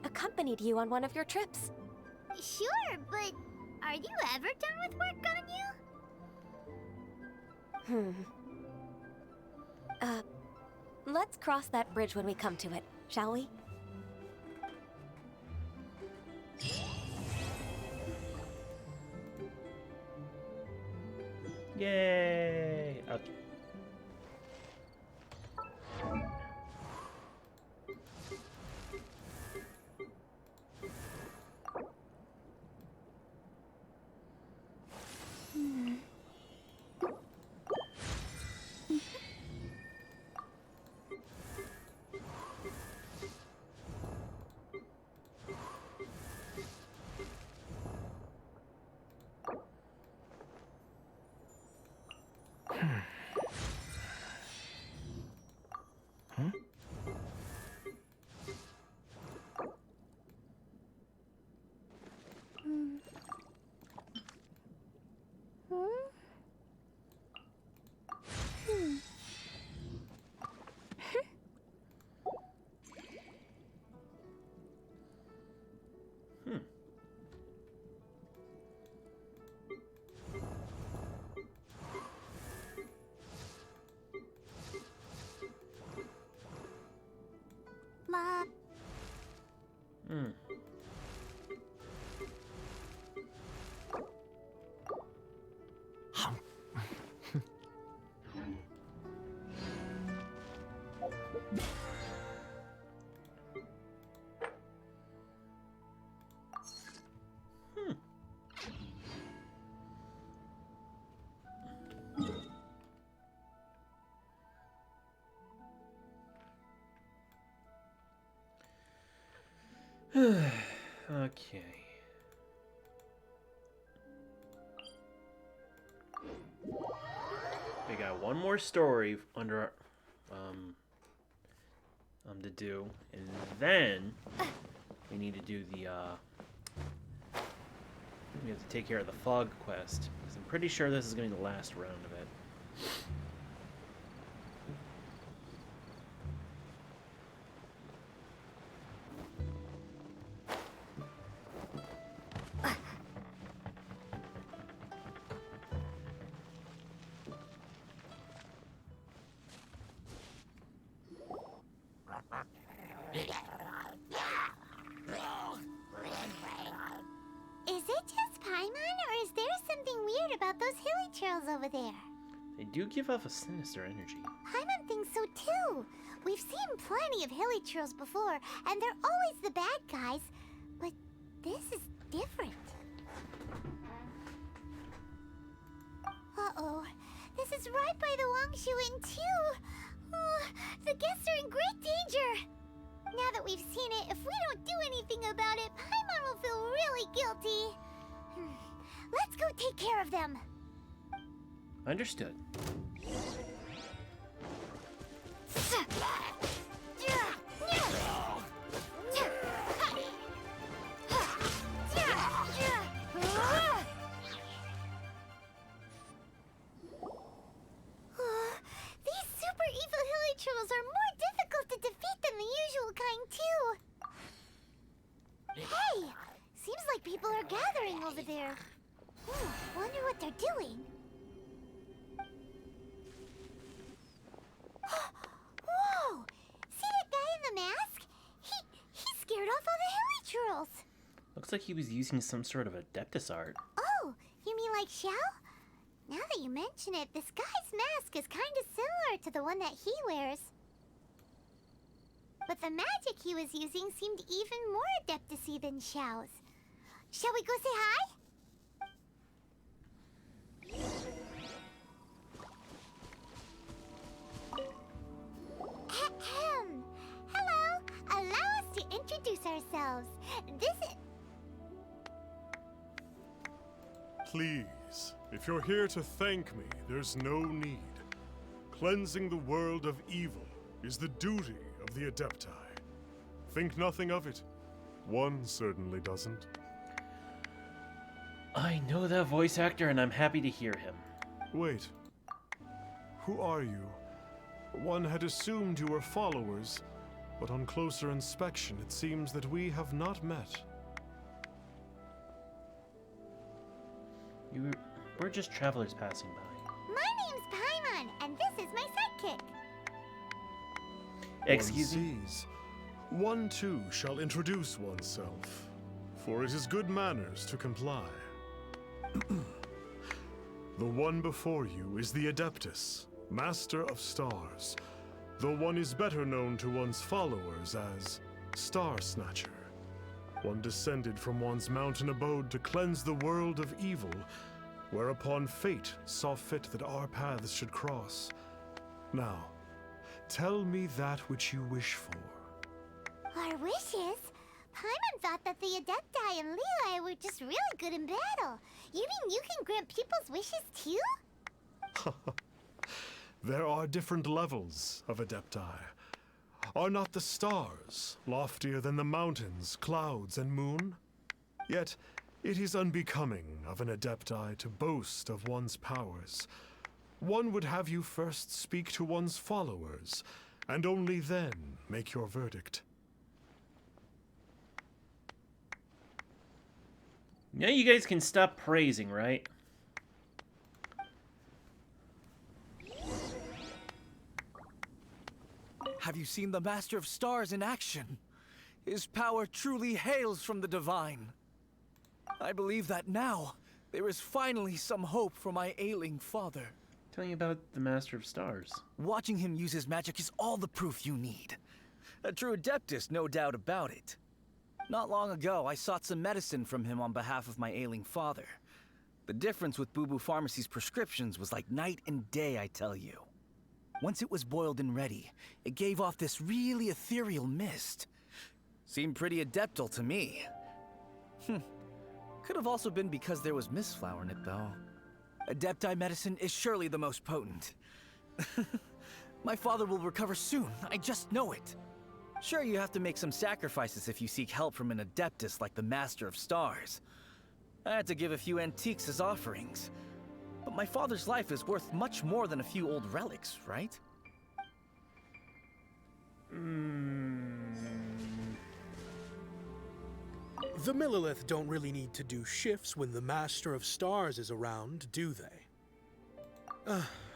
accompanied you on one of your trips? Sure, but are you ever done with work, Ganyu? Let's cross that bridge when we come to it, shall we? Yay! Okay. Ma. Okay. We got one more story under our, to do, and then we need to do the we have to take care of the fog quest, because I'm pretty sure this is going to be the last round of it. Is it just Paimon, or is there something weird about those hilly trails over there? They do give off a sinister energy. Paimon thinks so too. We've seen plenty of hilly trails before, and they're always the bad guys. But this is different. Uh-oh. This is right by the Wangshu Inn too. Oh, the guests are in great danger. Now that we've seen it, if we don't do anything about it, Paimon will feel really guilty. Let's go take care of them. Understood. These super evil hilly trolls are more difficult to defeat than the usual kind, too. Hey! Seems like people are gathering over there. Wonder what they're doing. Whoa! See that guy in the mask? He scared off all the hilly trolls. Looks like he was using some sort of Adeptus art. Oh, you mean like Xiao? Now that you mention it, this guy's mask is kind of similar to the one that he wears. But the magic he was using seemed even more Adeptus-y than Xiao's. Shall we go say hi? Ahem. Hello. Allow us to introduce ourselves. This is... Please, if you're here to thank me, there's no need. Cleansing the world of evil is the duty of the Adepti. Think nothing of it. One certainly doesn't. I know that voice actor, and I'm happy to hear him. Wait. Who are you? One had assumed you were followers, but on closer inspection, it seems that we have not met. We're just travelers passing by. My name's Paimon, and this is my sidekick. Excuse me? One sees. One too shall introduce oneself, for it is good manners to comply. The one before you is the Adeptus, Master of Stars, though one is better known to one's followers as Star Snatcher. One descended from one's mountain abode to cleanse the world of evil, whereupon fate saw fit that our paths should cross. Now, tell me that which you wish for. Our wishes? Paimon thought that the Adepti and Liyue were just really good in battle. You mean you can grant people's wishes too? There are different levels of Adepti. Are not the stars loftier than the mountains, clouds, and moon? Yet, it is unbecoming of an Adepti to boast of one's powers. One would have you first speak to one's followers, and only then make your verdict. Now you guys can stop praising, right? Have you seen the Master of Stars in action? His power truly hails from the divine. I believe that now, there is finally some hope for my ailing father. Tell me about the Master of Stars. Watching him use his magic is all the proof you need. A true Adeptus, no doubt about it. Not long ago, I sought some medicine from him on behalf of my ailing father. The difference with Boo Boo Pharmacy's prescriptions was like night and day, I tell you. Once it was boiled and ready, it gave off this really ethereal mist. Seemed pretty adeptal to me. Could have also been because there was mistflower in it, though. Adepti medicine is surely the most potent. My father will recover soon, I just know it. Sure, you have to make some sacrifices if you seek help from an Adeptus like the Master of Stars. I had to give a few antiques as offerings. But my father's life is worth much more than a few old relics, right? The Millilith don't really need to do shifts when the Master of Stars is around, do they?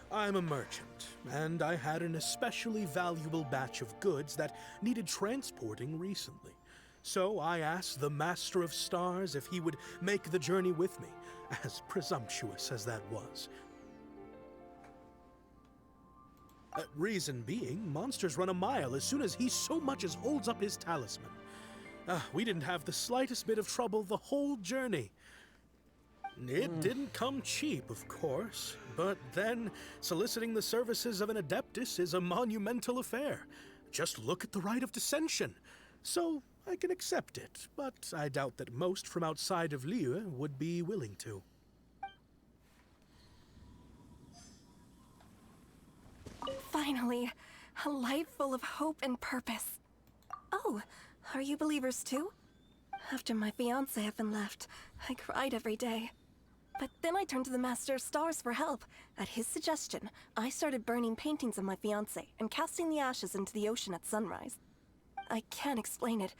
I'm a merchant, and I had an especially valuable batch of goods that needed transporting recently. So I asked the Master of Stars if he would make the journey with me, as presumptuous as that was. Reason being, monsters run a mile as soon as he so much as holds up his talisman. We didn't have the slightest bit of trouble the whole journey. It didn't come cheap, of course, but then soliciting the services of an Adeptus is a monumental affair. Just look at the Rite of Dissension. So I can accept it, but I doubt that most from outside of Liyue would be willing to. Finally, a life full of hope and purpose. Oh, are you believers too? After my fiancé had been left, I cried every day. But then I turned to the Master of Stars for help. At his suggestion, I started burning paintings of my fiancé and casting the ashes into the ocean at sunrise. I can't explain it,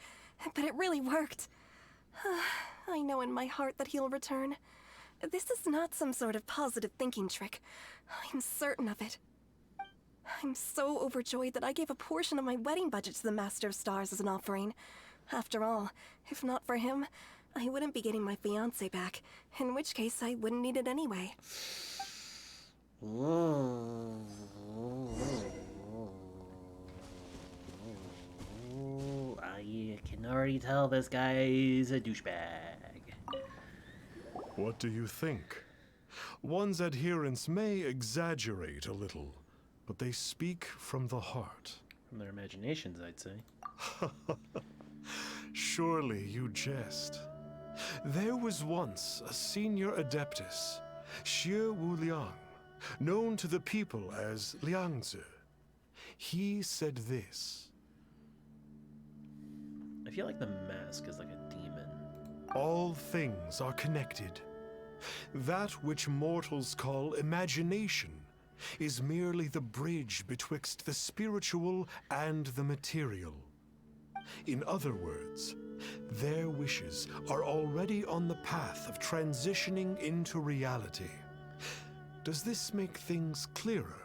but it really worked. I know in my heart that he'll return. This is not some sort of positive thinking trick. I'm certain of it. I'm so overjoyed that I gave a portion of my wedding budget to the Master of Stars as an offering. After all, if not for him, I wouldn't be getting my fiancé back, in which case I wouldn't need it anyway. I can already tell this guy's a douchebag. What do you think? One's adherents may exaggerate a little, but they speak from the heart. From their imaginations, I'd say. Surely you jest. There was once a senior adeptus, Xie Wuliang, known to the people as Liangzi. He said this. I feel like the mask is like a demon. All things are connected. That which mortals call imagination is merely the bridge betwixt the spiritual and the material. In other words, their wishes are already on the path of transitioning into reality. Does this make things clearer?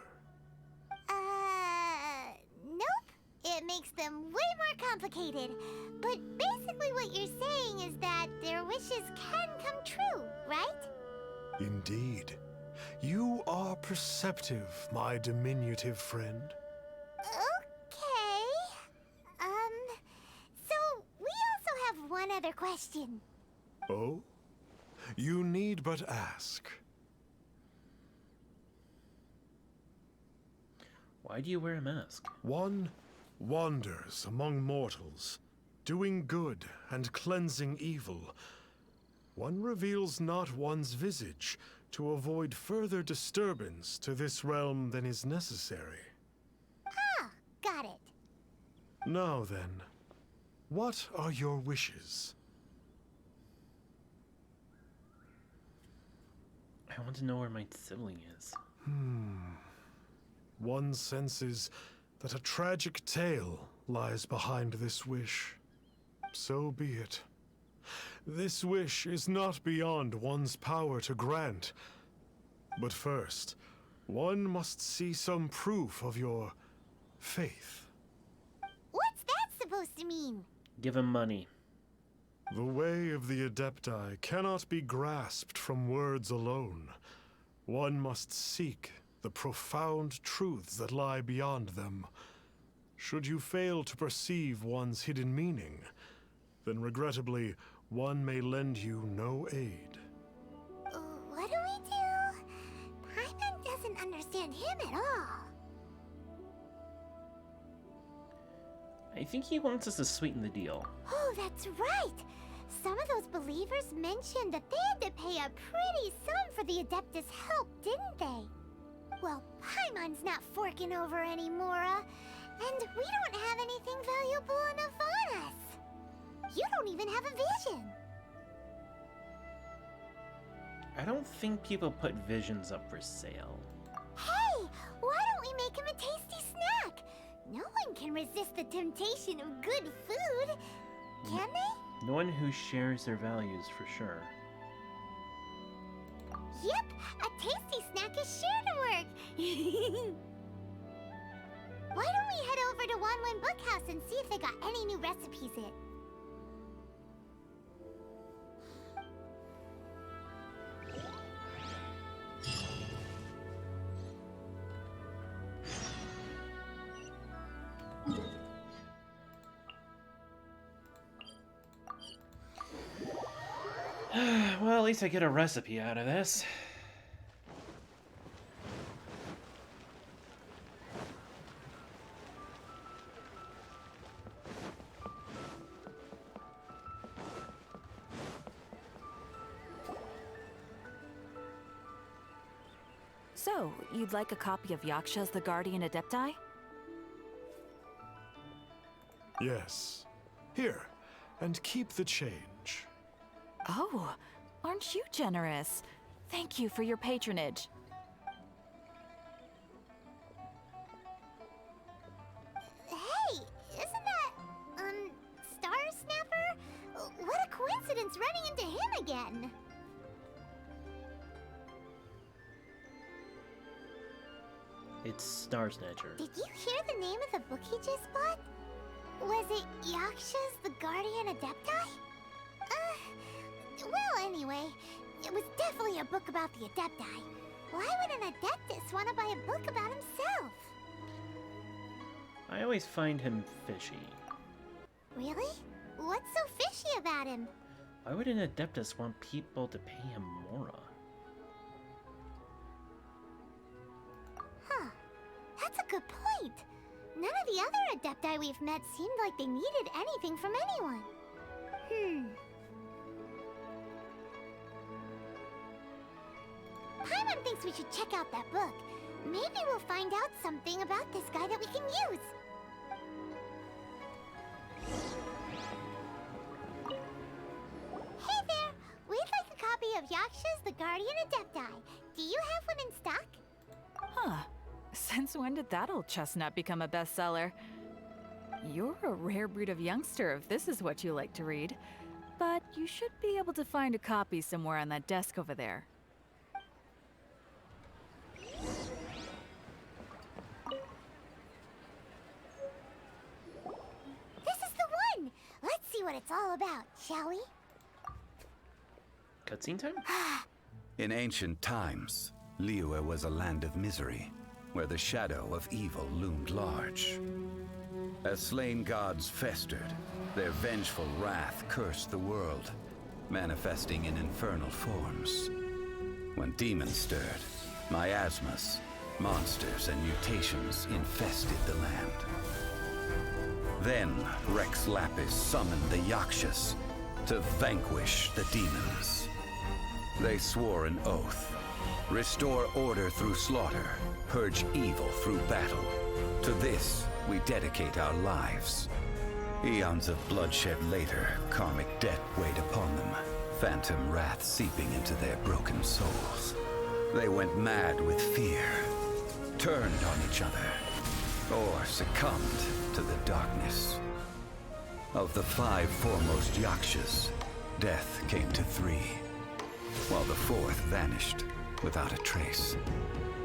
Nope. It makes them way more complicated. But basically what you're saying is that their wishes can come true, right? Indeed. You are perceptive, my diminutive friend. Okay. So we also have one other question. Oh? You need but ask. Why do you wear a mask? One wanders among mortals, doing good and cleansing evil. One reveals not one's visage to avoid further disturbance to this realm than is necessary. Ah, got it. Now then, what are your wishes? I want to know where my sibling is. One senses that a tragic tale lies behind this wish. So be it. This wish is not beyond one's power to grant. But first, one must see some proof of your faith. What's that supposed to mean? Give him money. The way of the Adepti cannot be grasped from words alone. One must seek the profound truths that lie beyond them. Should you fail to perceive one's hidden meaning, then regrettably, one may lend you no aid. What do we do? Paimon doesn't understand him at all. I think he wants us to sweeten the deal. Oh, that's right! Some of those believers mentioned that they had to pay a pretty sum for the Adeptus' help, didn't they? Well, Paimon's not forking over anymore, and we don't have anything valuable enough on us. You don't even have a vision. I don't think people put visions up for sale. Hey, why don't we make him a tasty snack? No one can resist the temptation of good food, can they? No one who shares their values, for sure. Yep, a tasty snack is sure to work. Why don't we head over to Wanwen Bookhouse and see if they got any new recipes in? Well, at least I get a recipe out of this. So, you'd like a copy of Yaksha's The Guardian Adepti? Yes. Here, and keep the change. Oh, aren't you generous? Thank you for your patronage. Hey, isn't that, Star Snapper? What a coincidence running into him again. It's Star Snatcher. Did you hear the name of the book he just bought? Was it Yaksha's The Guardian Adepti? Well, anyway, it was definitely a book about the Adepti. Why would an Adeptus want to buy a book about himself? I always find him fishy. Really? What's so fishy about him? Why would an Adeptus want people to pay him Mora? Huh. That's a good point. None of the other Adepti we've met seemed like they needed anything from anyone. Paimon thinks we should check out that book. Maybe we'll find out something about this guy that we can use. Hey there! We'd like a copy of Yaksha's The Guardian Adepti. Do you have one in stock? Huh. Since when did that old chestnut become a bestseller? You're a rare breed of youngster if this is what you like to read. But you should be able to find a copy somewhere on that desk over there. This is the one! Let's see what it's all about, shall we? Cutscene time? In ancient times, Liyue was a land of misery, where the shadow of evil loomed large. As slain gods festered, their vengeful wrath cursed the world, manifesting in infernal forms. When demons stirred, miasmas, monsters, and mutations infested the land. Then Rex Lapis summoned the Yakshas to vanquish the demons. They swore an oath: restore order through slaughter, purge evil through battle. To this, we dedicate our lives. Eons of bloodshed later, karmic debt weighed upon them, phantom wrath seeping into their broken souls. They went mad with fear, turned on each other, or succumbed to the darkness. Of the 5 foremost Yakshas, death came to 3, while the 4th vanished without a trace.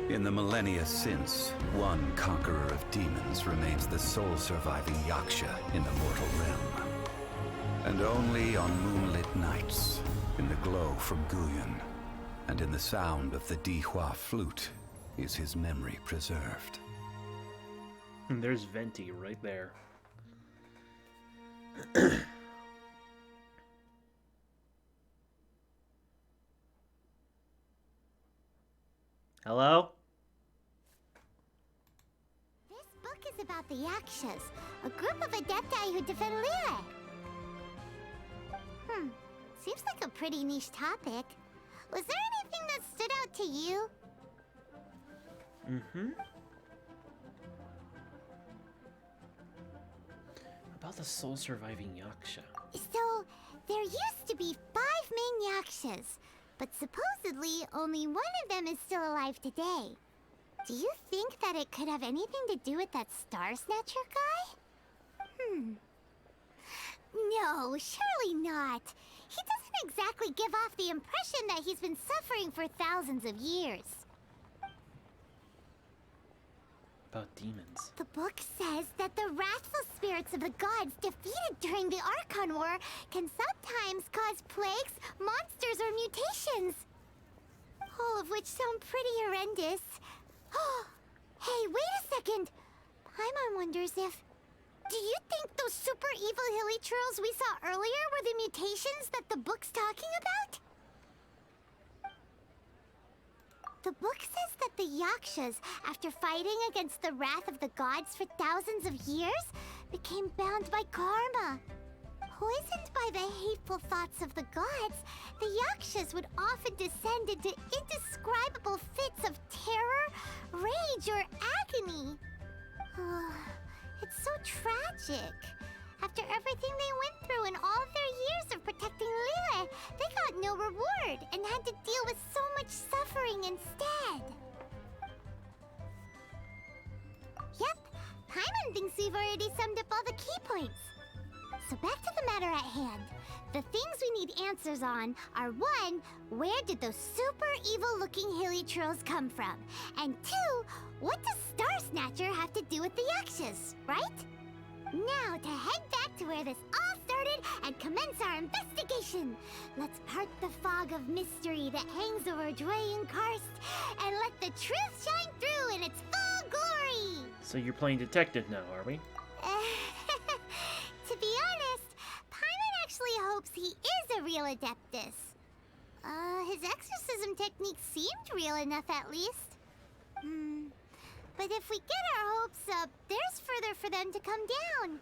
In the millennia since, one conqueror of demons remains the sole surviving Yaksha in the mortal realm. And only on moonlit nights, in the glow from Guyun, and in the sound of the Dihua flute, is his memory preserved. There's Venti right there. Hello? This book is about the Yakshas, a group of Adepti who defend Liyue. Seems like a pretty niche topic. Was there anything that stood out to you? About the sole surviving Yaksha. So, there used to be 5 main Yakshas, but supposedly only one of them is still alive today. Do you think that it could have anything to do with that Star Snatcher guy? No, surely not. He doesn't exactly give off the impression that he's been suffering for thousands of years. About demons. The book says that the wrathful spirits of the gods defeated during the Archon War can sometimes cause plagues, monsters, or mutations. All of which sound pretty horrendous. Hey, wait a second! Paimon wonders if... Do you think those super evil hilichurls we saw earlier were the mutations that the book's talking about? The book says that the Yakshas, after fighting against the wrath of the gods for thousands of years, became bound by karma. Poisoned by the hateful thoughts of the gods, the Yakshas would often descend into indescribable fits of terror, rage, or agony. It's so tragic. After everything they went through in all their years of protecting Liyue, they got no reward and had to deal with so much suffering instead. Yep, Paimon thinks we've already summed up all the key points. So back to the matter at hand. The things we need answers on are 1, where did those super evil-looking hilichurls come from? And 2, what does Star Snatcher have to do with the Yakshas, right? Now to head back to where this all started and commence our investigation. Let's part the fog of mystery that hangs over Dwayne Karst and let the truth shine through in its full glory. So you're playing detective now, are we? To be honest, Paimon actually hopes perhaps he is a real Adeptus. His exorcism technique seemed real enough at least. But if we get our hopes up, there's further for them to come down.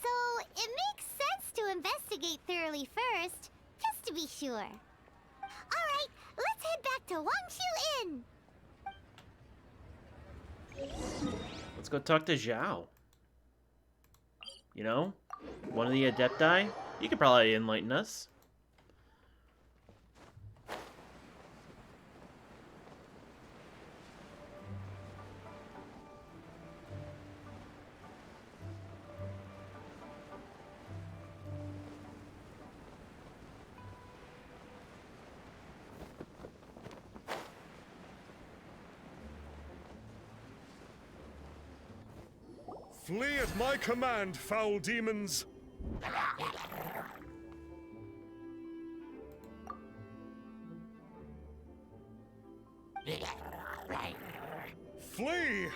So it makes sense to investigate thoroughly first, just to be sure. Alright, let's head back to Wangshu Inn! Let's go talk to Xiao. You know? One of the Adepti? You could probably enlighten us. Flee at my command, foul demons! Flee!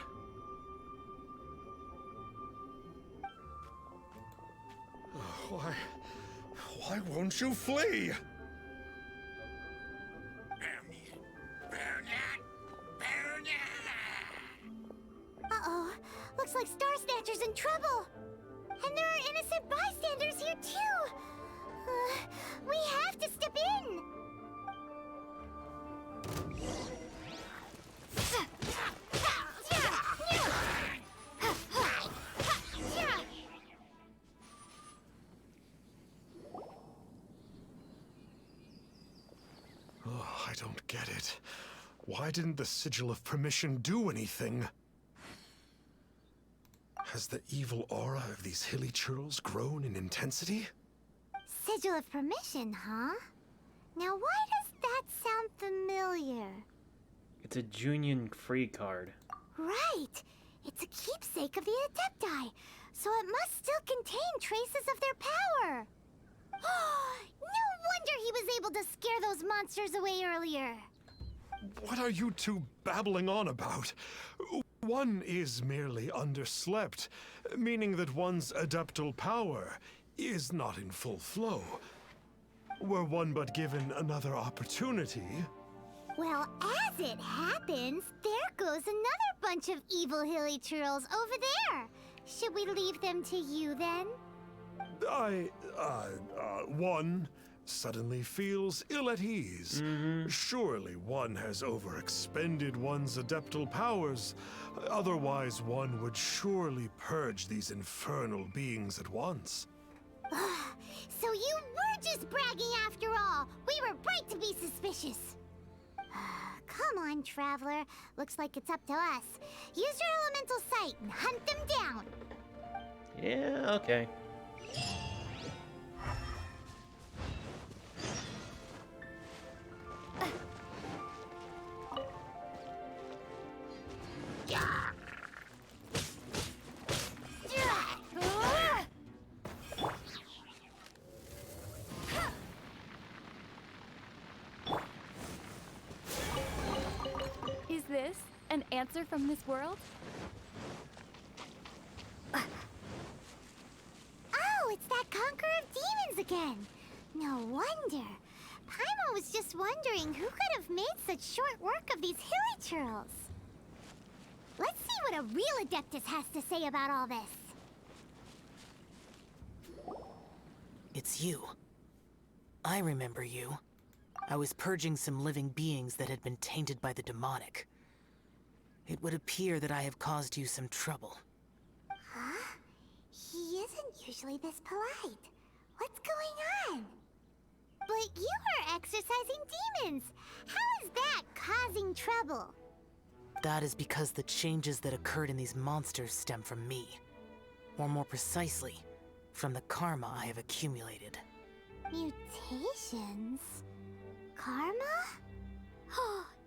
Why won't you flee? Uh-oh, looks like Star Snatcher's in trouble. And there are innocent bystanders here too. We have to step in. Oh, I don't get it. Why didn't the Sigil of Permission do anything? Has the evil aura of these hilly churls grown in intensity? Sigil of Permission, huh? Now why does that sound familiar? It's a Junion free card. Right! It's a keepsake of the Adepti, so it must still contain traces of their power. No wonder he was able to scare those monsters away earlier. What are you two babbling on about? One is merely underslept, meaning that one's adeptal power is not in full flow. Were one but given another opportunity... Well, as it happens, there goes another bunch of evil hilly churls over there. Should we leave them to you then? One suddenly feels ill at ease. Surely one has overexpended one's adeptal powers. Otherwise, one would surely purge these infernal beings at once. So you were just bragging after all. We were right to be suspicious. Come on, Traveler. Looks like it's up to us. Use your elemental sight and hunt them down. Yeah, okay. Is this an answer from this world? Oh, it's that Conqueror of Demons again. No wonder. Paimon was just wondering who could have made such short work of these hilly churls. Let's see what a real Adeptus has to say about all this. It's you. I remember you. I was purging some living beings that had been tainted by the demonic. It would appear that I have caused you some trouble. Huh? He isn't usually this polite. What's going on? But you are exorcising demons. How is that causing trouble? That is because the changes that occurred in these monsters stem from me. Or more precisely, from the karma I have accumulated. Mutations? Karma?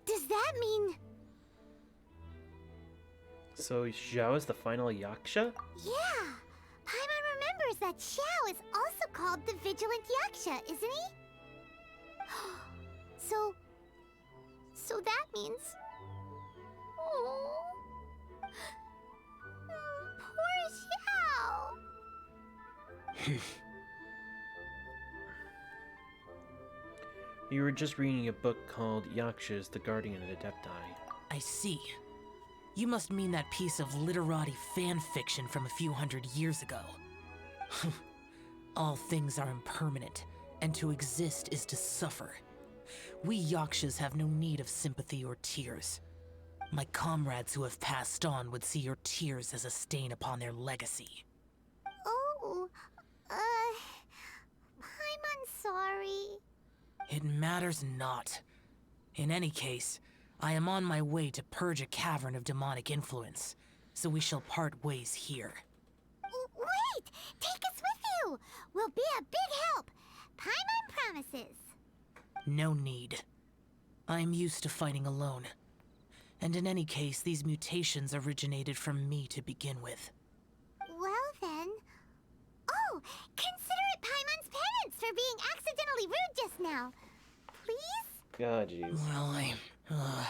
Does that mean... So Xiao is the final Yaksha? Yeah! Paimon remembers that Xiao is also called the Vigilant Yaksha, isn't he? So that means... Oh... Poor Xiao! You were just reading a book called Yakshas, the Guardian of Adepti. I see. You must mean that piece of literati fan fiction from a few hundred years ago. All things are impermanent, and to exist is to suffer. We Yakshas have no need of sympathy or tears. My comrades who have passed on would see your tears as a stain upon their legacy. Oh, I'm sorry. It matters not. In any case, I am on my way to purge a cavern of demonic influence, so we shall part ways here. Wait! Take us with you! We'll be a big help! Paimon promises! No need. I am used to fighting alone. And in any case, these mutations originated from me to begin with. Well then... Oh! Consider it Paimon's penance for being accidentally rude just now. Please? God, jeez. Well,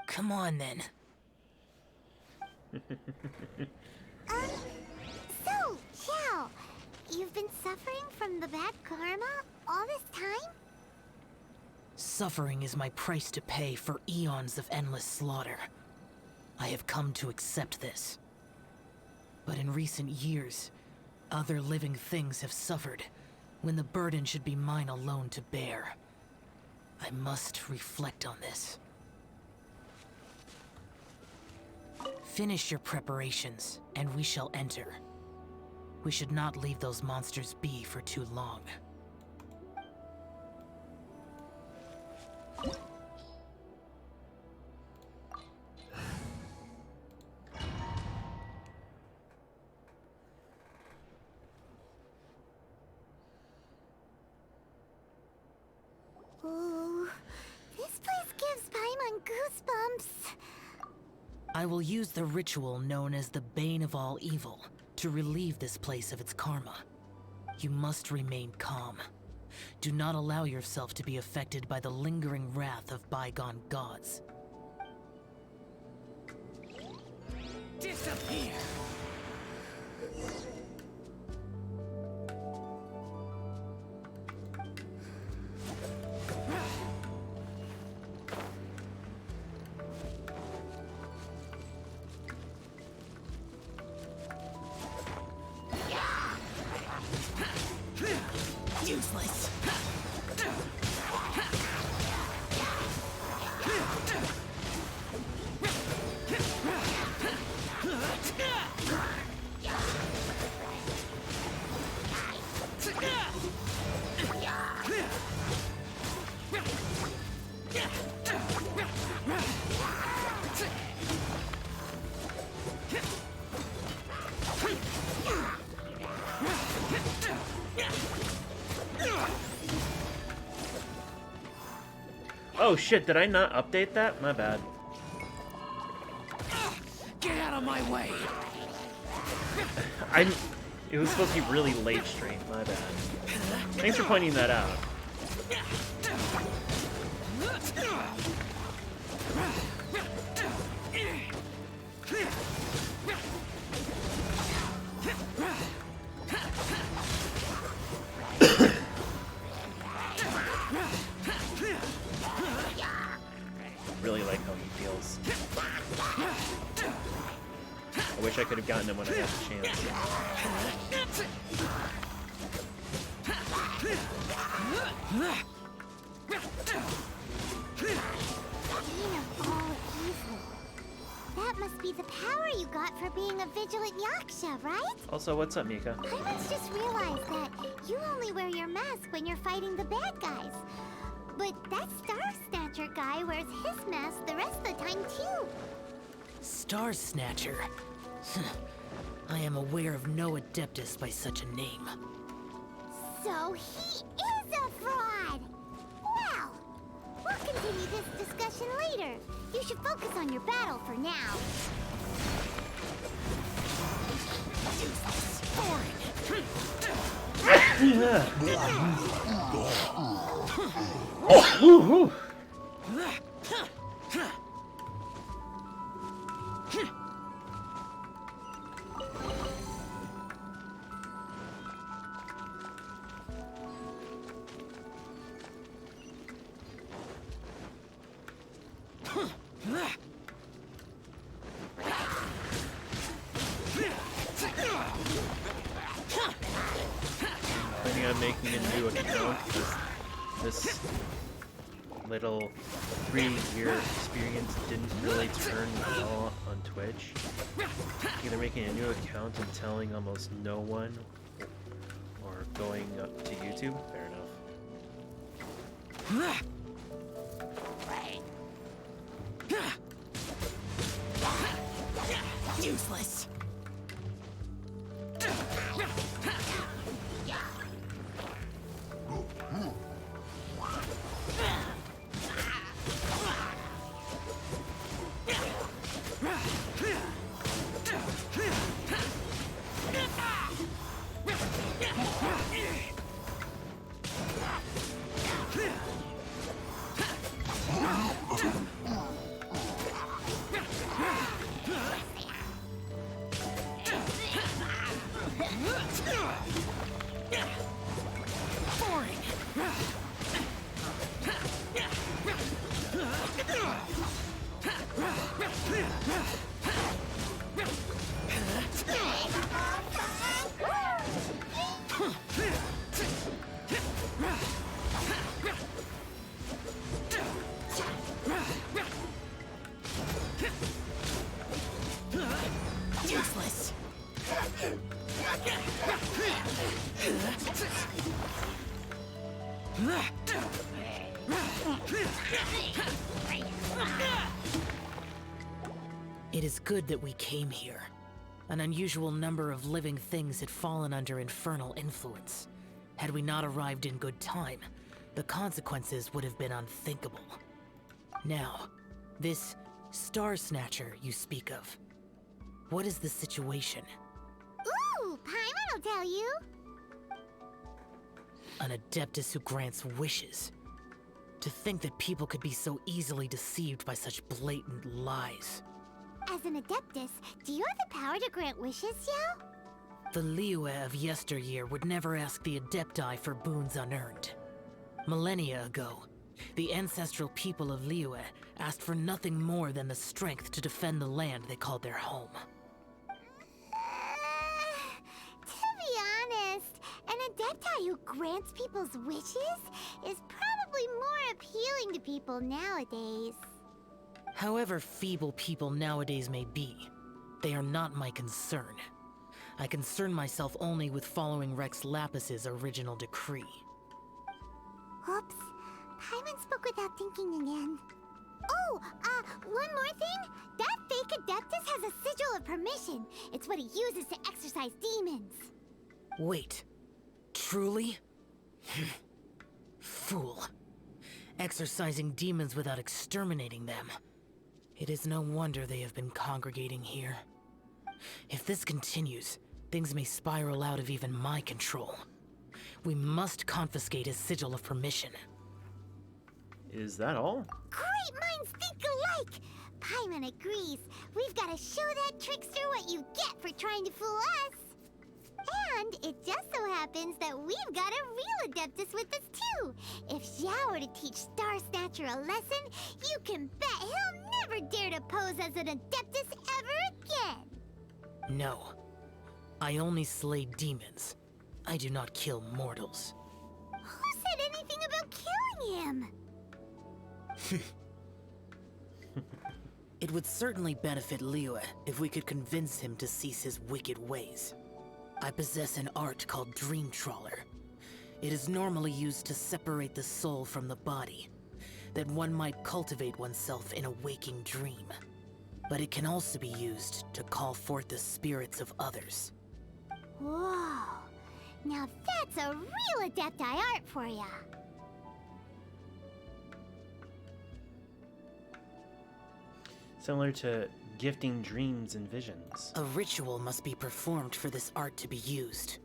come on then. So, Xiao, you've been suffering from the bad karma all this time? Suffering is my price to pay for eons of endless slaughter. I have come to accept this. But in recent years, other living things have suffered, when the burden should be mine alone to bear. I must reflect on this. Finish your preparations, and we shall enter. We should not leave those monsters be for too long. Ooh, this place gives Paimon goosebumps. I will use the ritual known as the Bane of All Evil to relieve this place of its karma. You must remain calm. Do not allow yourself to be affected by the lingering wrath of bygone gods. Disappear! Useless! Oh shit, did I not update that? My bad. Get out of my way! It was supposed to be really late stream, my bad. Thanks for pointing that out. Really like how he feels. I wish I could have gotten him when I had the chance. Bane of all evil. That must be the power you got for being a vigilant Yaksha, right? Also, what's up, Mika? Paimon's just realized that you only wear your mask when you're fighting the bad guys. But that Star Snatcher guy wears his mask the rest of the time, too. Star Snatcher? I am aware of no Adeptus by such a name. So he is a fraud! Well, we'll continue this discussion later. You should focus on your battle for now. little 3-year experience didn't really turn well on Twitch. Either making a new account and telling almost no one, or going up to YouTube. Fair enough. Useless. Useless. It is good that we came here. An unusual number of living things had fallen under infernal influence. Had we not arrived in good time, the consequences would have been unthinkable. Now, this Star Snatcher you speak of, what is the situation? Ooh, Paimon will tell you. An Adeptus who grants wishes. To think that people could be so easily deceived by such blatant lies. As an Adeptus, do you have the power to grant wishes, Xiao? The Liyue of yesteryear would never ask the Adepti for boons unearned. Millennia ago, the ancestral people of Liyue asked for nothing more than the strength to defend the land they called their home. To be honest, an Adepti who grants people's wishes is probably more appealing to people nowadays. However feeble people nowadays may be, they are not my concern. I concern myself only with following Rex Lapis's original decree. Oops. Paimon spoke without thinking again. Oh, one more thing. That fake Adeptus has a sigil of permission. It's what he uses to exorcise demons. Wait. Truly? Fool. Exorcising demons without exterminating them. It is no wonder they have been congregating here. If this continues, things may spiral out of even my control. We must confiscate his sigil of permission. Is that all? Great minds think alike! Paimon agrees. We've got to show that trickster what you get for trying to fool us. And it just so happens that we've got a real Adeptus with us too. If Xiao were to teach Star Snatcher a lesson, you can bet he'll never dare to pose as an Adeptus ever again. No. I only slay demons. I do not kill mortals. Who said anything about killing him? It would certainly benefit Liyue if we could convince him to cease his wicked ways. I possess an art called Dream Trawler. It is normally used to separate the soul from the body, that one might cultivate oneself in a waking dream. But it can also be used to call forth the spirits of others. Whoa. Now that's a real Adepti art for ya. Similar to gifting dreams and visions. A ritual must be performed for this art to be used.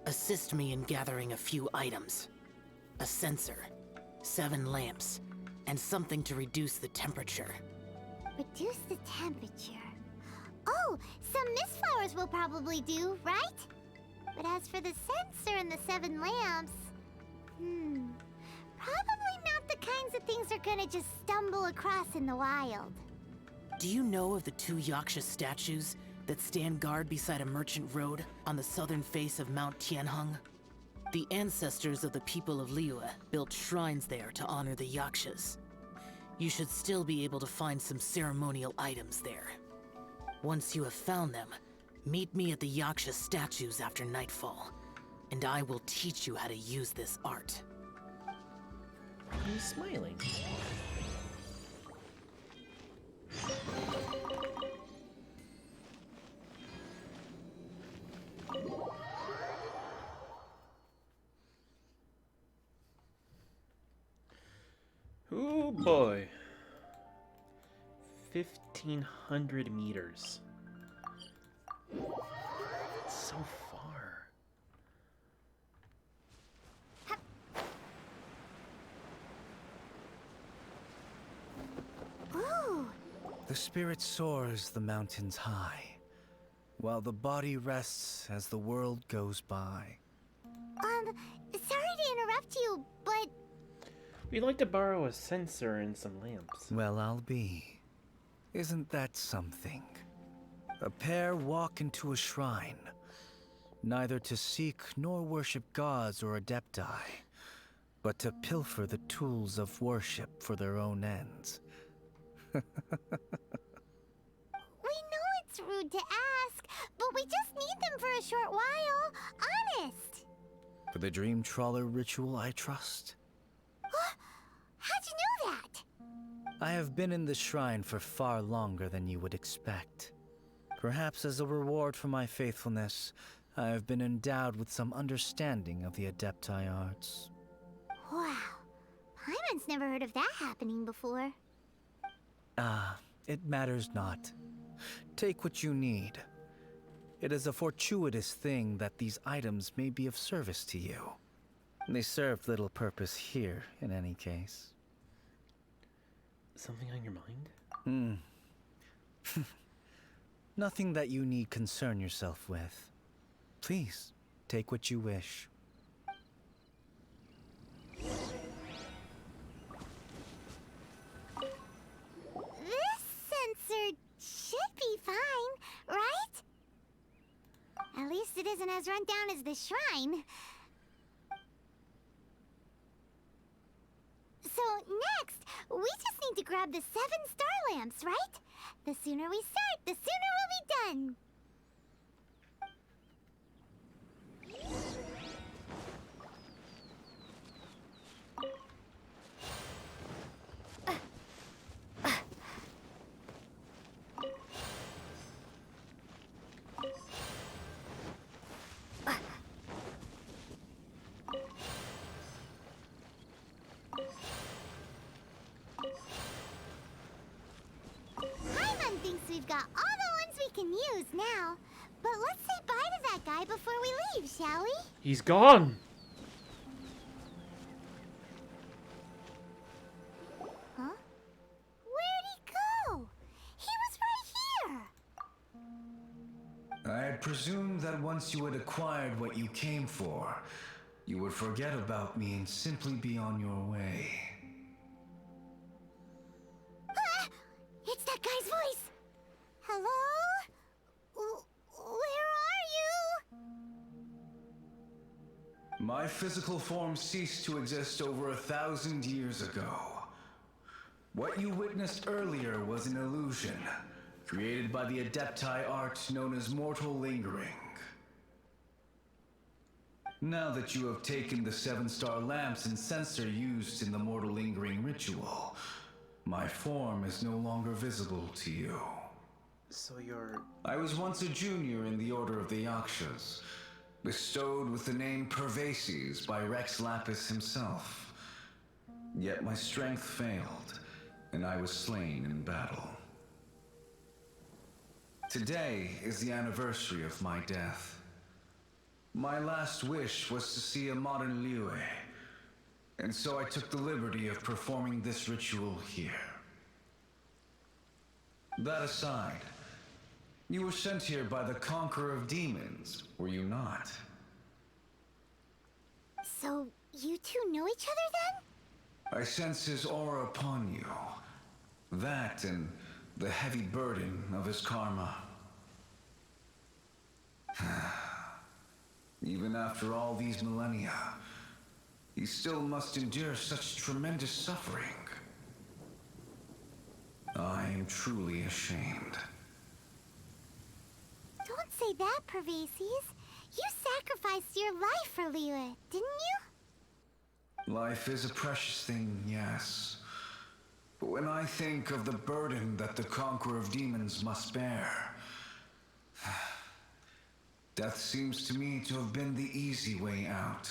Assist me in gathering a few items. A censer, 7 lamps, and something to reduce the temperature. Reduce the temperature. Oh, some mist flowers will probably do, right? But as for the censer and the 7 lamps... probably not the kinds of things they're gonna just stumble across in the wild. Do you know of the 2 Yaksha statues that stand guard beside a merchant road on the southern face of Mount Tianheng? The ancestors of the people of Liyue built shrines there to honor the Yakshas. You should still be able to find some ceremonial items there. Once you have found them, meet me at the Yaksha statues after nightfall, and I will teach you how to use this art. He's smiling. Oh boy. 1,500 meters. It's so far. Ooh. The spirit soars the mountains high, while the body rests as the world goes by. Sorry to interrupt you, but... We'd like to borrow a censer and some lamps. Well, I'll be. Isn't that something? A pair walk into a shrine, neither to seek nor worship gods or adepti, but to pilfer the tools of worship for their own ends. We know it's rude to ask, but we just need them for a short while. Honest. For the dream trawler ritual, I trust. How'd you know that? I have been in the shrine for far longer than you would expect. Perhaps as a reward for my faithfulness, I have been endowed with some understanding of the adepti arts. Wow. Paimon's never heard of that happening before. It matters not. Take what you need. It is a fortuitous thing that these items may be of service to you. They serve little purpose here, in any case. Something on your mind? Nothing that you need concern yourself with. Please, take what you wish. This sensor should be fine, right? At least it isn't as run down as the shrine. So next, we just need to grab the 7-star lamps, right? The sooner we start, the sooner we'll be done. Paimon thinks we've got all the ones we can use now. But let's say bye to that guy before we leave, shall we? He's gone! Huh? Where'd he go? He was right here! I had presumed that once you had acquired what you came for, you would forget about me and simply be on your way. Ah! It's that guy's voice! Hello? Where are you? My physical form ceased to exist over 1,000 years ago. What you witnessed earlier was an illusion, created by the adepti art known as mortal lingering. Now that you have taken the 7-star lamps and censer used in the mortal lingering ritual, my form is no longer visible to you. So you're... I was once a junior in the Order of the Yakshas, bestowed with the name Pervases by Rex Lapis himself. Yet my strength failed, and I was slain in battle. Today is the anniversary of my death. My last wish was to see a modern Liyue, and so I took the liberty of performing this ritual here. That aside, you were sent here by the Conqueror of Demons, were you not? So, you two know each other then? I sense his aura upon you. That and the heavy burden of his karma. Even after all these millennia, he still must endure such tremendous suffering. I am truly ashamed. Don't say that, Pervases. You sacrificed your life for Liyue, didn't you? Life is a precious thing, yes. But when I think of the burden that the Conqueror of Demons must bear, death seems to me to have been the easy way out.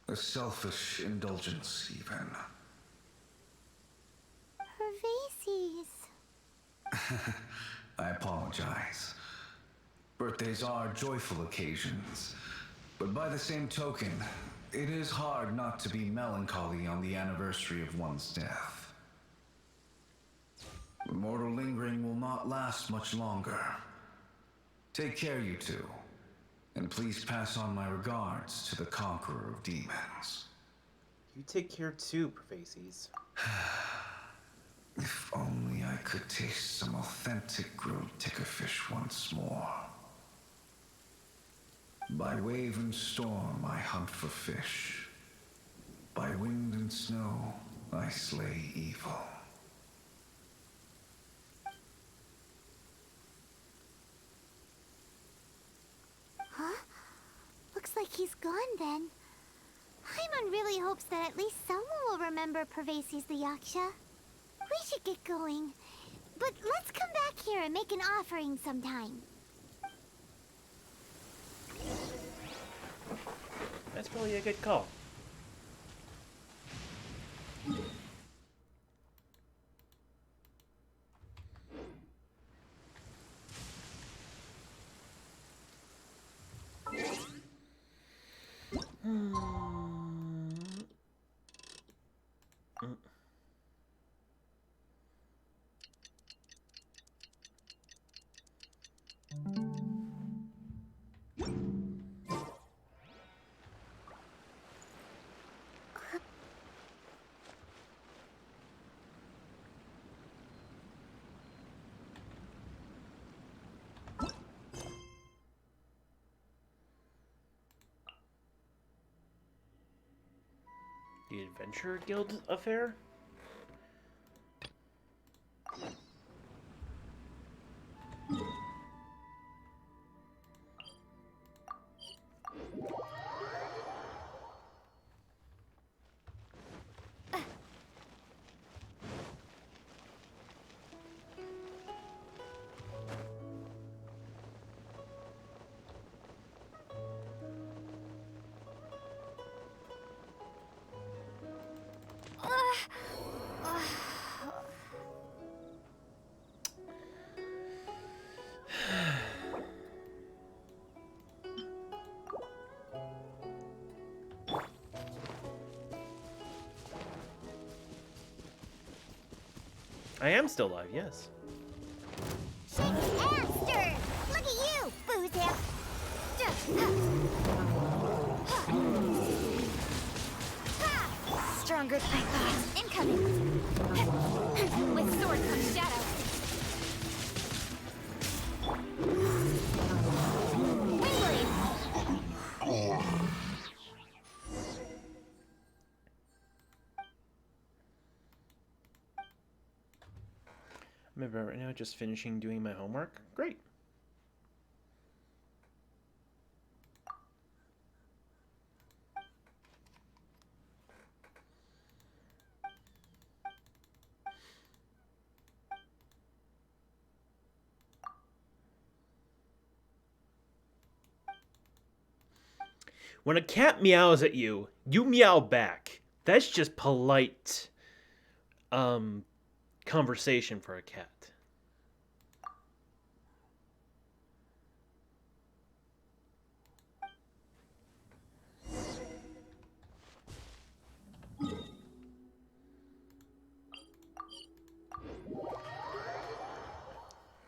A selfish indulgence, even. Pervases. I apologize. Birthdays are joyful occasions, but by the same token, it is hard not to be melancholy on the anniversary of one's death. The mortal lingering will not last much longer. Take care, you two, and please pass on my regards to the Conqueror of Demons. You take care too, Pervases. If only I could taste some authentic grilled tickerfish once more. By wave and storm I hunt for fish. By wind and snow I slay evil. Huh? Looks like he's gone then. Paimon really hopes that at least someone will remember Pervases the Yaksha. We should get going. But let's come back here and make an offering sometime. That's probably a good call. The Adventure Guild affair? I am still alive, yes. Hamster! Look at you, Boozhip! Stronger than I thought. Incoming! With sword comes shadow. I'm right now just finishing doing my homework. Great. When a cat meows at you, you meow back. That's just polite conversation for a cat.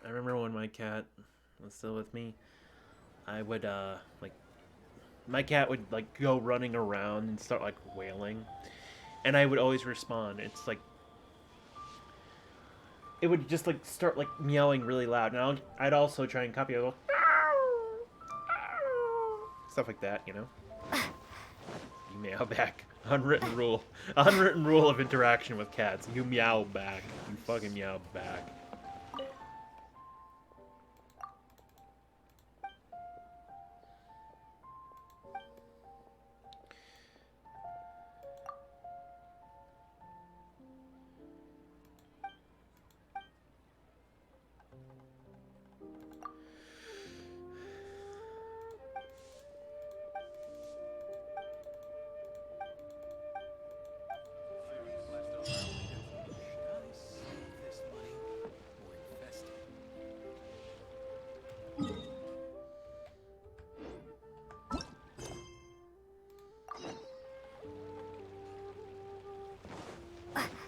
I remember when my cat was still with me, I would like my cat would like go running around and start like wailing, and I would always respond. It's like it would just like start like meowing really loud, and I'd also try and copy it. Stuff like that, you know? You meow back. Unwritten rule. Unwritten rule of interaction with cats. You meow back. You fucking meow back.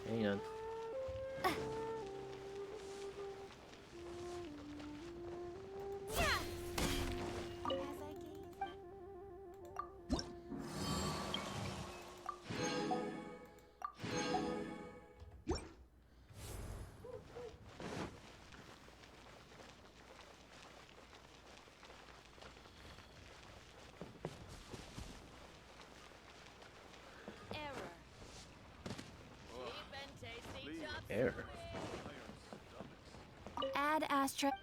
Hang on. Error. Add asterisk.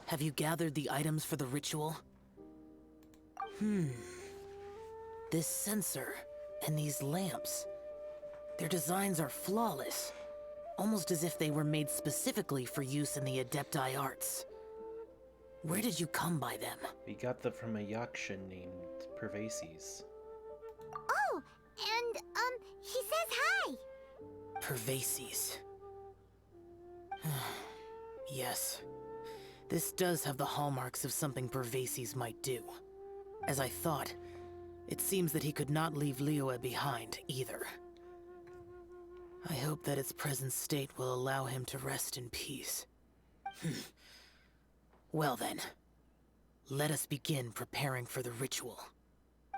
Have you gathered the items for the ritual? This sensor and these lamps. Their designs are flawless. Almost as if they were made specifically for use in the Adepti arts. Where did you come by them? We got them from a yaksha named Pervases. Oh, and, he says hi! Pervases. Yes. This does have the hallmarks of something Pervases might do. As I thought, it seems that he could not leave Liyue behind, either. I hope that its present state will allow him to rest in peace. Well then, let us begin preparing for the ritual.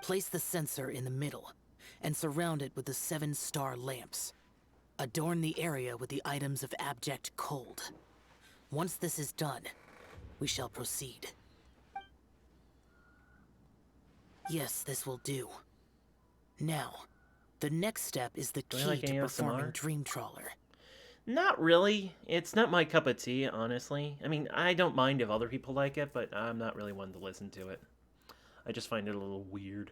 Place the censer in the middle, and surround it with the 7-star lamps. Adorn the area with the items of abject cold. Once this is done, we shall proceed. Yes, this will do. Now, the next step is the key to performing Dream Trawler. Not really. It's not my cup of tea, honestly. I mean, I don't mind if other people like it, but I'm not really one to listen to it. I just find it a little weird.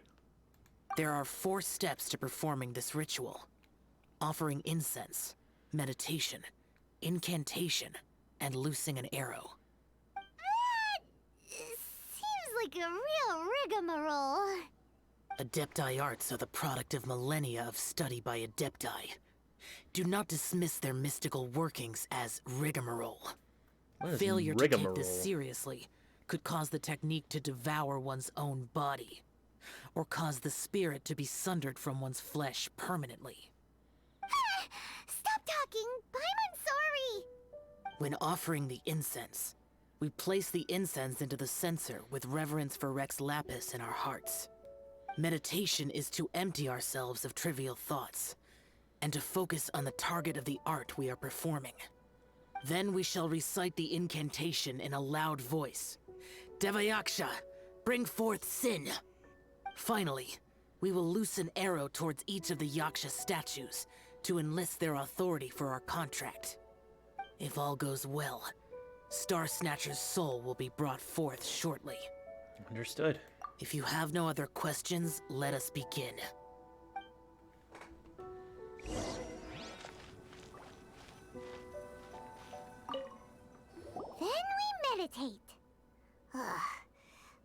There are 4 steps to performing this ritual. Offering incense, meditation, incantation, and loosing an arrow. Seems like a real rigmarole. Adepti arts are the product of millennia of study by Adepti. Do not dismiss their mystical workings as rigmarole. Failure to take this seriously could cause the technique to devour one's own body, or cause the spirit to be sundered from one's flesh permanently. Stop talking! I'm sorry! When offering the incense, we place the incense into the censer with reverence for Rex Lapis in our hearts. Meditation is to empty ourselves of trivial thoughts, and to focus on the target of the art we are performing. Then we shall recite the incantation in a loud voice. Devayaksha, bring forth sin. Finally, we will loose an arrow towards each of the Yaksha statues to enlist their authority for our contract. If all goes well, Star Snatcher's soul will be brought forth shortly. Understood. If you have no other questions, let us begin. Then we meditate. Ugh.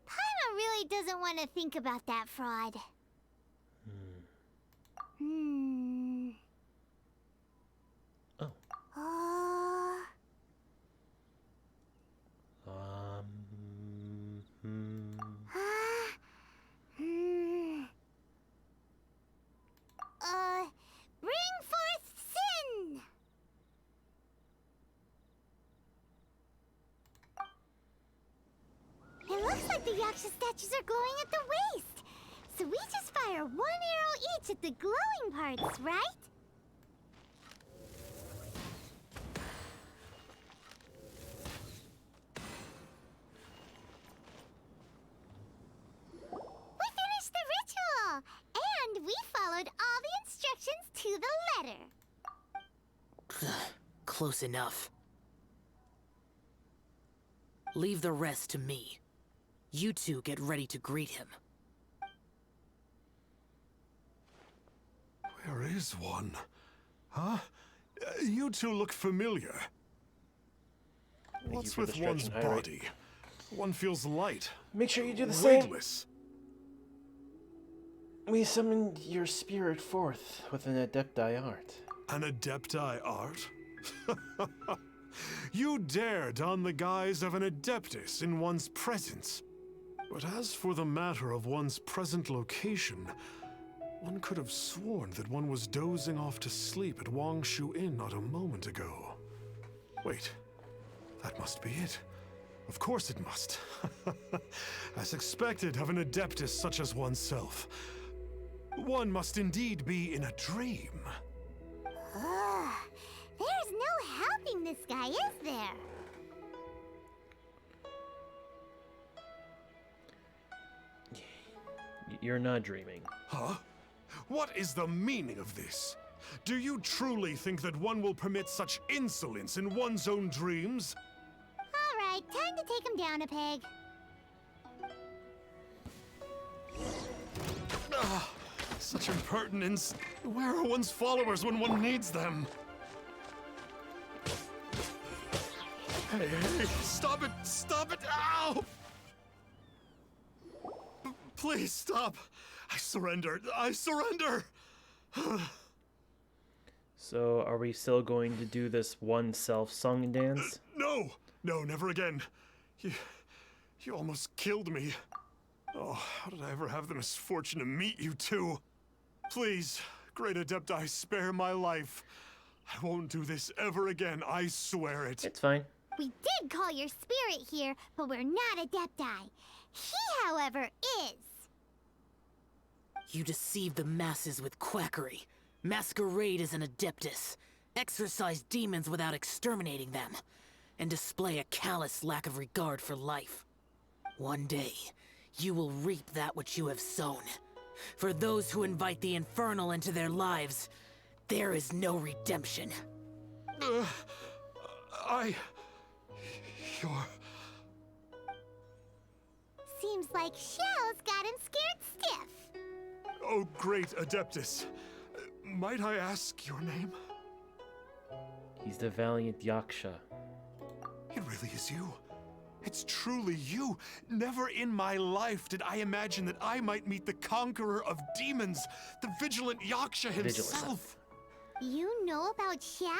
Paimon really doesn't want to think about that fraud. Oh. Bring forth sin! It looks like the Yaksha statues are glowing at the waist. So we just fire one arrow each at the glowing parts, right? We finished the ritual! And we followed all the instructions to the letter. Close enough. Leave the rest to me. You two get ready to greet him. Where is one? Huh? You two look familiar. What's with one's body? One feels light. Make sure you do the same. Weightless. We summoned your spirit forth with an Adepti art. An Adepti art? You dare don the guise of an Adeptus in one's presence. But as for the matter of one's present location, one could have sworn that one was dozing off to sleep at Wangshu Inn not a moment ago. Wait, that must be it. Of course it must. As expected of an Adeptus such as oneself. One must indeed be in a dream. There's no helping this guy, is there? You're not dreaming. Huh? What is the meaning of this? Do you truly think that one will permit such insolence in one's own dreams? All right, time to take him down a peg. Such impertinence. Where are one's followers when one needs them? Hey, stop it! Stop it! Ow! Please stop! I surrender! I surrender! So, are we still going to do this one self-sung and dance? No! No, never again. You almost killed me. Oh, how did I ever have the misfortune to meet you two? Please, Great Adepti, spare my life. I won't do this ever again, I swear it. It's fine. We did call your spirit here, but we're not Adepti. He, however, is. You deceive the masses with quackery. Masquerade as an Adeptus. Exorcise demons without exterminating them. And display a callous lack of regard for life. One day, you will reap that which you have sown. For those who invite the infernal into their lives, there is no redemption. You're... Seems like Xiao's got him scared stiff. Oh, great Adeptus. Might I ask your name? He's the valiant Yaksha. It really is you. It's truly you. Never in my life did I imagine that I might meet the conqueror of demons, the vigilant Yaksha himself. You know about Xiao?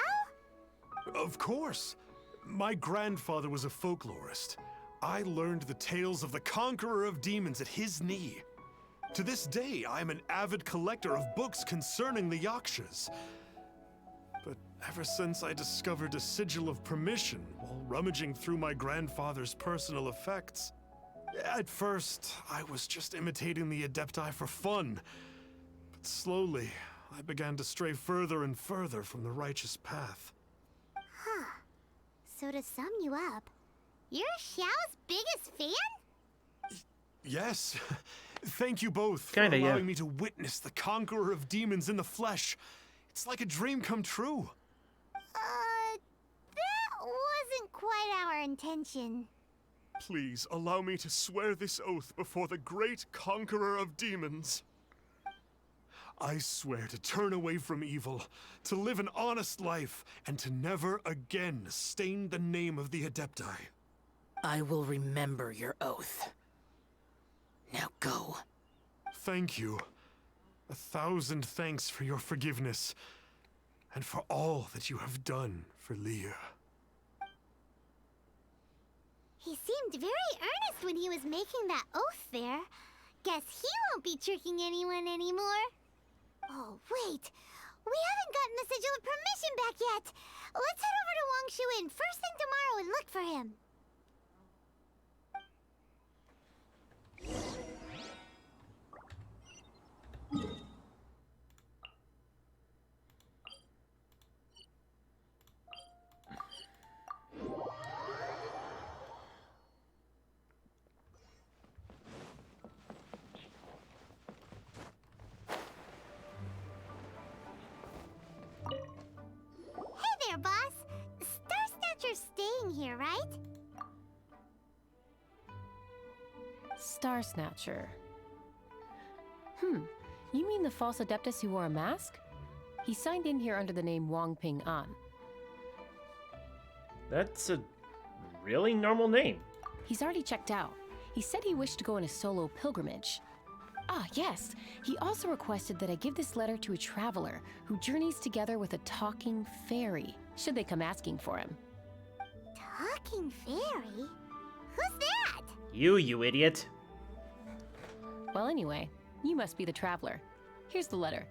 Of course. My grandfather was a folklorist. I learned the tales of the conqueror of demons at his knee. To this day, I'm an avid collector of books concerning the Yakshas. But ever since I discovered a sigil of permission while rummaging through my grandfather's personal effects, at first, I was just imitating the Adepti for fun. But slowly, I began to stray further and further from the righteous path. Huh. So to sum you up, you're Xiao's biggest fan? Yes. Thank you both for Kinda, allowing yeah. me to witness the conqueror of demons in the flesh. It's like a dream come true. That wasn't quite our intention. Please allow me to swear this oath before the great conqueror of demons. I swear to turn away from evil, to live an honest life, and to never again stain the name of the Adepti. I will remember your oath. Now go. Thank you. 1,000 thanks for your forgiveness, and for all that you have done for Leah. He seemed very earnest when he was making that oath there. Guess he won't be tricking anyone anymore. Oh, wait. We haven't gotten the Sigil of Permission back yet. Let's head over to Wangshu Inn first thing tomorrow and look for him. Hey there, boss. Star Snatcher's staying here, right? Star Snatcher. You mean the false Adeptus who wore a mask? He signed in here under the name Wang Ping An. That's a really normal name. He's already checked out. He said he wished to go on a solo pilgrimage. Ah, yes. He also requested that I give this letter to a traveler who journeys together with a talking fairy, should they come asking for him. Talking fairy? Who's that? You idiot. Well, anyway, you must be the traveler. Here's the letter.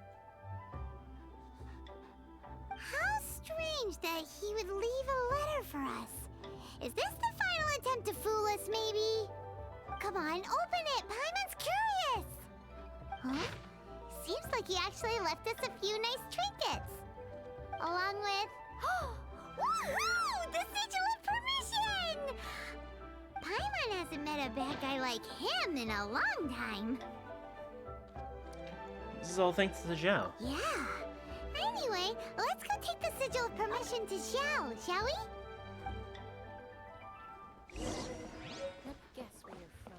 How strange that he would leave a letter for us. Is this the final attempt to fool us, maybe? Come on, open it! Paimon's curious! Huh? Seems like he actually left us a few nice trinkets. Along with... Woohoo! The Sigil of Permission! Paimon hasn't met a bad guy like him in a long time. This is all thanks to the Xiao. Yeah. Anyway, let's go take the Sigil of Permission to Xiao, shall we? Let me guess where you're from.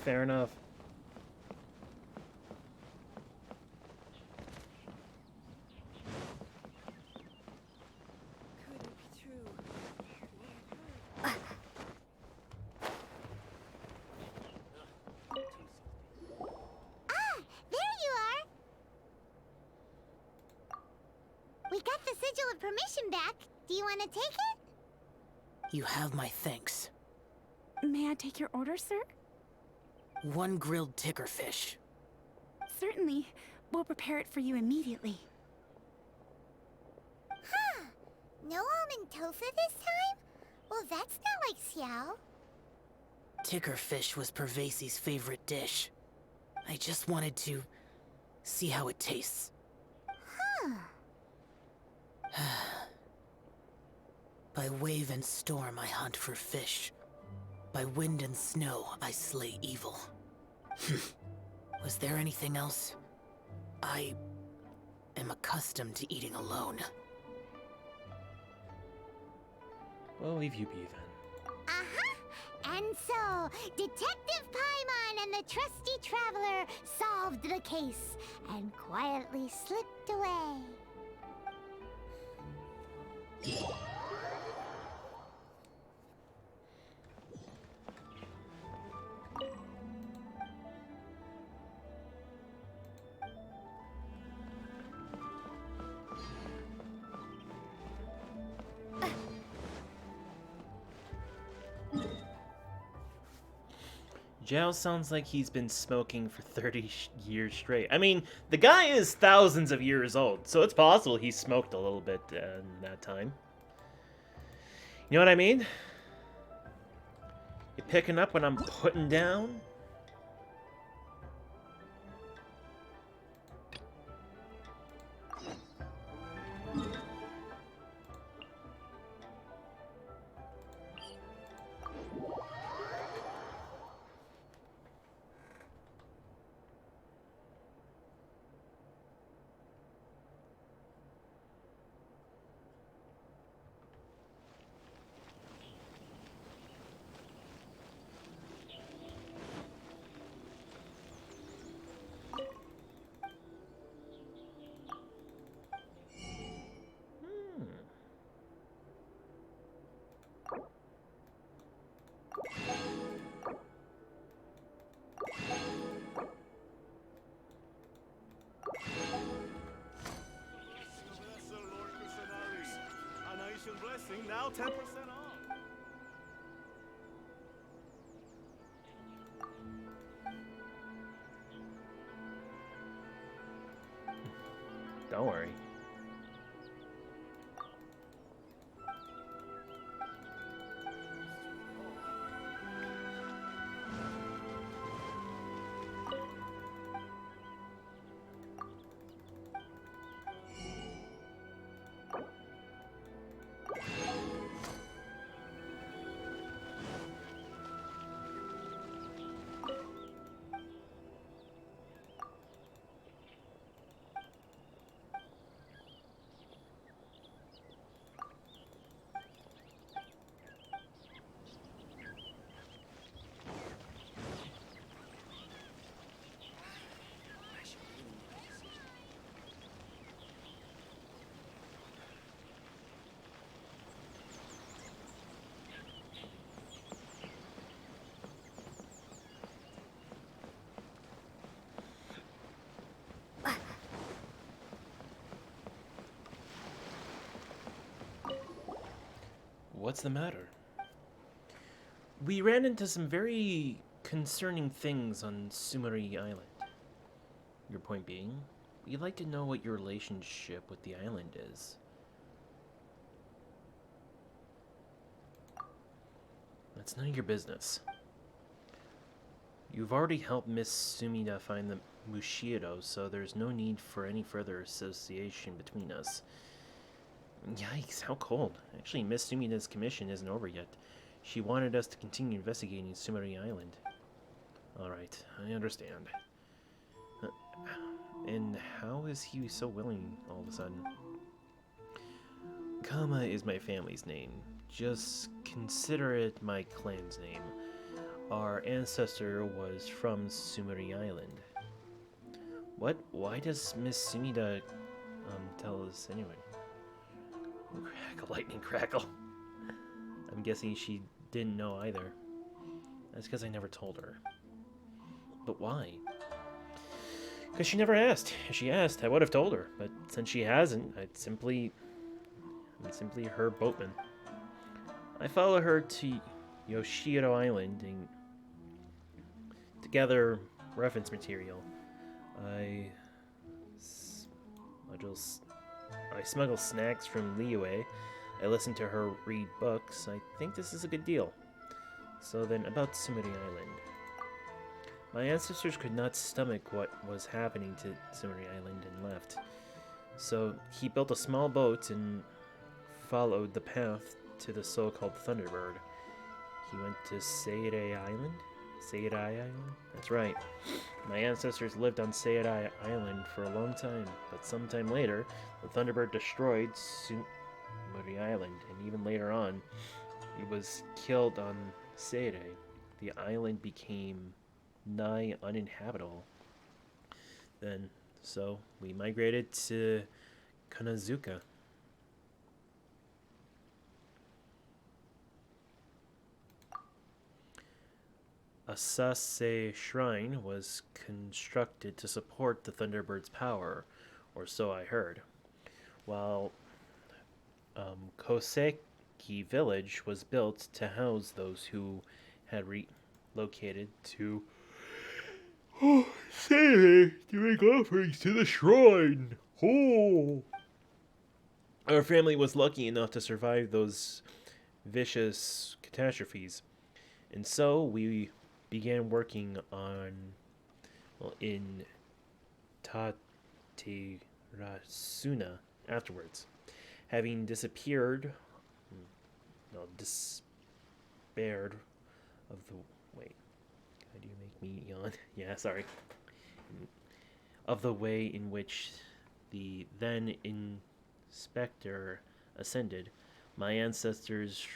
Fair enough. We got the Sigil of Permission back. Do you want to take it? You have my thanks. May I take your order, sir? 1 grilled ticker fish. Certainly. We'll prepare it for you immediately. Huh. No almond tofu this time? Well, that's not like Xiao. Ticker fish was Pervasi's favorite dish. I just wanted to see how it tastes. Huh. By wave and storm I hunt for fish. By wind and snow I slay evil. Was there anything else? I am accustomed to eating alone. We'll leave you be then. Uh-huh. And so, Detective Paimon and the trusty traveler solved the case and quietly slipped away. Xiao sounds like he's been smoking for 30 years straight. I mean, the guy is thousands of years old, so it's possible he smoked a little bit in that time. You know what I mean? You picking up when I'm putting down? Blessing, now 10% off. Don't worry. What's the matter? We ran into some very concerning things on Sumeri Island. Your point being, we'd like to know what your relationship with the island is. That's none of your business. You've already helped Miss Sumida find the Mushido, so there's no need for any further association between us. Yikes, how cold. Actually, Miss Sumida's commission isn't over yet. She wanted us to continue investigating Sumeri Island. Alright, I understand. And how is he so willing all of a sudden? Kama is my family's name. Just consider it my clan's name. Our ancestor was from Sumeri Island. What? Why does Miss Sumida tell us anyway? Crackle, lightning crackle. I'm guessing she didn't know either. That's because I never told her. But why? Because she never asked. If she asked, I would have told her. But since she hasn't, I'm simply her boatman. I follow her to Yoshiro Island and to gather reference material. I smuggle snacks from Liyue. I listen to her read books. I think this is a good deal. So then, about Sumeri Island. My ancestors could not stomach what was happening to Sumeri Island and left. So he built a small boat and followed the path to the so-called Thunderbird. He went to Seirei Island? Seirei Island? That's right. My ancestors lived on Seirei Island for a long time, but sometime later, the Thunderbird destroyed Sumeri Island, and even later on, he was killed on Seirei. The island became nigh uninhabitable. Then, so, we migrated to Kanazuka. A Sase shrine was constructed to support the Thunderbird's power, or so I heard. While Koseki village was built to house those who had relocated to Seirei to make offerings to the shrine. Oh! Our family was lucky enough to survive those vicious catastrophes. And so we began working on, well, in Taterasuna afterwards. Having disappeared, despaired of the, wait, how do you make me yawn? Yeah, sorry. Of the way in which the then inspector ascended, my ancestors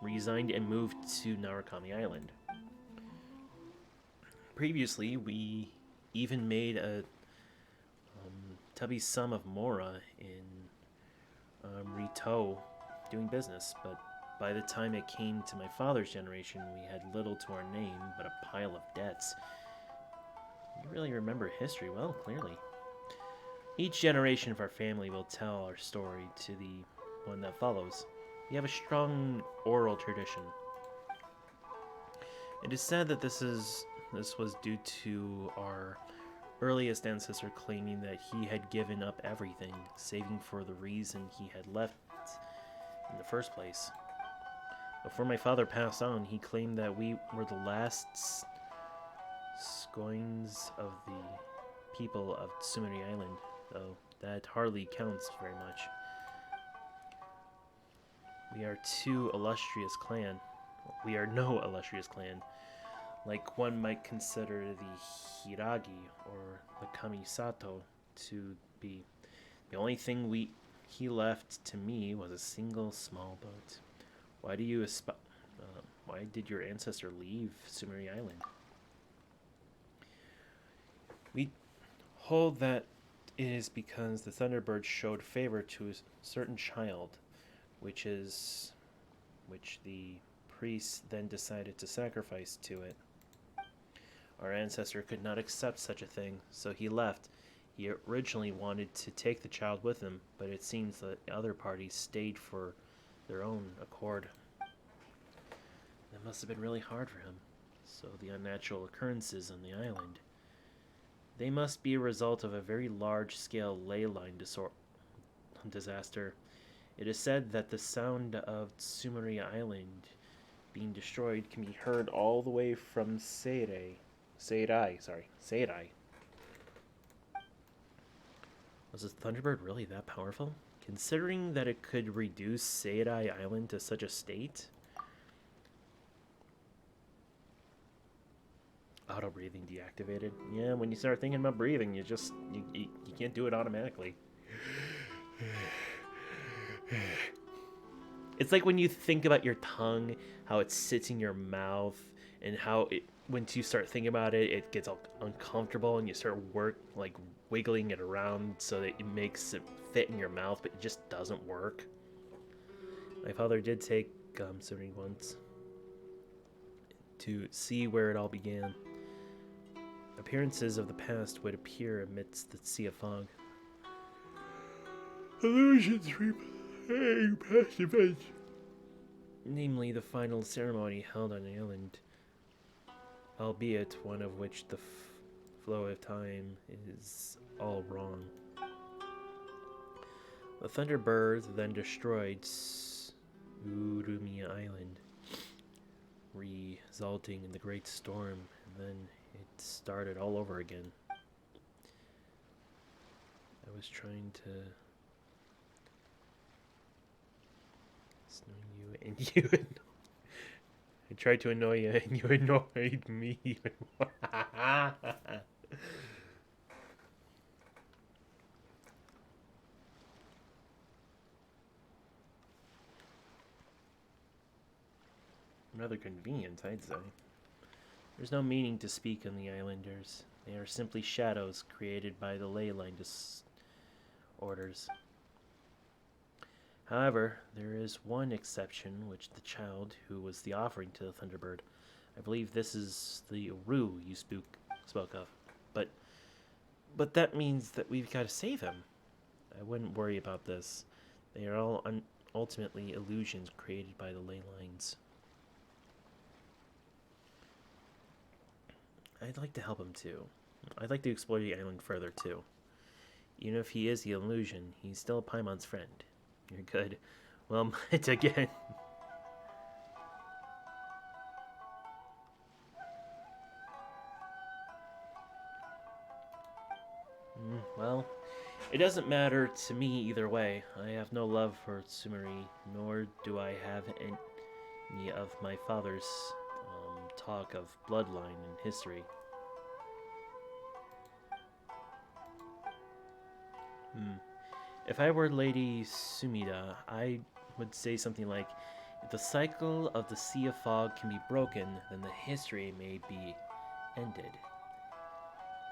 resigned and moved to Narukami Island. Previously, we even made a tubby sum of Mora in Rito doing business, but by the time it came to my father's generation, we had little to our name but a pile of debts. You really remember history well, clearly. Each generation of our family will tell our story to the one that follows. We have a strong oral tradition. It is said that this was due to our earliest ancestor claiming that he had given up everything, saving for the reason he had left in the first place. Before my father passed on, he claimed that we were the last scoins of the people of Tsumiri Island, though that hardly counts very much. We are no illustrious clan, like one might consider the Hiragi or the Kamisato to be. The only thing he left to me was a single small boat. Why did your ancestor leave Tsumiri Island? We hold that it is because the Thunderbird showed favor to a certain child, which the priests then decided to sacrifice to it. Our ancestor could not accept such a thing, so he left. He originally wanted to take the child with him, but it seems that the other parties stayed for their own accord. That must have been really hard for him. So the unnatural occurrences on the island, they must be a result of a very large-scale ley line disaster. It is said that the sound of Tsumiri Island being destroyed can be heard all the way from Seirai. Was this Thunderbird really that powerful? Considering that it could reduce Seirai Island to such a state? Auto breathing deactivated. Yeah, when you start thinking about breathing, you can't do it automatically. It's like when you think about your tongue, how it sits in your mouth, and how once you start thinking about it, it gets all uncomfortable, and you start wiggling it around so that it makes it fit in your mouth, but it just doesn't work. My father did take Suri once to see where it all began. Appearances of the past would appear amidst the sea of fog. Illusions replaying past events. Namely, the final ceremony held on the island, albeit one of which the flow of time is all wrong. The Thunderbird then destroyed Urumi Island, resulting in the Great Storm, and then it started all over again. I was trying to annoy you, and I tried to annoy you, and you annoyed me. Rather convenient, I'd say. There's no meaning to speak on the islanders. They are simply shadows created by the ley line disorders. However, there is one exception, which the child who was the offering to the Thunderbird. I believe this is the Ru you spoke of. But that means that we've got to save him. I wouldn't worry about this. They are all ultimately illusions created by the ley lines. I'd like to help him too. I'd like to explore the island further too. Even if he is the illusion, he's still Paimon's friend. You're good. Well, it's again. Well, it doesn't matter to me either way. I have no love for Tsumari, nor do I have any of my father's talk of bloodline and history. If I were Lady Sumida, I would say something like, if the cycle of the Sea of Fog can be broken, then the history may be ended.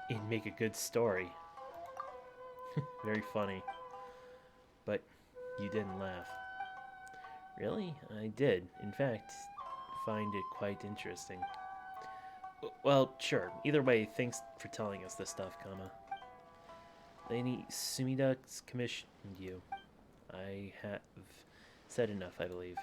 It'd make a good story. Very funny. But you didn't laugh. Really? I did. In fact, find it quite interesting. Well, sure. Either way, thanks for telling us this stuff, Kama. Lady Sumida's commissioned you. I have said enough, I believe.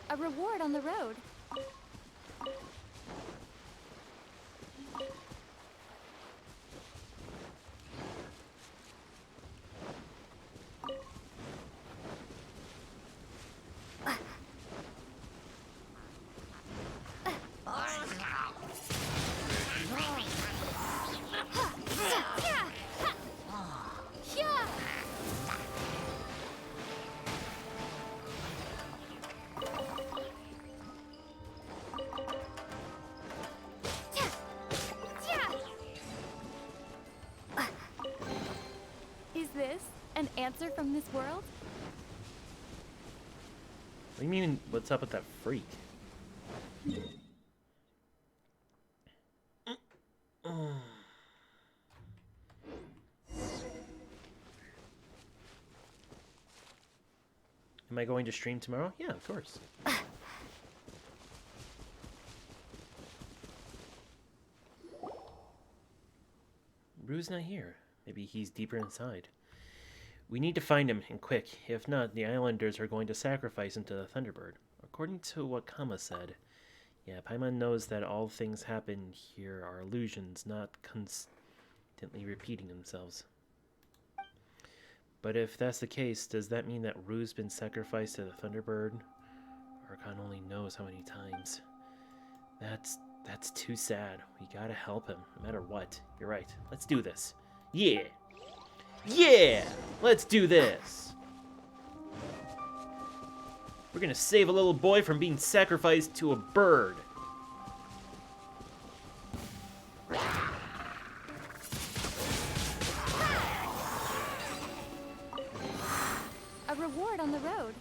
A reward on the road. Is this an answer from this world? What do you mean, what's up with that freak? Am I going to stream tomorrow? Yeah, of course. Rue's not here. Maybe he's deeper inside. We need to find him, and quick. If not, the islanders are going to sacrifice him to the Thunderbird. According to what Kama said. Yeah, Paimon knows that all things happen here are illusions, not constantly repeating themselves. But if that's the case, does that mean that Rue's been sacrificed to the Thunderbird? Or God only knows how many times. That's too sad. We gotta help him, no matter what. You're right. Let's do this. Yeah! Yeah! Let's do this! We're gonna save a little boy from being sacrificed to a bird. A reward on the road.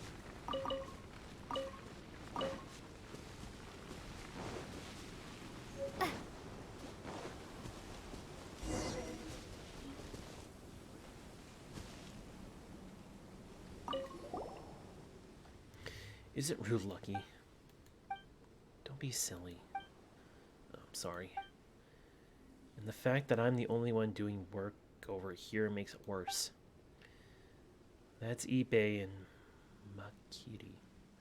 Isn't Rue lucky? Don't be silly. Oh, I'm sorry. And the fact that I'm the only one doing work over here makes it worse. That's Ippei and Makiri.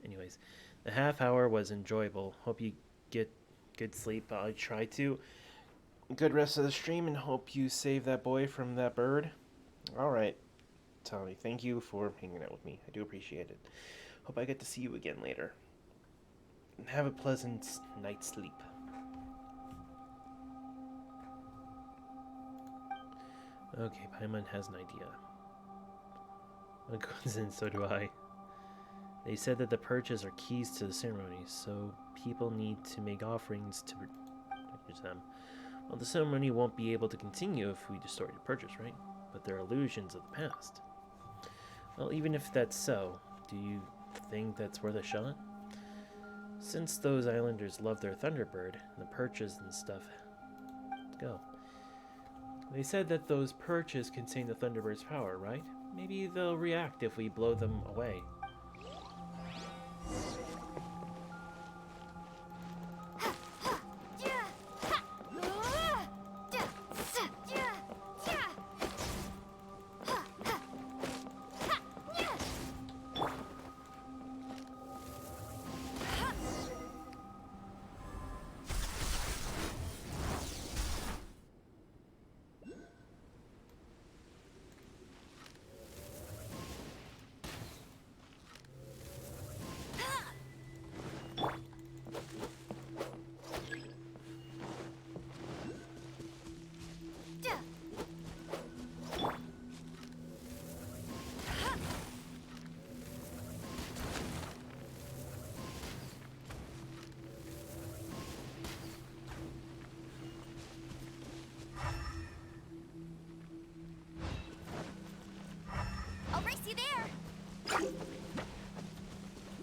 Anyways, the half hour was enjoyable. Hope you get good sleep. I try to. Good rest of the stream, and hope you save that boy from that bird. Alright, Tommy, thank you for hanging out with me. I do appreciate it. Hope I get to see you again later. And have a pleasant night's sleep. Okay, Paimon has an idea. What goes in, so do I. They said that the perches are keys to the ceremony, so people need to make offerings to produce them. Well, the ceremony won't be able to continue if we destroy the purchase, right? But they're illusions of the past. Well, even if that's so, do you think that's worth a shot? Since those islanders love their Thunderbird, and the perches and stuff, let's go. They said that those perches contain the Thunderbird's power, right? Maybe they'll react if we blow them away. I'll race you there!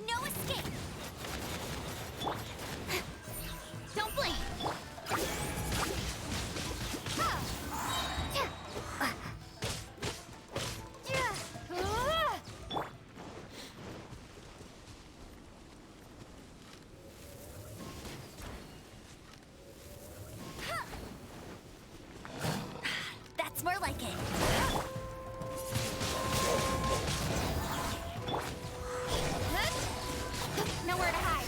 No escape! Don't blink! That's more like it. Nowhere to hide.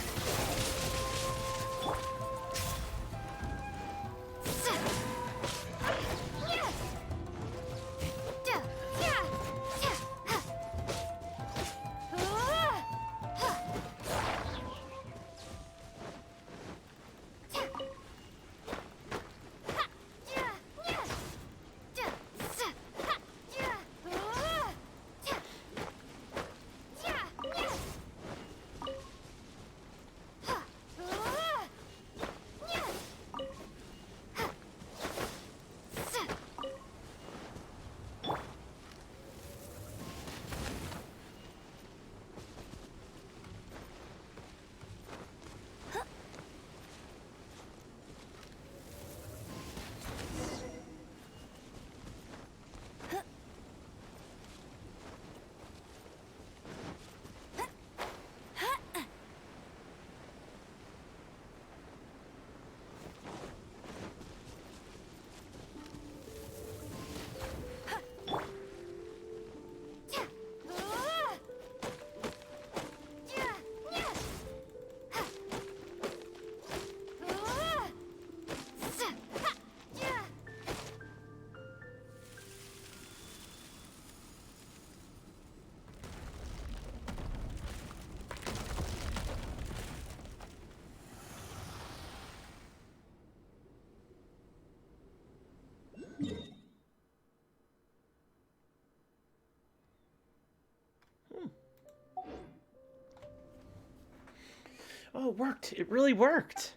Oh, it worked! It really worked!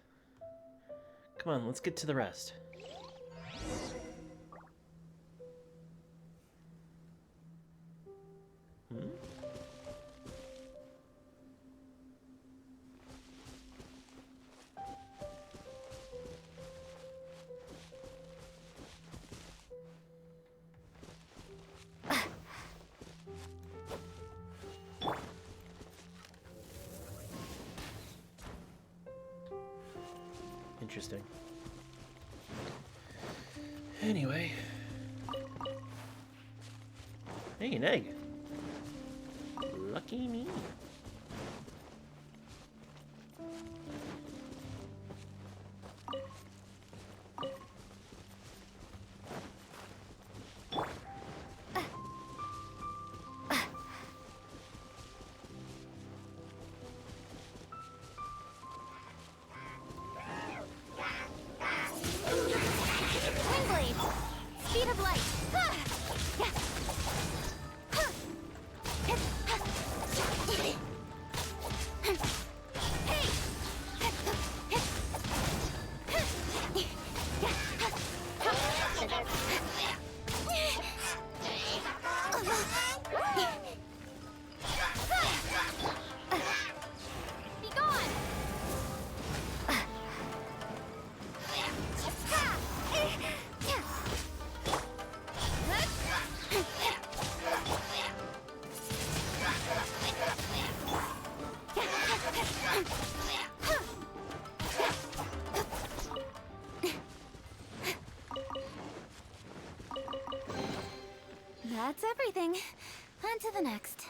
Come on, let's get to the rest. Interesting. Anyway. Hey, an egg. Lucky me. Speed of light. to the next.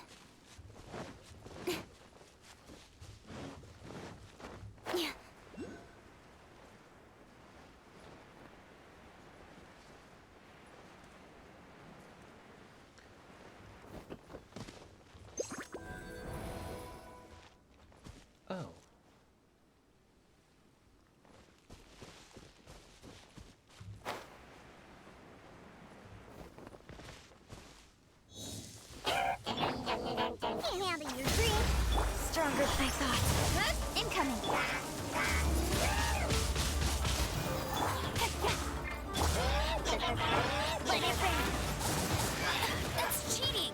Yeah. Oh. Can't handle your drink. Stronger than I thought. Incoming. Let it rain. That's cheating.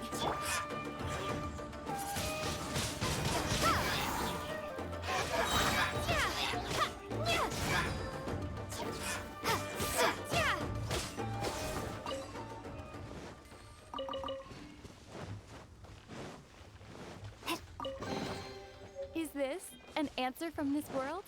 Is this an answer from this world?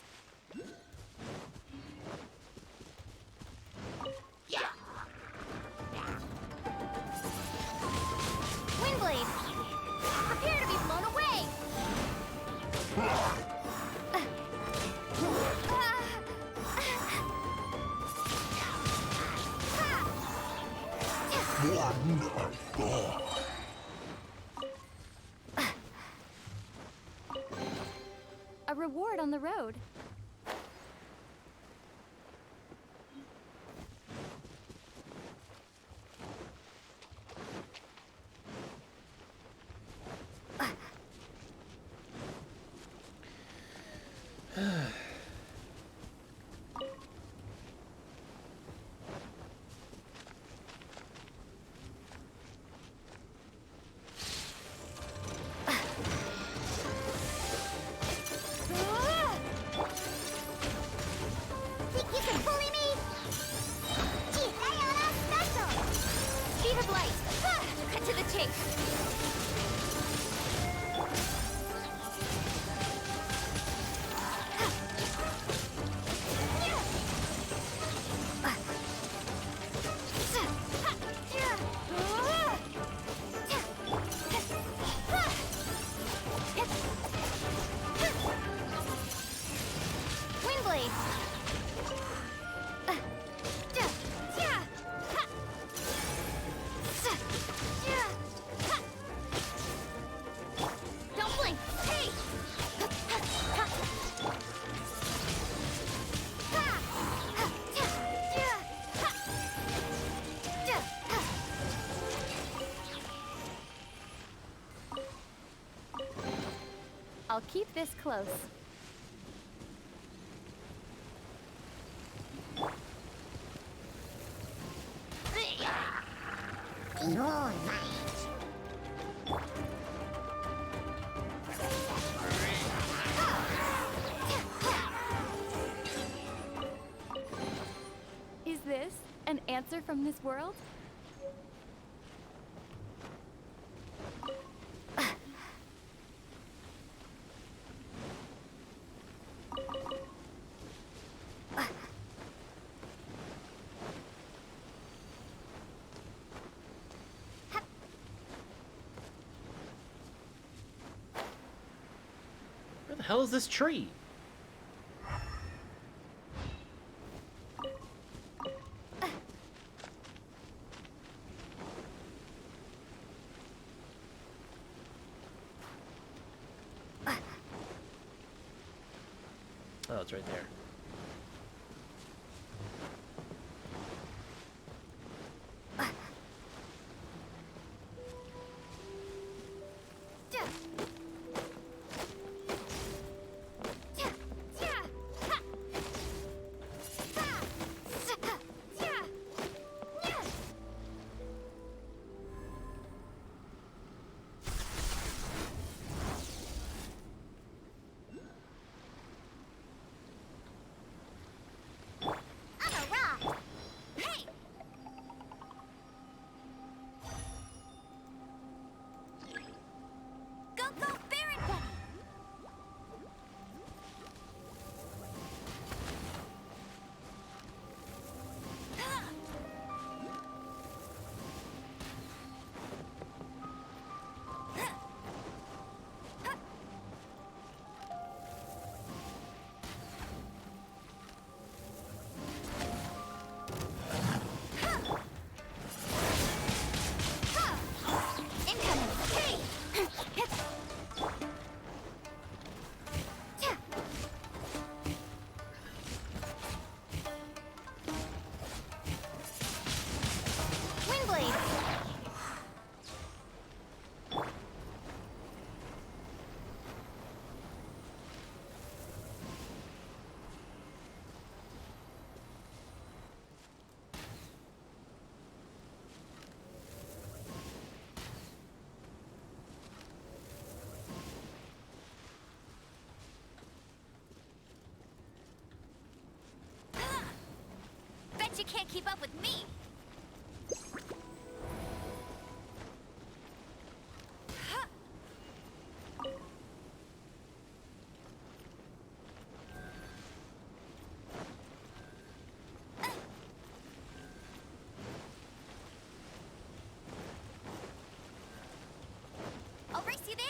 Windblade! Prepare to be blown away! A reward on the road. Think you can bully me? Xiao special! Speed of light! Cut to the chase! Windblade! Don't blink! Hey! I'll keep this close. Is this an answer from this world? Where the hell is this tree? Oh, it's right there. can't keep up with me. I'll race you there.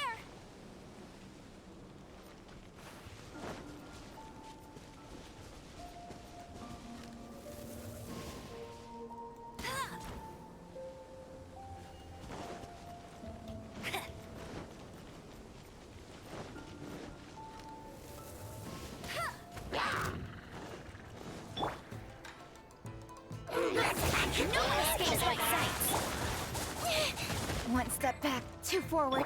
No one escapes my sight. One step back, two forward.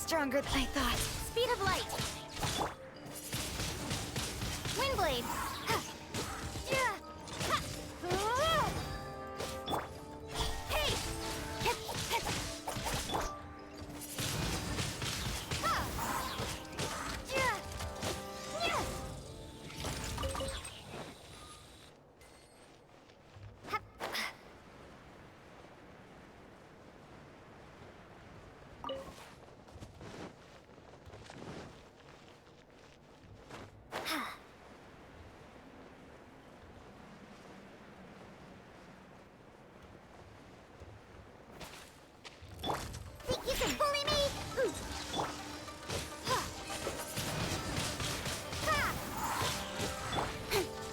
Stronger than I thought. Speed of light. Windblade. Hey! Think you can bully me?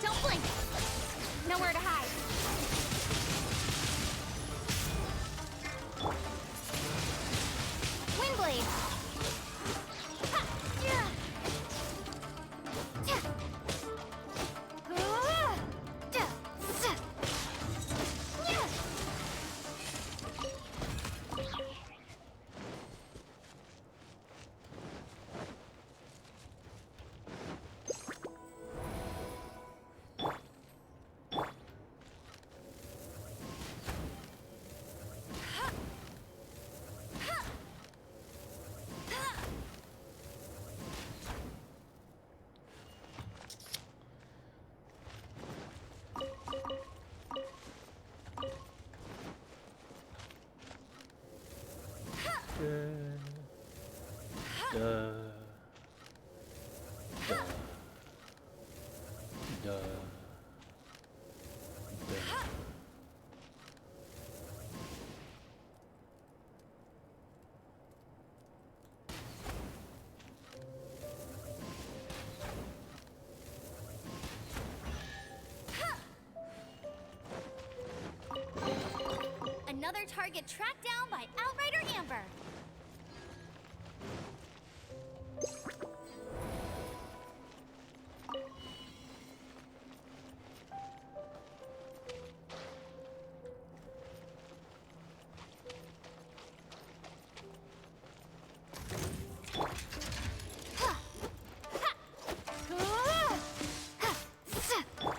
Don't blink. Nowhere to hide. Windblade. Another target tracked down by Outrider Amber.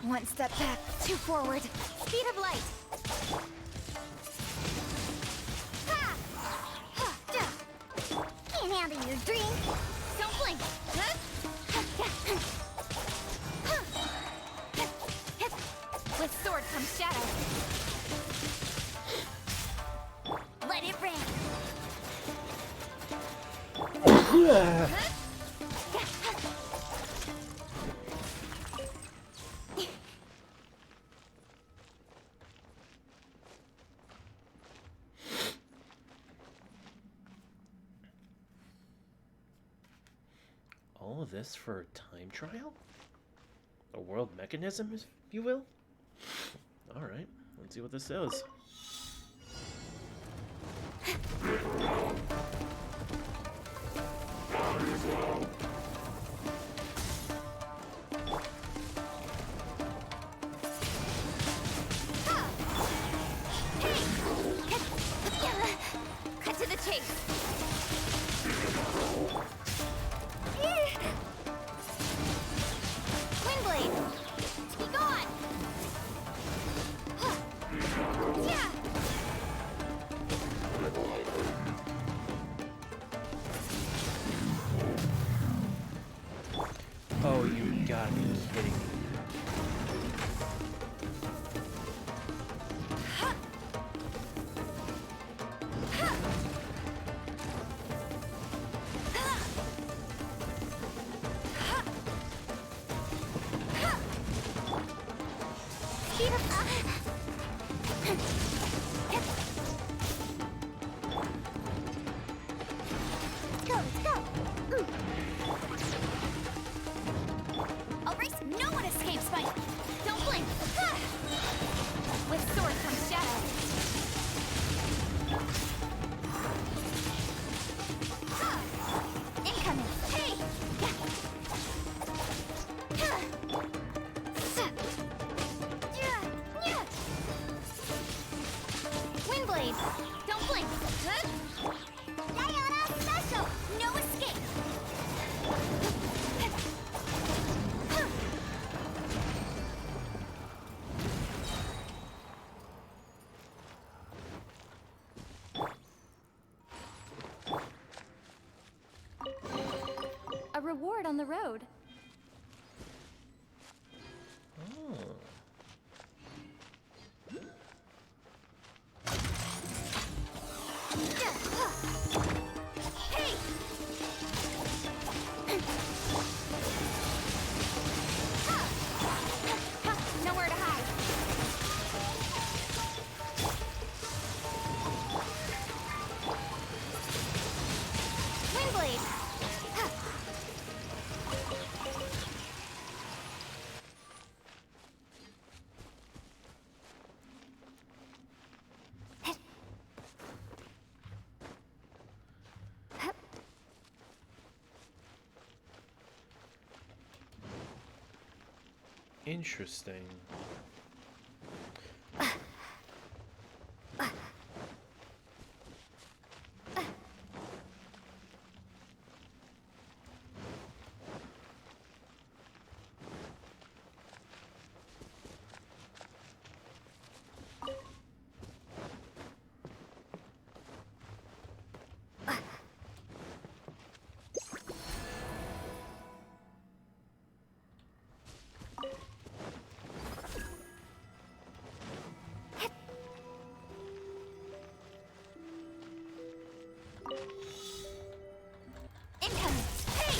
One step back, two forward. Speed of light. handle your drink. Don't blink. With sword comes shadow. Let it rain. All of this for a time trial? A world mechanism, if you will? Alright, let's see what this is. Cut to the chase. Windblade! Be gone! Yeah! Oh, you gotta be kidding me. Speed up! Let's go! I'll race. No one escapes my. Don't blink. With sword comes shadow. Incoming! Hey! Windblade! Don't blink! Diana Special! No escape! A reward on the road. Oh. Hey! Nowhere to hide. Windblade! Interesting. Incoming! Hey!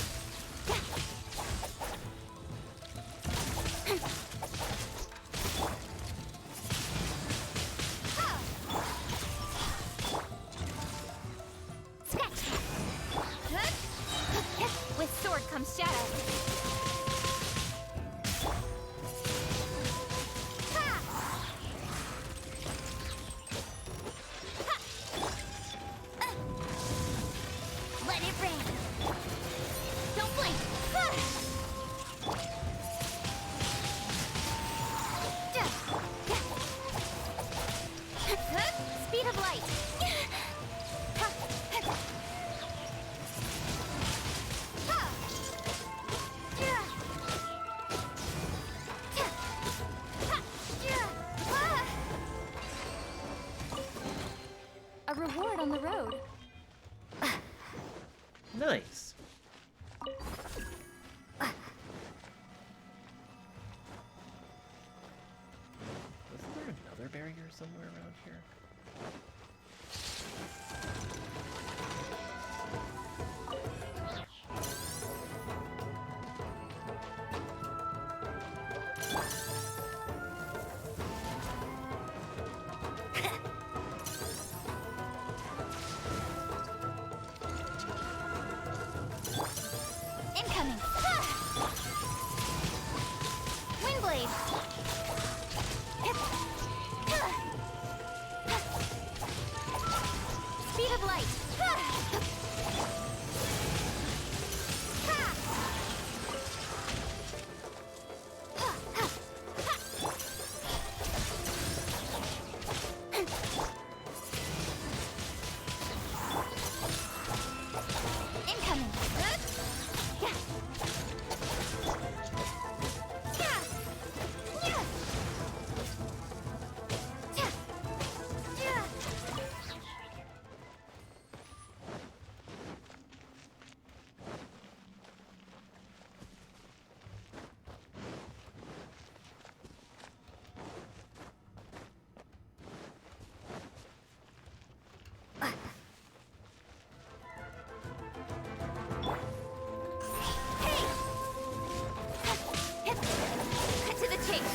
Scratch. With sword comes shadow. Let it rain! Don't blink! Speed of light. A reward on the road. Nice. Wasn't there another barrier somewhere around here? Incoming! Windblade! Speed of light! Incoming! Cut to the chase!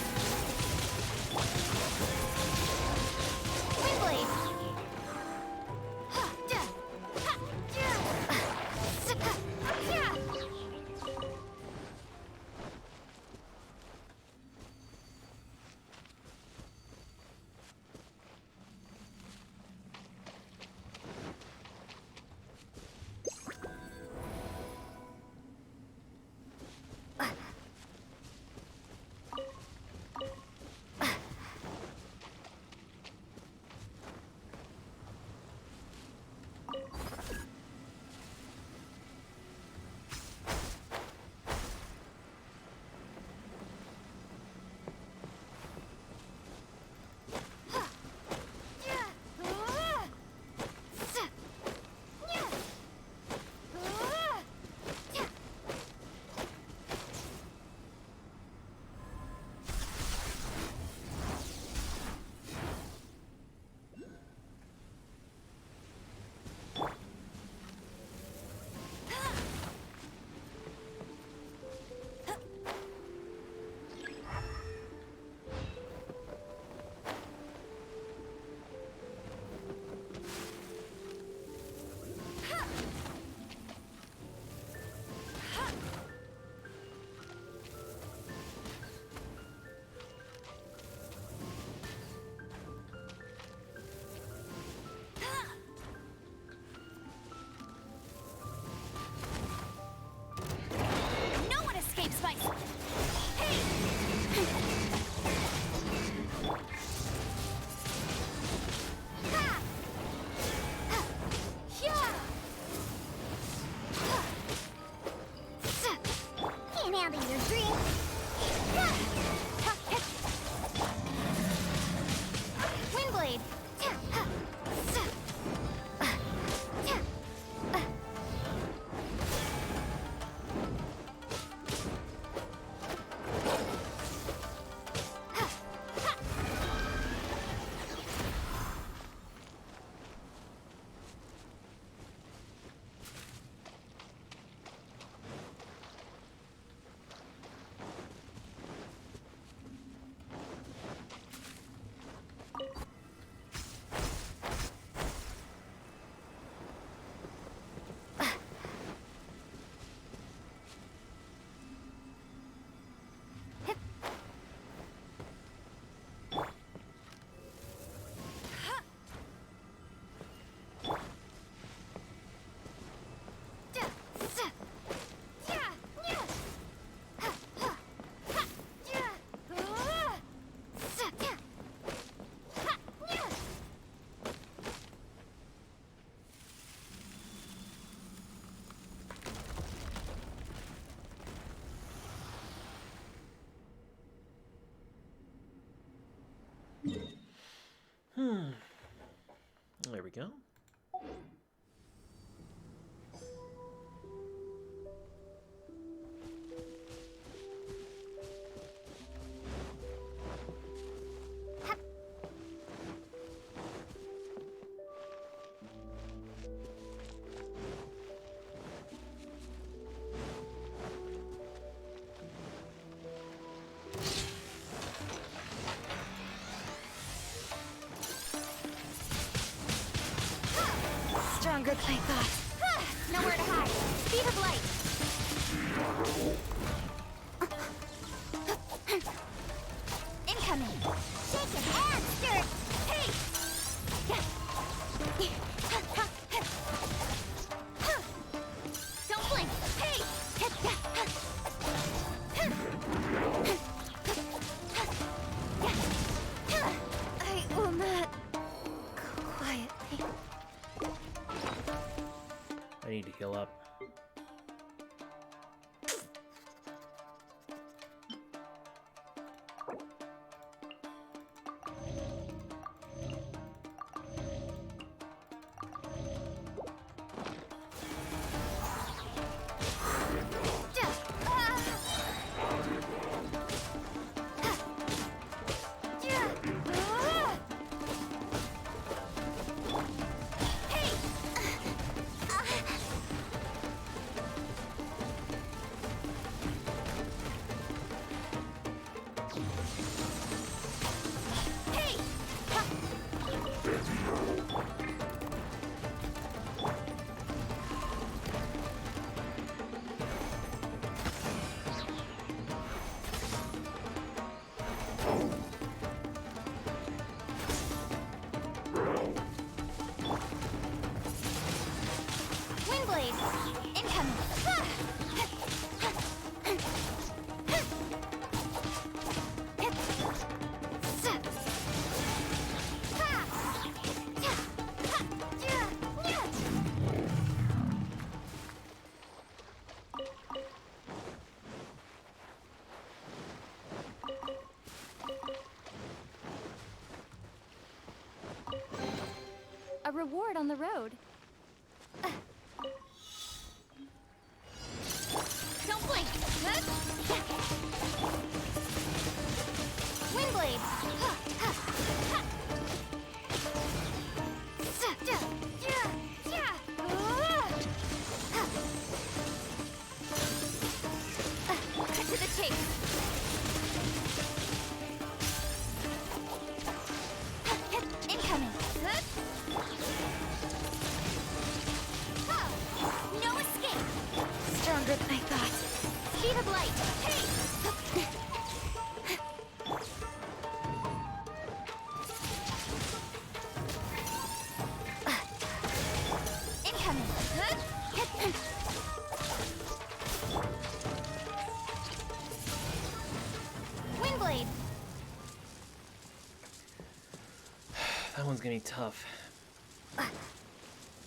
Windblade! No one escapes my... Can't handle your dream. Windblade. There we go. Stronger than I thought. Nowhere to hide. Speed of light. Incoming. Shake it and stir. Hey. Don't blink. Hey. I will not. Quietly. I need to heal up. Windblade. Incoming. A reward on the road. Don't blink. Windblade. To the chase. Incoming. No escape. Stronger than I thought. Speed of light. Hey! Incoming. Windblade. That one's gonna be tough.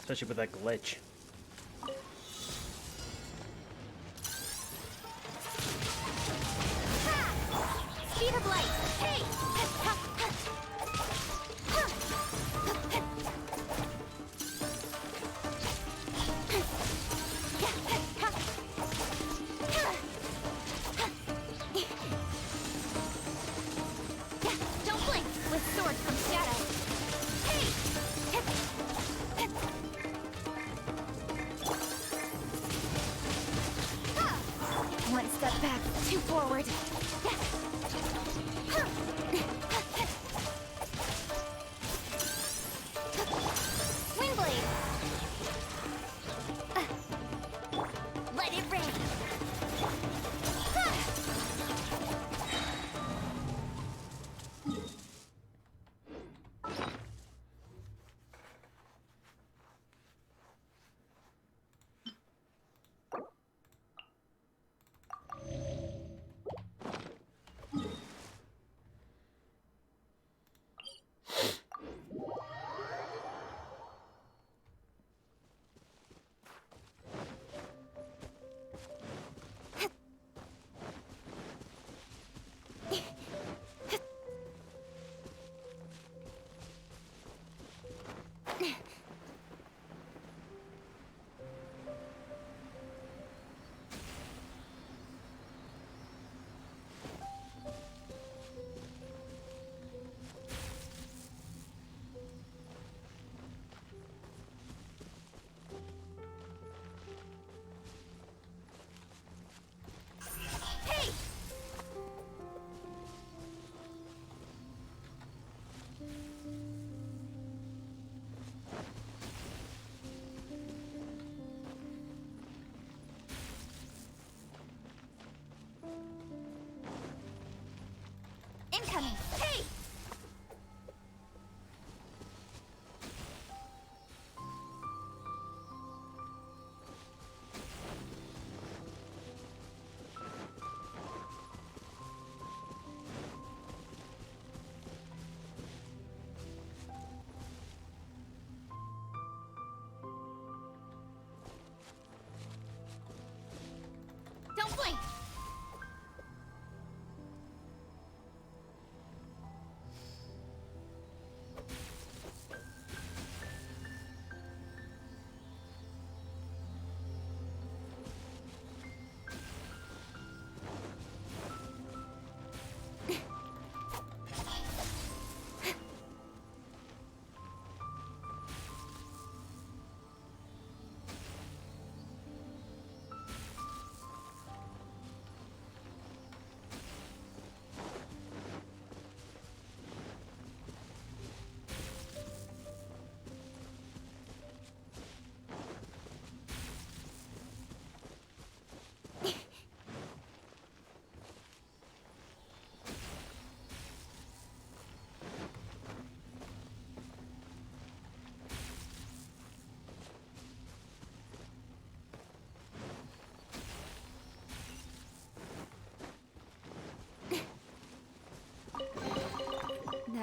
Especially with that glitch. Speed of light. Hey! Don't blink with sword from shadow. One step back, two forward. Windblade. Let it rain.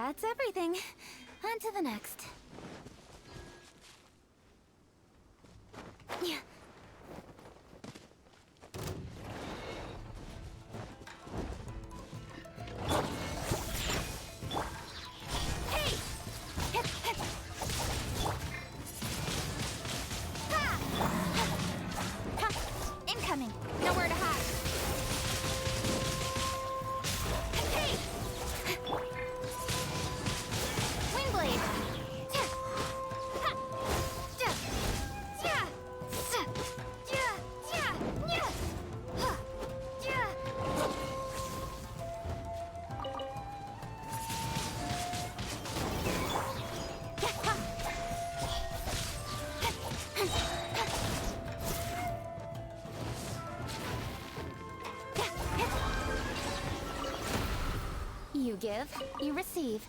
That's everything. On to the next. Yeah. Hey! Hip, hip. Ha! Ha! Incoming. Nowhere to hide. Hey! Windblade. Ja. Ha! Ja. Ja. Sa. Ja. Ja. Nya. Ha. Ja. Ja. Ha. You give, you receive.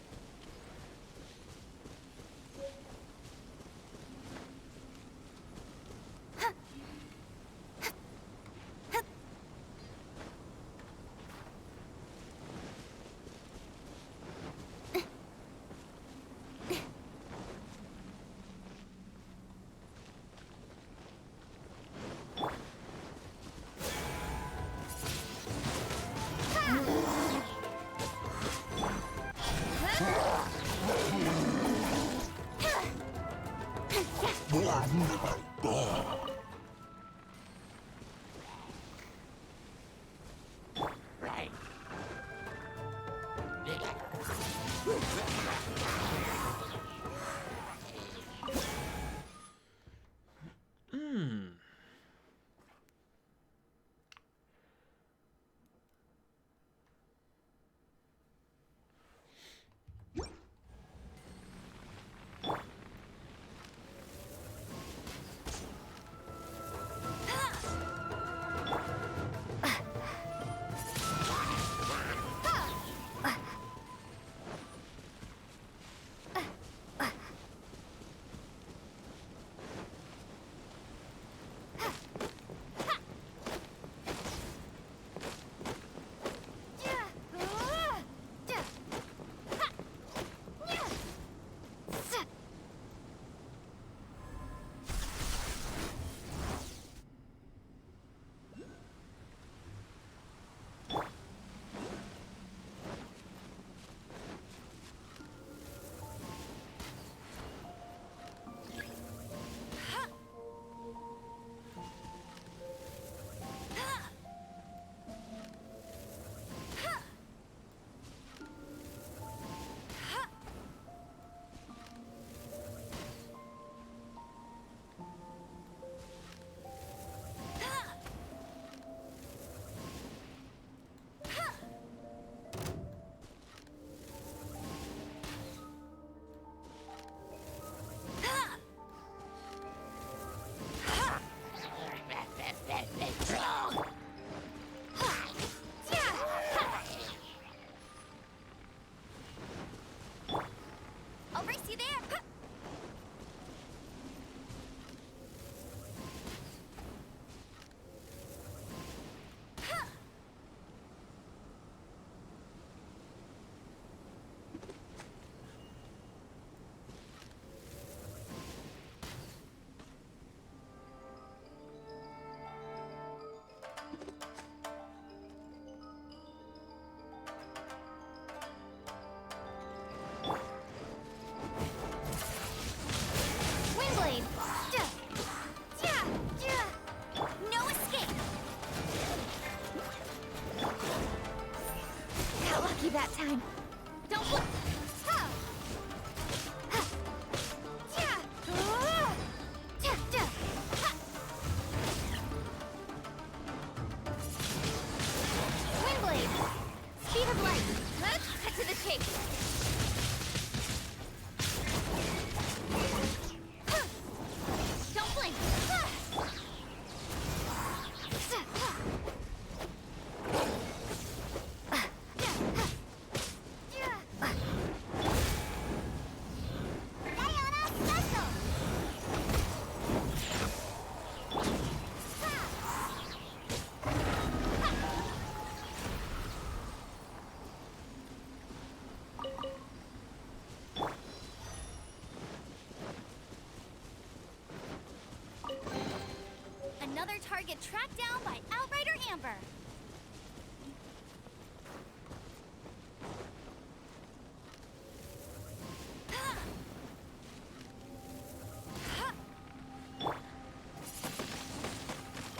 get tracked down by Outrider Amber.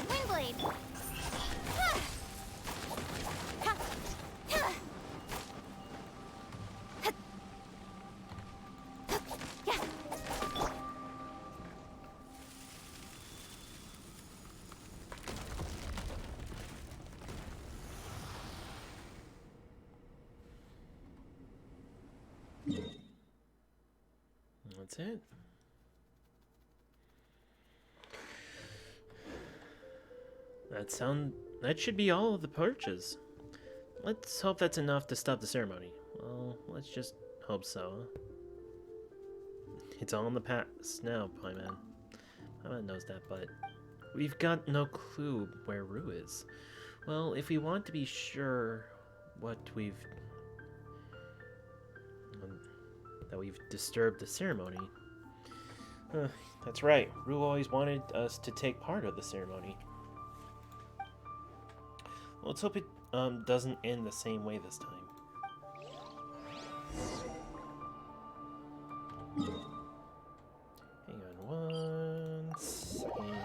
Windblade. That's it. That should be all of the purchase. Let's hope that's enough to stop the ceremony. Well, let's just hope so. It's all in the past now, Paimon. Paimon knows that, but we've got no clue where Rue is. Well, if we want to be sure that we've disturbed the ceremony. That's right. Rue always wanted us to take part of the ceremony. Well, let's hope it doesn't end the same way this time. Hang on one second.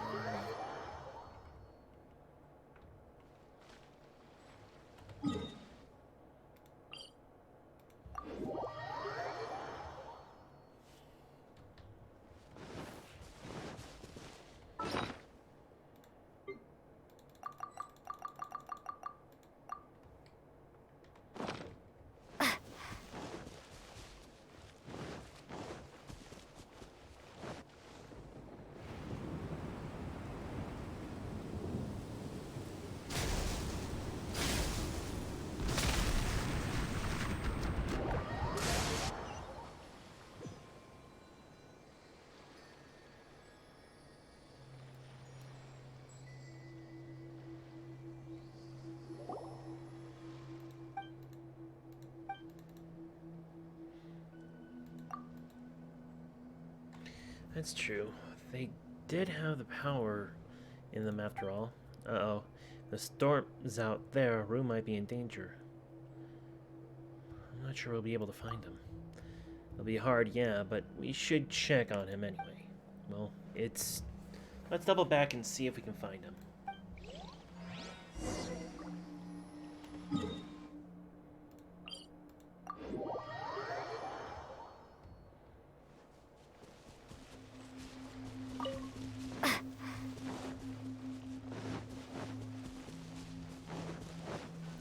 That's true. They did have the power in them after all. Uh-oh. The storm's out there. Rue might be in danger. I'm not sure we'll be able to find him. It'll be hard, yeah, but we should check on him anyway. Well, let's double back and see if we can find him.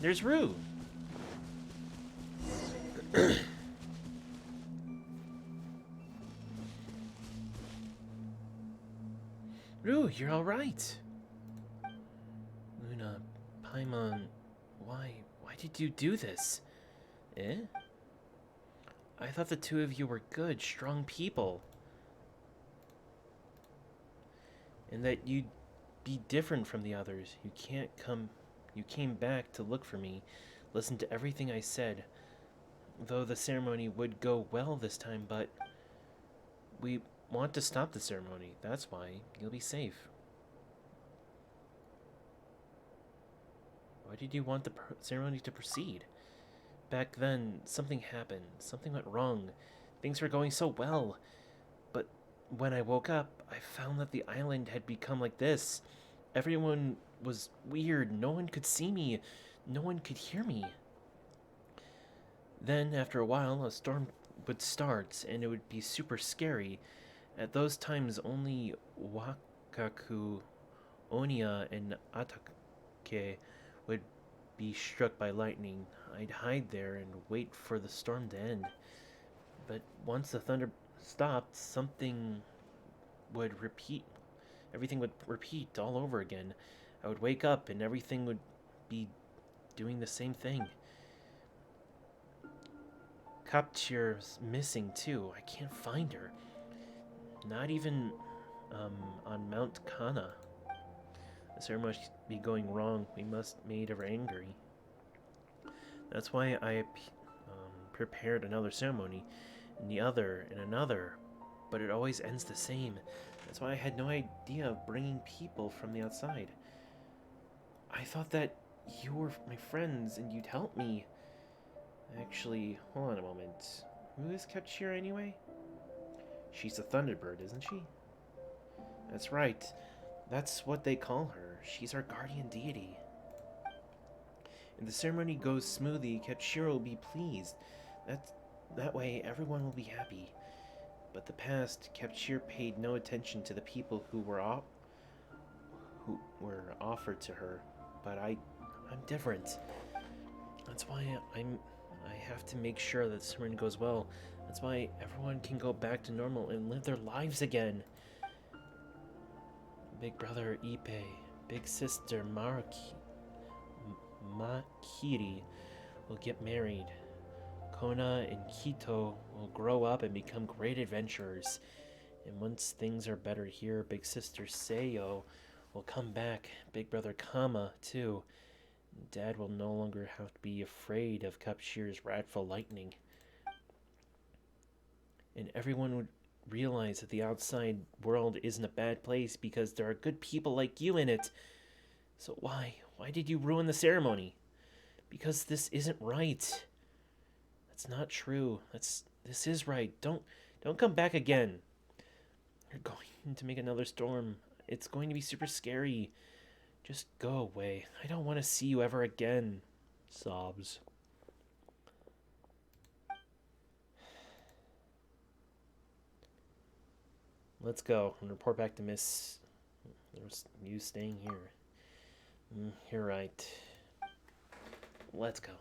There's Rue. Rue, you're all right. Luna, Paimon, why did you do this? Eh? I thought the two of you were good, strong people. And that you'd be different from the others. You came back to look for me, listened to everything I said. Though the ceremony would go well this time, but we want to stop the ceremony. That's why. You'll be safe. Why did you want the ceremony to proceed? Back then, something happened. Something went wrong. Things were going so well. But when I woke up, I found that the island had become like this. Everyone was weird. No one could see me. No one could hear me. Then, after a while, a storm would start, and it would be super scary. At those times, only Wakaku, Onia, and Atake would be struck by lightning. I'd hide there and wait for the storm to end. But once the thunder stopped, something would repeat. Everything would repeat all over again. I would wake up and everything would be doing the same thing. Kaptir's missing too. I can't find her. Not even on Mount Kana. The ceremony must be going wrong. We must made her angry. That's why I prepared another ceremony, and the other, and another, but it always ends the same. That's why I had no idea of bringing people from the outside. I thought that you were my friends and you'd help me. Actually, hold on a moment. Who is Khaenri'ah anyway? She's a Thunderbird, isn't she? That's right. That's what they call her. She's our guardian deity. If the ceremony goes smoothly, Khaenri'ah will be pleased. That way, everyone will be happy. But the past, Khaenri'ah paid no attention to the people who were offered to her. But I'm different. That's why I have to make sure that the ceremony goes well. That's why everyone can go back to normal and live their lives again. Big brother Ipe, big sister Makiri will get married. Kona and Kito will grow up and become great adventurers. And once things are better here, big sister Seio will come back. Big brother Kama, too. Dad will no longer have to be afraid of Khaenri'ah's wrathful lightning. And everyone would realize that the outside world isn't a bad place because there are good people like you in it. So why did you ruin the ceremony? Because this isn't right. That's not true. This is right. Don't come back again. You're going to make another storm. It's going to be super scary. Just go away. I don't want to see you ever again. Sobs. Let's go and report back to Miss. There's you staying here. You're right. Let's go.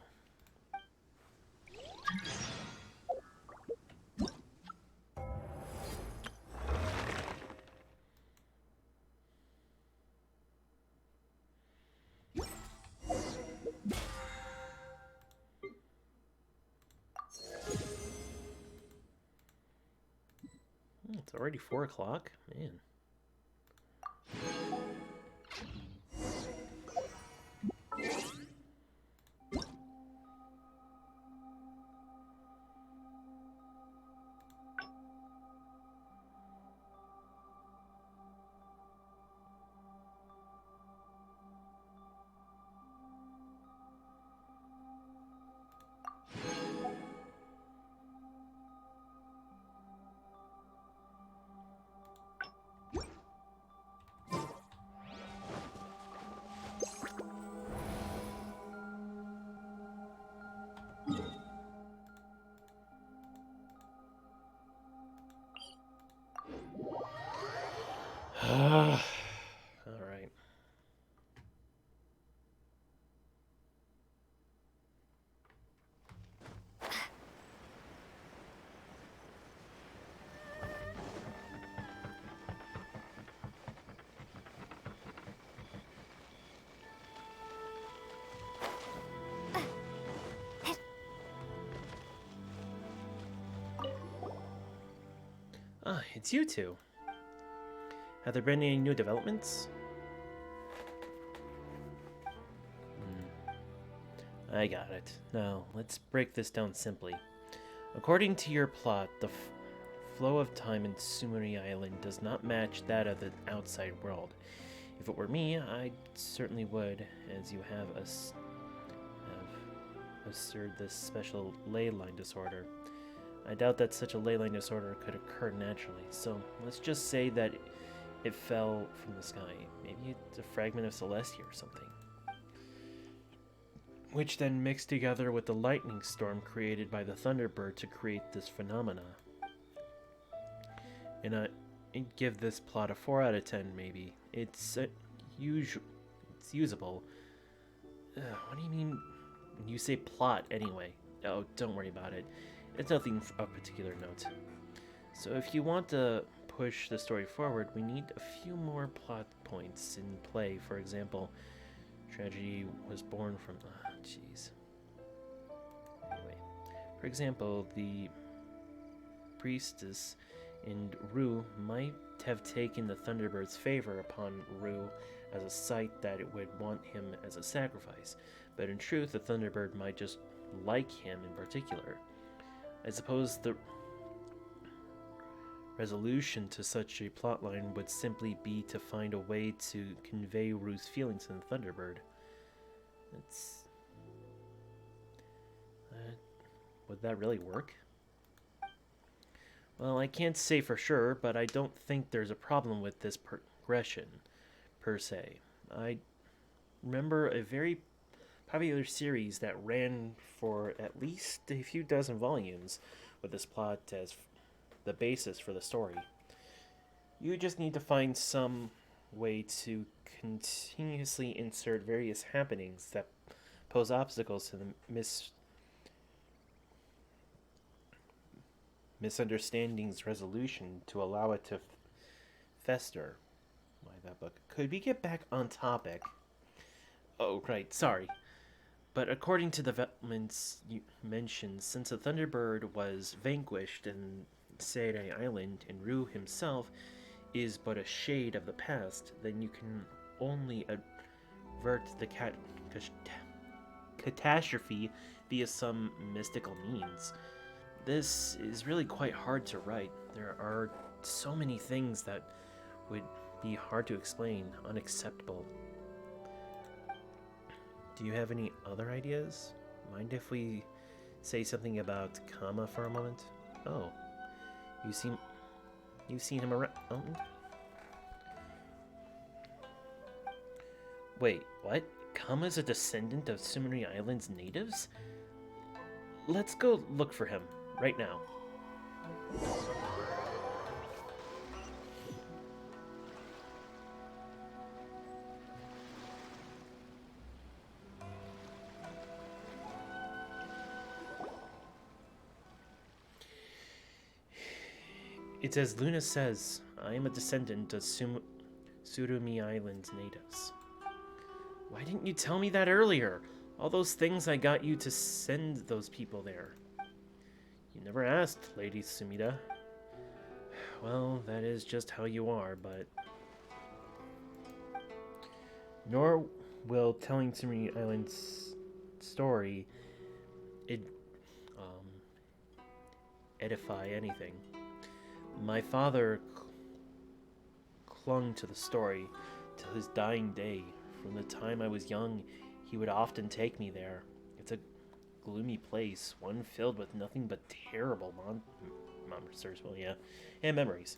It's already 4 o'clock? Man. All right. Ah, it's you two. Have there been any new developments? I got it. Now, let's break this down simply. According to your plot, the flow of time in Sumuri Island does not match that of the outside world. If it were me, I certainly would, as you have asserted this special ley line disorder. I doubt that such a ley line disorder could occur naturally, so let's just say that it fell from the sky. Maybe it's a fragment of Celestia or something. Which then mixed together with the lightning storm created by the Thunderbird to create this phenomena. And I'd give this plot a 4 out of 10 maybe. It's usable. What do you mean when you say plot anyway? Oh, don't worry about it. It's nothing of particular note. So if you want to push the story forward, we need a few more plot points in play. For example, tragedy was born from... jeez. Anyway, for example, the priestess in Rue might have taken the Thunderbird's favor upon Rue as a sight that it would want him as a sacrifice, but in truth, the Thunderbird might just like him in particular. I suppose the resolution to such a plotline would simply be to find a way to convey Rue's feelings to the Thunderbird. It's... would that really work? Well, I can't say for sure, but I don't think there's a problem with this progression, per se. I remember a very popular series that ran for at least a few dozen volumes with this plot as the basis for the story. You just need to find some way to continuously insert various happenings that pose obstacles to the misunderstandings resolution to allow it to fester. Why that book? Could we get back on topic? Oh, right, sorry. But according to developments you mentioned, since the Thunderbird was vanquished in Seirei Island and Rue himself is but a shade of the past, then you can only avert the catastrophe via some mystical means. This is really quite hard to write. There are so many things that would be hard to explain, unacceptable. Do you have any other ideas? Mind if we say something about Kama for a moment? Oh, you've seen him around? Wait, what? Kama's a descendant of Sumeri Island's natives? Let's go look for him, right now. It's as Luna says, I am a descendant of Surumi Island's natives. Why didn't you tell me that earlier? All those things I got you to send those people there. You never asked, Lady Sumida. Well, that is just how you are, but... Nor will telling Sumeri Island's story edify anything. My father clung to the story till his dying day. From the time I was young, he would often take me there. It's a gloomy place, one filled with nothing but terrible monsters, well, yeah, and memories.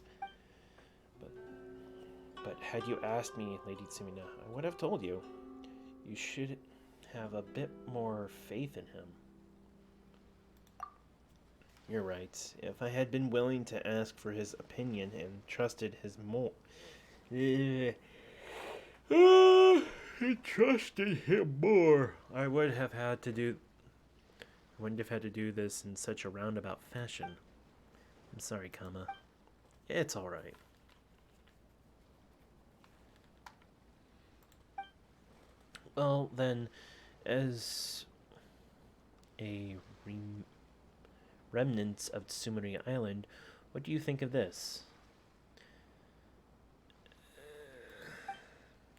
But had you asked me, Lady Tsumina, I would have told you. You should have a bit more faith in him. You're right. If I had been willing to ask for his opinion and trusted his trusted him more, I wouldn't have had to do this in such a roundabout fashion. I'm sorry, Kama. It's alright. Well, then, as a remnants of Sumeri Island, what do you think of this?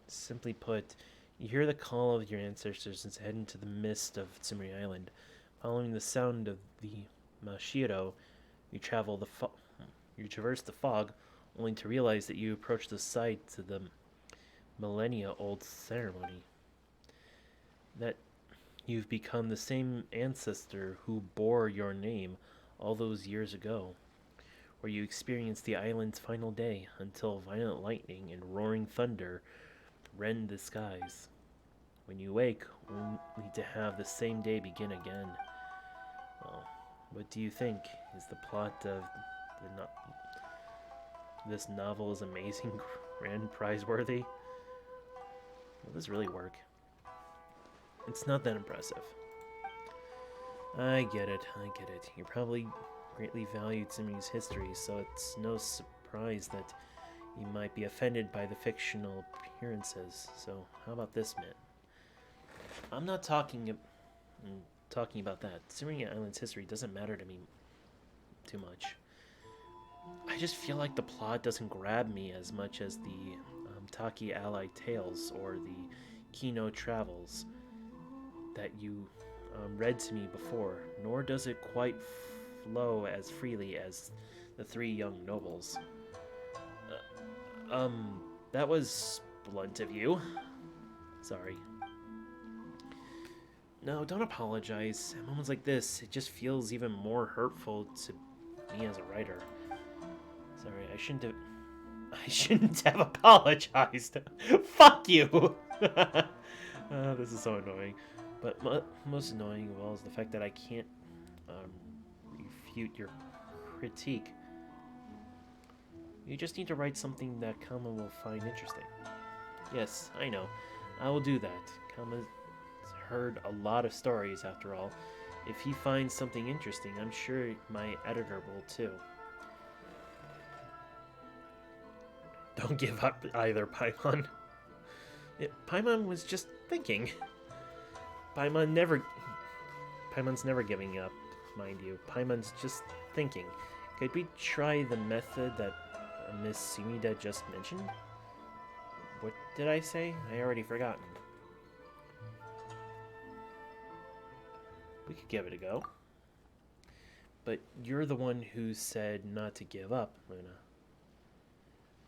Simply put, you hear the call of your ancestors and head into the mist of Sumeri Island. Following the sound of the Mashiro, you traverse the fog, only to realize that you approach the site of the millennia-old ceremony. That you've become the same ancestor who bore your name all those years ago, where you experienced the island's final day until violent lightning and roaring thunder rend the skies. When you wake, only to have the same day begin again. Well, what do you think? Is the plot of this novel is amazing, grand prize worthy? Will this really work? It's not that impressive. I get it. You probably greatly valued Sumeri's history, so it's no surprise that you might be offended by the fictional appearances. So how about this, man? I'm not talking about that. Sumeri Island's history doesn't matter to me too much. I just feel like the plot doesn't grab me as much as the Taki Allied Tales or the Kino Travels that you read to me before, nor does it quite flow as freely as the Three Young Nobles. That was blunt of you. Sorry. No, don't apologize. At moments like this, it just feels even more hurtful to me as a writer. Sorry, I shouldn't have apologized. Fuck you! This is so annoying. But most annoying of all is the fact that I can't refute your critique. You just need to write something that Kama will find interesting. Yes, I know. I will do that. Kama's heard a lot of stories, after all. If he finds something interesting, I'm sure my editor will too. Don't give up either, Paimon. Paimon was just thinking. Paimon's never giving up, mind you. Paimon's just thinking. Could we try the method that Miss Sumida just mentioned? What did I say? I already forgotten. We could give it a go. But you're the one who said not to give up, Luna.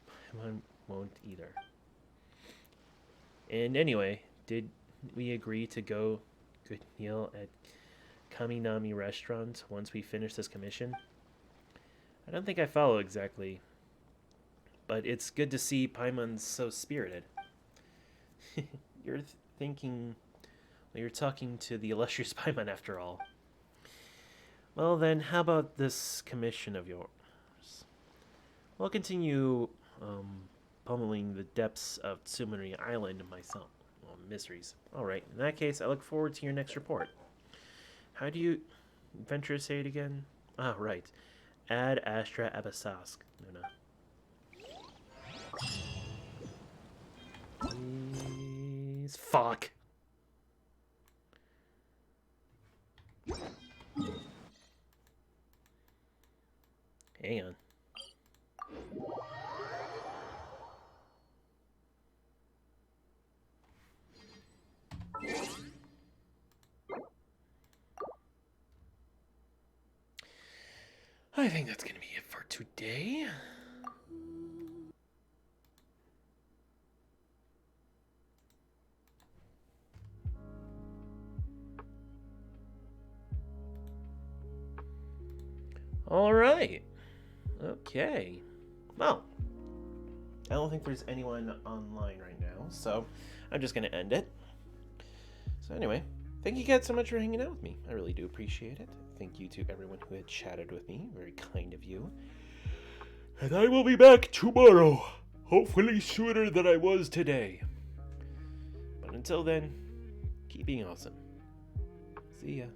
Paimon won't either. And anyway, did we agree to go good meal at Kaminami Restaurant once we finish this commission? I don't think I follow exactly. But it's good to see Paimon's so spirited. You're thinking... Well, you're talking to the illustrious Paimon after all. Well then, how about this commission of yours? We'll continue pummeling the depths of Tsumari Island myself. Well, mysteries. Alright, in that case, I look forward to your next report. How do you venture to say it again? Ah, right. Ad Astra Abasask. No. Please. Fuck. Hang on. I think that's gonna be it for today. All right. Okay. Well, I don't think there's anyone online right now, so I'm just going to end it. So anyway, thank you guys so much for hanging out with me. I really do appreciate it. Thank you to everyone who had chatted with me. Very kind of you. And I will be back tomorrow. Hopefully sooner than I was today. But until then, keep being awesome. See ya.